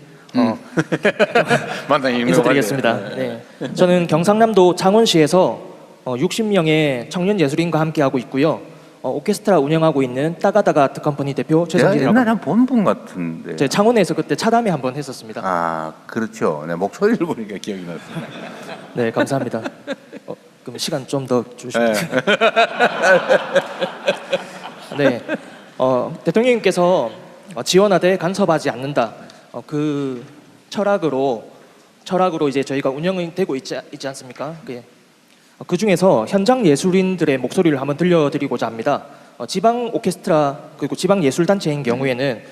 인사드리겠습니다. 네. 저는 경상남도 창원시에서 60명의 청년 예술인과 함께하고 있고요. 오케스트라 운영하고 있는 따가따가 컴퍼니 대표 최성진이라고. 옛날에 한 본 분 같은데. 제 창원에서 그때 차담회 한번 했었습니다. 아, 그렇죠. 네, 목소리를 보니까 기억이 났습니다. 네, 감사합니다. 그럼 시간 좀 더 주시면. 네, 대통령님께서 지원하되 간섭하지 않는다. 그 철학으로 이제 저희가 운영이 되고 있지 않습니까? 그 중에서 현장 예술인들의 목소리를 한번 들려드리고자 합니다. 지방 오케스트라 그리고 지방 예술 단체인 경우에는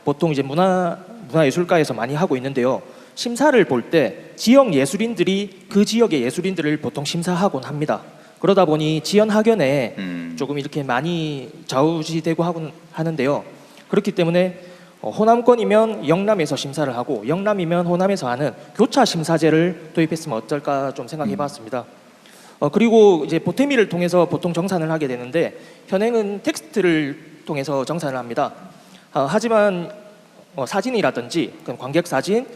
보통 이제 문화예술가에서 많이 하고 있는데요. 심사를 볼 때 지역 예술인들이 그 지역의 예술인들을 보통 심사하곤 합니다. 그러다 보니 지연 학연에 조금 이렇게 많이 좌우지되고 하는데요. 그렇기 때문에 호남권이면 영남에서 심사를 하고 영남이면 호남에서 하는 교차 심사제를 도입했으면 어떨까 좀 생각해봤습니다. 그리고 이제 보태미를 통해서 보통 정산을 하게 되는데 현행은 텍스트를 통해서 정산을 합니다. 하지만 사진이라든지 관객 사진,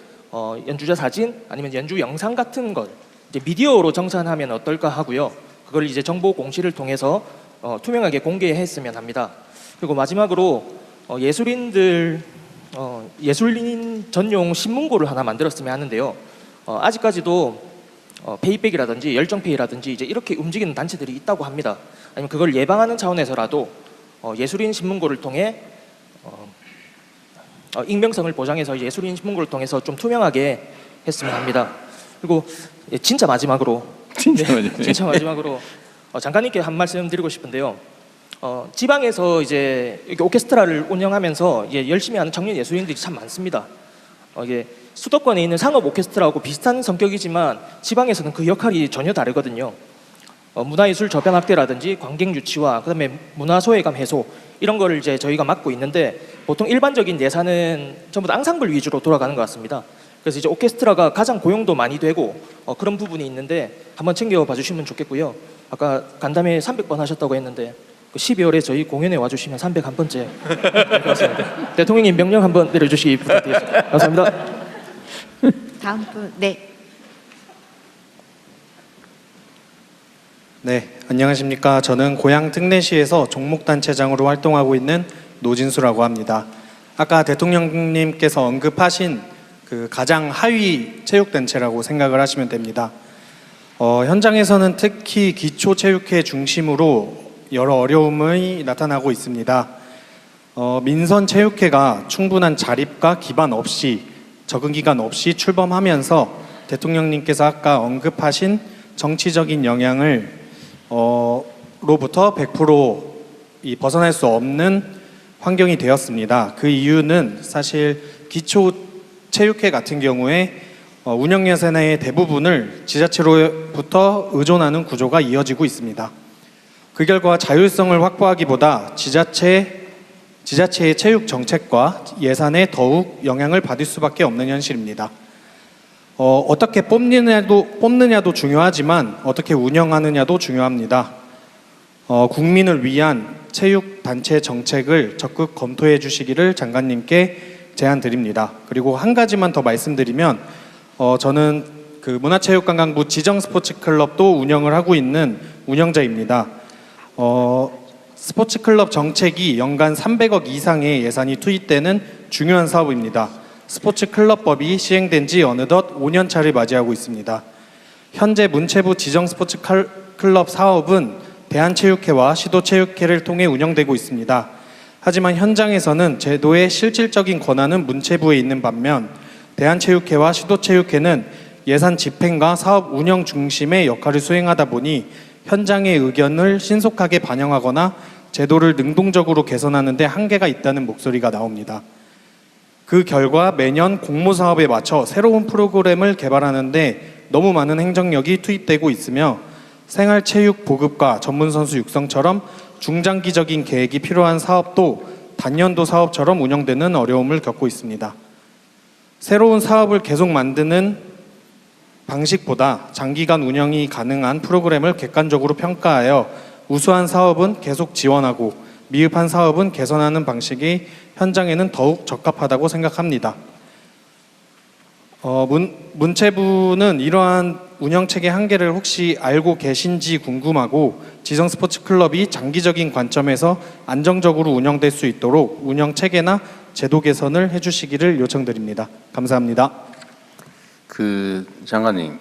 연주자 사진 아니면 연주 영상 같은 것 이제 미디어로 정산하면 어떨까 하고요. 그걸 이제 정보 공시를 통해서 투명하게 공개했으면 합니다. 그리고 마지막으로 예술인 전용 신문고를 하나 만들었으면 하는데요. 아직까지도 페이백이라든지 열정페이라든지 이제 이렇게 움직이는 단체들이 있다고 합니다. 아니면 그걸 예방하는 차원에서라도 예술인 신문고를 통해 익명성을 보장해서 예술인 신문고를 통해서 좀 투명하게 했으면 합니다. 그리고 진짜 마지막으로 진짜 마지막으로 장관님께 한 말씀 드리고 싶은데요. 지방에서 이제 이렇게 오케스트라를 운영하면서 열심히 하는 청년 예술인들이 참 많습니다. 이게 수도권에 있는 상업 오케스트라하고 비슷한 성격이지만 지방에서는 그 역할이 전혀 다르거든요. 문화예술 저변 확대라든지 관객 유치와 그다음에 문화 소외감 해소 이런 거를 이제 저희가 맡고 있는데 보통 일반적인 예산은 전부 다 앙상블 위주로 돌아가는 것 같습니다. 그래서 이제 오케스트라가 가장 고용도 많이 되고 그런 부분이 있는데 한번 챙겨봐 주시면 좋겠고요. 아까 간담회 300번 하셨다고 했는데 12월에 저희 공연에 와주시면 301번째 될 것 같습니다. 대통령님 명령 한번 내려주시기 부탁드리겠습니다. 감사합니다. 다음 분, 네. 네, 안녕하십니까. 저는 고향 특례시에서 종목단체장으로 활동하고 있는 노진수라고 합니다. 아까 대통령님께서 언급하신 그 가장 하위 체육단체라고 생각을 하시면 됩니다. 현장에서는 특히 기초체육회 중심으로 여러 어려움이 나타나고 있습니다. 민선체육회가 충분한 자립과 기반 없이 적응 기간 없이 출범하면서 대통령님께서 아까 언급하신 정치적인 영향을 로부터 100% 벗어날 수 없는 환경이 되었습니다. 그 이유는 사실 기초체육회 같은 경우에 운영 예산의 대부분을 지자체로부터 의존하는 구조가 이어지고 있습니다. 그 결과 자율성을 확보하기보다 지자체의 체육 정책과 예산에 더욱 영향을 받을 수밖에 없는 현실입니다. 어떻게 뽑느냐도 중요하지만 어떻게 운영하느냐도 중요합니다. 국민을 위한 체육단체 정책을 적극 검토해 주시기를 장관님께 제안드립니다. 그리고 한 가지만 더 말씀드리면 저는 그 문화체육관광부 지정스포츠클럽도 운영을 하고 있는 운영자입니다. 스포츠클럽 정책이 연간 300억 이상의 예산이 투입되는 중요한 사업입니다. 스포츠클럽법이 시행된 지 어느덧 5년 차를 맞이하고 있습니다. 현재 문체부 지정스포츠클럽 사업은 대한체육회와 시도체육회를 통해 운영되고 있습니다. 하지만 현장에서는 제도의 실질적인 권한은 문체부에 있는 반면 대한체육회와 시도체육회는 예산 집행과 사업 운영 중심의 역할을 수행하다 보니 현장의 의견을 신속하게 반영하거나 제도를 능동적으로 개선하는 데 한계가 있다는 목소리가 나옵니다. 그 결과 매년 공모사업에 맞춰 새로운 프로그램을 개발하는데 너무 많은 행정력이 투입되고 있으며 생활체육 보급과 전문선수 육성처럼 중장기적인 계획이 필요한 사업도 단년도 사업처럼 운영되는 어려움을 겪고 있습니다. 새로운 사업을 계속 만드는 방식보다 장기간 운영이 가능한 프로그램을 객관적으로 평가하여 우수한 사업은 계속 지원하고 미흡한 사업은 개선하는 방식이 현장에는 더욱 적합하다고 생각합니다. 문체부는 이러한 운영체계 한계를 혹시 알고 계신지 궁금하고 지정스포츠클럽이 장기적인 관점에서 안정적으로 운영될 수 있도록 운영체계나 제도 개선을 해주시기를 요청드립니다. 감사합니다. 그 장관님,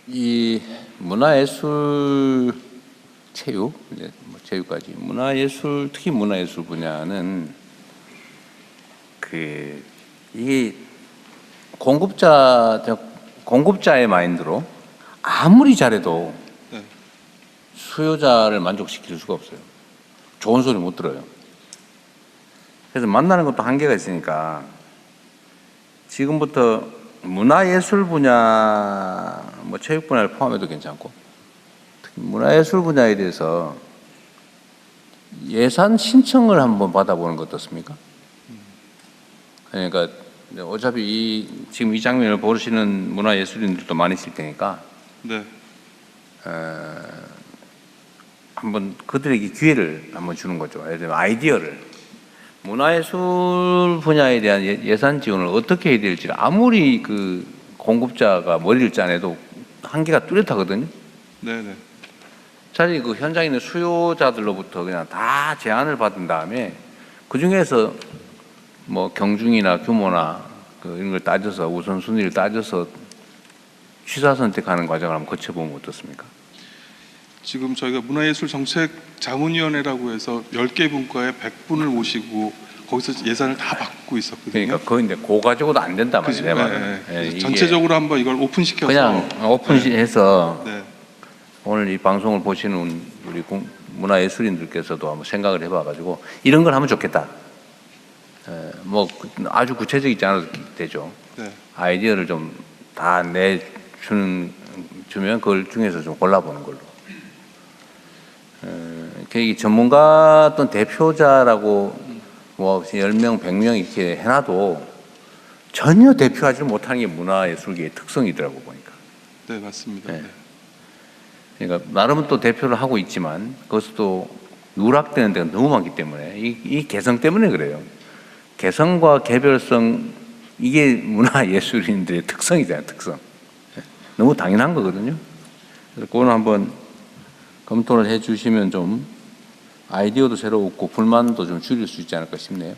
이 문화예술 체육, 체육까지 문화예술, 특히 문화예술 분야는 이게 공급자의 마인드로 아무리 잘해도 수요자를 만족시킬 수가 없어요. 좋은 소리 못 들어요. 그래서 만나는 것도 한계가 있으니까 지금부터 문화예술 분야, 체육 분야를 포함해도 괜찮고 특히 문화예술 분야에 대해서 예산 신청을 한번 받아보는 것 어떻습니까? 그러니까 어차피 지금 이 장면을 보시는 문화예술인들도 많으실 테니까 네. 한번 그들에게 기회를 한번 주는 거죠. 예를 들면 아이디어를 문화예술 분야에 대한 예산 지원을 어떻게 해야 될지 아무리 그 공급자가 머리를 짜내도 한계가 뚜렷하거든요. 네네. 차라리 그 현장에 있는 수요자들로부터 그냥 다 제안을 받은 다음에 그 중에서 뭐 경중이나 규모나 이런 걸 따져서 우선순위를 따져서 취사 선택하는 과정을 한번 거쳐보면 어떻습니까? 지금 저희가 문화예술정책자문위원회라고 해서 10개 분과에 100분을 모시고 거기서 예산을 다 받고 있었거든요. 그러니까 그건데 그거 가지고도 안 된단 말이에요. 내 말은. 네. 전체적으로 한번 이걸 오픈시켜서 그냥 오픈해서 네. 오늘 이 방송을 보시는 우리 문화예술인들께서도 한번 생각을 해봐가지고 이런 걸 하면 좋겠다. 뭐 아주 구체적이지 않아도 되죠. 네. 아이디어를 좀 다 주면 그걸 중에서 좀 골라보는 걸로. 이 전문가 또는 대표자라고 뭐 10명, 100명 이렇게 해놔도 전혀 대표하지 못하는 게 문화예술계의 특성이더라고 보니까. 네, 맞습니다. 네. 그러니까 나름은 또 대표를 하고 있지만 그것도 누락되는 데가 너무 많기 때문에 이 개성 때문에 그래요. 개성과 개별성 이게 문화예술인들의 특성이잖아요. 특성. 너무 당연한 거거든요. 그래서 그거는 한번 검토를 해주시면 좀 아이디어도 새로웠고 불만도 좀 줄일 수 있지 않을까 싶네요.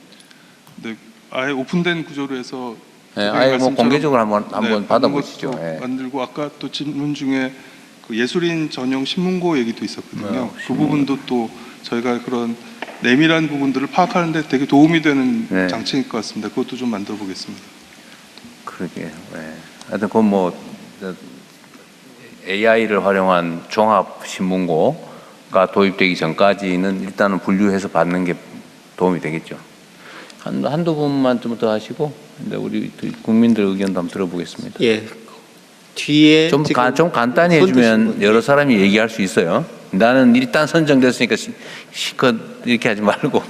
네, 아예 오픈된 구조로 해서 네, 아예 뭐 공개적으로 한번 받아보시죠. 네, 만들고 아까 또 질문 중에 그 예술인 전용 신문고 얘기도 있었거든요. 그 부분도 또 저희가 그런 내밀한 부분들을 파악하는 데 되게 도움이 되는 장치일 것 같습니다. 그것도 좀 만들어 보겠습니다. 그러게요. 네. 하여튼 그건 뭐 AI를 활용한 종합 신문고가 도입되기 전까지는 일단은 분류해서 받는 게 도움이 되겠죠. 한두 분만 좀 더 하시고 이제 우리 국민들 의견도 한번 들어보겠습니다. 예. 뒤에 좀 간단히 해주면 여러 사람이 얘기할 수 있어요. 나는 일단 선정됐으니까 실컷 이렇게 하지 말고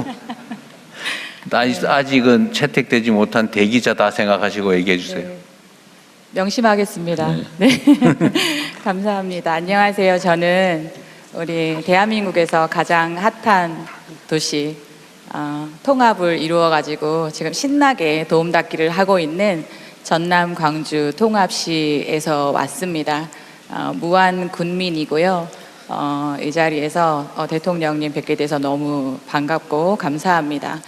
아직은 채택되지 못한 대기자다 생각하시고 얘기해 주세요. 네. 명심하겠습니다. 네. 감사합니다. 안녕하세요. 저는 우리 대한민국에서 가장 핫한 도시 통합을 이루어가지고 지금 신나게 도움닫기를 하고 있는 전남 광주 통합시에서 왔습니다. 무안군민이고요. 이 자리에서 대통령님 뵙게 돼서 너무 반갑고 감사합니다.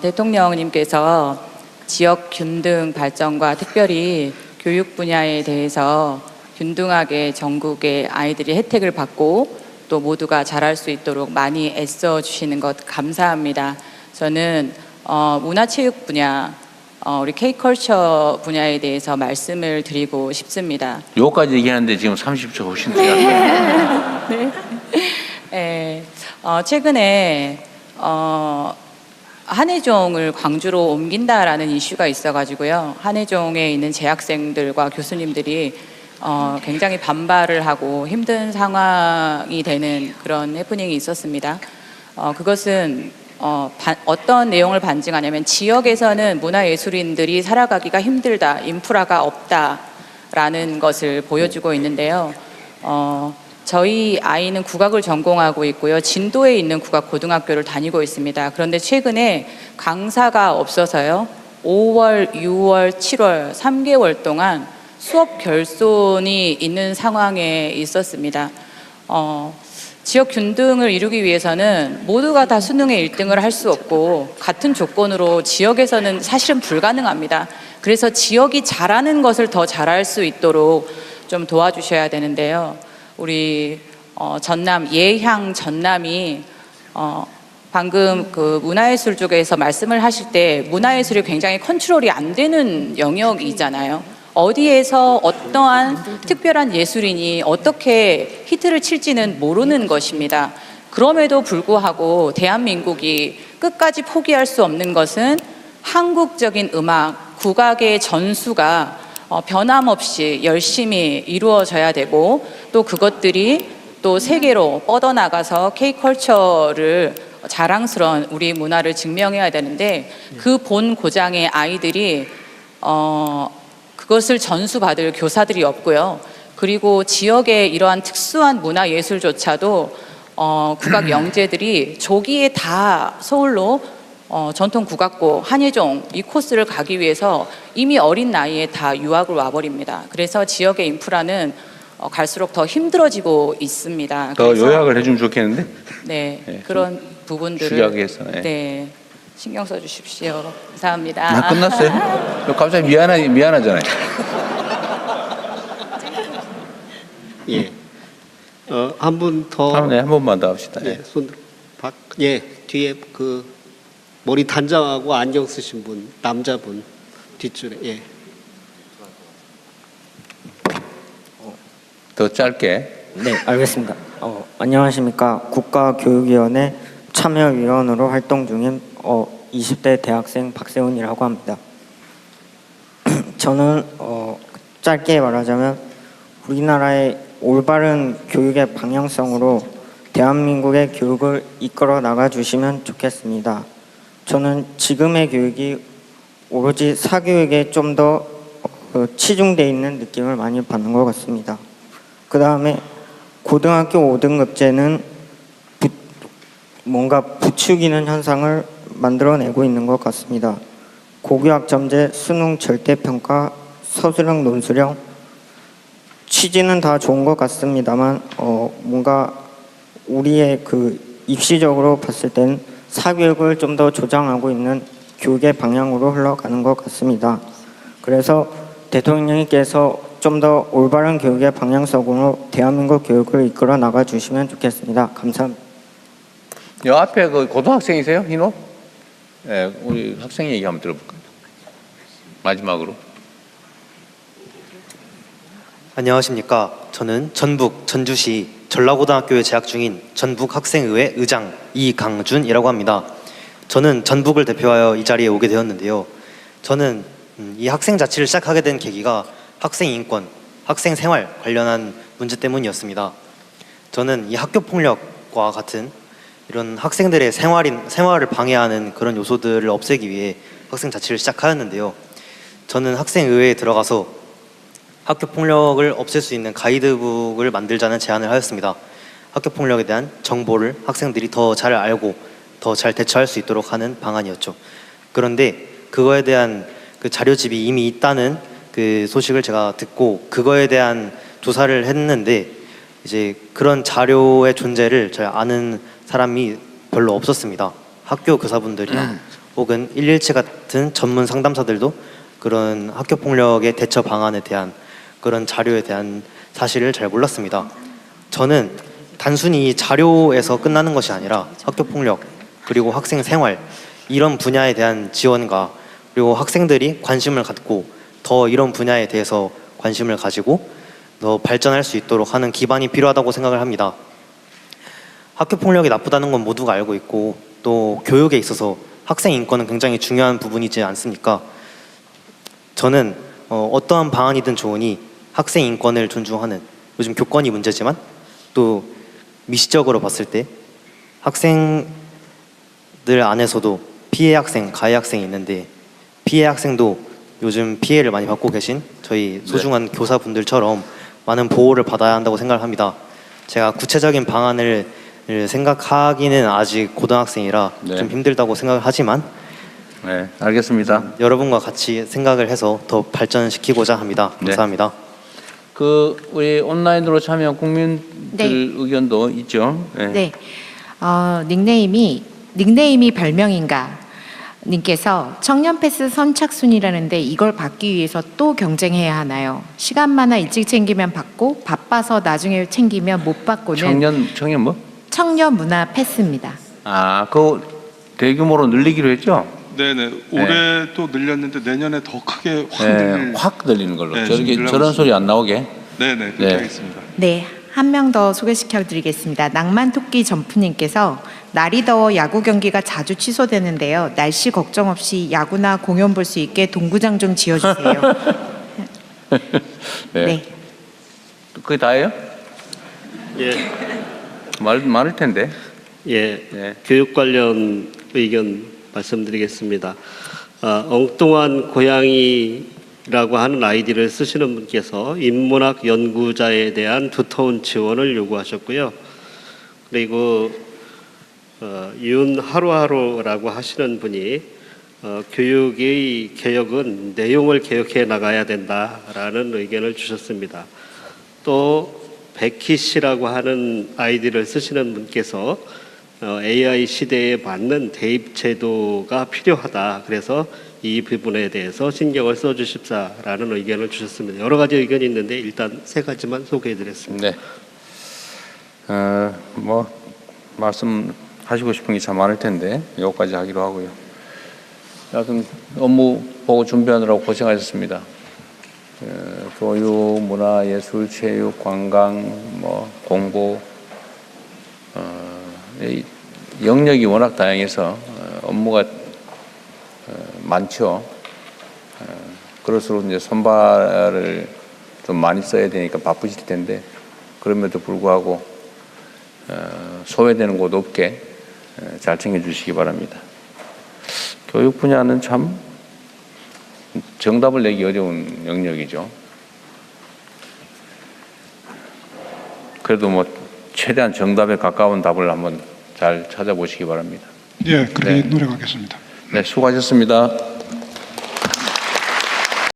대통령님께서 지역 균등 발전과 특별히 교육 분야에 대해서 균등하게 전국의 아이들이 혜택을 받고 또 모두가 잘할 수 있도록 많이 애써 주시는 것 감사합니다. 저는 문화체육 분야 우리 K컬처 분야에 대해서 말씀을 드리고 싶습니다. 요까지 얘기하는데 지금 30초 훨씬 들어갔어요. 네. 네. 최근에 한예종을 광주로 옮긴다라는 이슈가 있어가지고요. 한예종에 있는 재학생들과 교수님들이 굉장히 반발을 하고 힘든 상황이 되는 그런 해프닝이 있었습니다. 그것은 어떤 내용을 반증하냐면 지역에서는 문화예술인들이 살아가기가 힘들다, 인프라가 없다라는 것을 보여주고 있는데요. 저희 아이는 국악을 전공하고 있고요. 진도에 있는 국악고등학교를 다니고 있습니다. 그런데 최근에 강사가 없어서요. 5월, 6월, 7월 3개월 동안 수업 결손이 있는 상황에 있었습니다. 지역 균등을 이루기 위해서는 모두가 다 수능에 1등을 할 수 없고 같은 조건으로 지역에서는 사실은 불가능합니다. 그래서 지역이 잘하는 것을 더 잘할 수 있도록 좀 도와주셔야 되는데요. 우리 전남 예향 전남이 방금 그 문화예술 쪽에서 말씀을 하실 때 문화예술이 굉장히 컨트롤이 안 되는 영역이잖아요. 어디에서 어떠한 특별한 예술인이 어떻게 히트를 칠지는 모르는 것입니다. 그럼에도 불구하고 대한민국이 끝까지 포기할 수 없는 것은 한국적인 음악, 국악의 전수가 변함없이 열심히 이루어져야 되고 또 그것들이 또 세계로 뻗어나가서 K컬처를 자랑스러운 우리 문화를 증명해야 되는데 그 본 고장의 아이들이 그것을 전수받을 교사들이 없고요. 그리고 지역의 이러한 특수한 문화예술조차도 국악 영재들이 조기에 다 서울로 전통 국악고 한예종 이 코스를 가기 위해서 이미 어린 나이에 다 유학을 와버립니다. 그래서 지역의 인프라는 갈수록 더 힘들어지고 있습니다. 더 그래서 요약을 해주면 좋겠는데. 네, 네, 그런 부분들을 축약을 해서, 네. 네, 신경 써주십시오. 감사합니다. 나 끝났어요? 갑자기 미안하잖아요. 예. 한 분 더. 네, 한 번만 더 합시다. 예, 손 예, 뒤에 그 머리 단장하고 안경 쓰신 분, 남자분 뒷줄에. 예. 더 짧게. 네, 알겠습니다. 안녕하십니까. 국가교육위원회 참여위원으로 활동 중인 20대 대학생 박세훈이라고 합니다. 저는 짧게 말하자면 우리나라의 올바른 교육의 방향성으로 대한민국의 교육을 이끌어 나가 주시면 좋겠습니다. 저는 지금의 교육이 오로지 사교육에 좀 더 치중되어 있는 느낌을 많이 받는 것 같습니다. 그 다음에 고등학교 5등급제는 뭔가 부추기는 현상을 만들어내고 있는 것 같습니다. 고교학점제, 수능 절대평가, 서술형, 논술형 취지는 다 좋은 것 같습니다만 뭔가 우리의 그 입시적으로 봤을 땐 사교육을 좀 더 조장하고 있는 교육의 방향으로 흘러가는 것 같습니다. 그래서 대통령님께서 좀 더 올바른 교육의 방향성으로 대한민국 교육을 이끌어 나가 주시면 좋겠습니다. 감사합니다. 요 앞에 그 고등학생이세요? 흰옷? 네, 우리 학생 얘기 한번 들어볼까요? 마지막으로. 안녕하십니까. 저는 전북 전주시 전라고등학교에 재학 중인 전북학생의회 의장 이강준이라고 합니다. 저는 전북을 대표하여 이 자리에 오게 되었는데요. 저는 이 학생 자치를 시작하게 된 계기가 학생 인권, 학생 생활 관련한 문제 때문이었습니다. 저는 이 학교 폭력과 같은 이런 학생들의 생활을 방해하는 그런 요소들을 없애기 위해 학생 자치를 시작하였는데요. 저는 학생의회에 들어가서 학교 폭력을 없앨 수 있는 가이드북을 만들자는 제안을 하였습니다. 학교 폭력에 대한 정보를 학생들이 더 잘 알고 더 잘 대처할 수 있도록 하는 방안이었죠. 그런데 그거에 대한 그 자료집이 이미 있다는 그 소식을 제가 듣고 그거에 대한 조사를 했는데 이제 그런 자료의 존재를 잘 아는 사람이 별로 없었습니다. 학교 교사분들이나 혹은 117 같은 전문 상담사들도 그런 학교 폭력의 대처 방안에 대한 그런 자료에 대한 사실을 잘 몰랐습니다. 저는 단순히 자료에서 끝나는 것이 아니라 학교 폭력 그리고 학생 생활 이런 분야에 대한 지원과 그리고 학생들이 관심을 갖고 더 이런 분야에 대해서 관심을 가지고 더 발전할 수 있도록 하는 기반이 필요하다고 생각을 합니다. 학교 폭력이 나쁘다는 건 모두가 알고 있고 또 교육에 있어서 학생 인권은 굉장히 중요한 부분이지 않습니까? 저는 어떠한 방안이든 좋으니 학생 인권을 존중하는 요즘 교권이 문제지만 또 미시적으로 봤을 때 학생들 안에서도 피해 학생, 가해 학생이 있는데 피해 학생도 요즘 피해를 많이 받고 계신 저희 소중한 교사분들처럼 많은 보호를 받아야 한다고 생각을 합니다. 제가 구체적인 방안을 생각하기는 아직 고등학생이라 좀 힘들다고 생각을 하지만 네, 알겠습니다. 여러분과 같이 생각을 해서 더 발전시키고자 합니다. 감사합니다. 그 우리 온라인으로 참여한 국민들 의견도 있죠. 네. 닉네임이 별명인가 님께서 청년 패스 선착순이라는데 이걸 받기 위해서 또 경쟁해야 하나요? 시간만나 일찍 챙기면 받고 바빠서 나중에 챙기면 못 받고는 청년 뭐? 청년 문화 패스입니다. 그거 대규모로 늘리기로 했죠? 네네. 올해 또 늘렸는데 내년에 더 크게 확 늘리는 걸로. 네, 저런 소리 안 나오게. 네네. 그렇게 하겠습니다. 네. 한 명 더 소개시켜 드리겠습니다. 낭만토끼 점프님께서 날이 더워 야구 경기가 자주 취소되는데요. 날씨 걱정 없이 야구나 공연 볼 수 있게 동구장 좀 지어주세요. 네. 그게 다예요? 예. 많을 텐데. 예. 교육 관련 의견 말씀드리겠습니다. 엉뚱한 고양이라고 하는 아이디를 쓰시는 분께서 인문학 연구자에 대한 두터운 지원을 요구하셨고요. 그리고 윤하루하루라고 하시는 분이 교육의 개혁은 내용을 개혁해 나가야 된다라는 의견을 주셨습니다. 또 백희 씨라고 하는 아이디를 쓰시는 분께서 AI 시대에 맞는 대입 제도가 필요하다. 그래서 이 부분에 대해서 신경을 써주십사라는 의견을 주셨습니다. 여러 가지 의견이 있는데 일단 세 가지만 소개해드렸습니다. 네. 뭐 말씀하시고 싶은 게 참 많을 텐데 여기까지 하기로 하고요. 여하튼 업무 보고 준비하느라고 고생하셨습니다. 교육, 문화, 예술, 체육, 관광, 뭐 공보 이 영역이 워낙 다양해서 업무가 많죠. 그럴수록 이제 손발을 좀 많이 써야 되니까 바쁘실 텐데 그럼에도 불구하고 소외되는 곳 없게 잘 챙겨주시기 바랍니다. 교육 분야는 참 정답을 내기 어려운 영역이죠. 그래도 뭐 최대한 정답에 가까운 답을 한번 잘 찾아보시기 바랍니다. 예, 그렇게 노력하겠습니다. 네, 수고하셨습니다.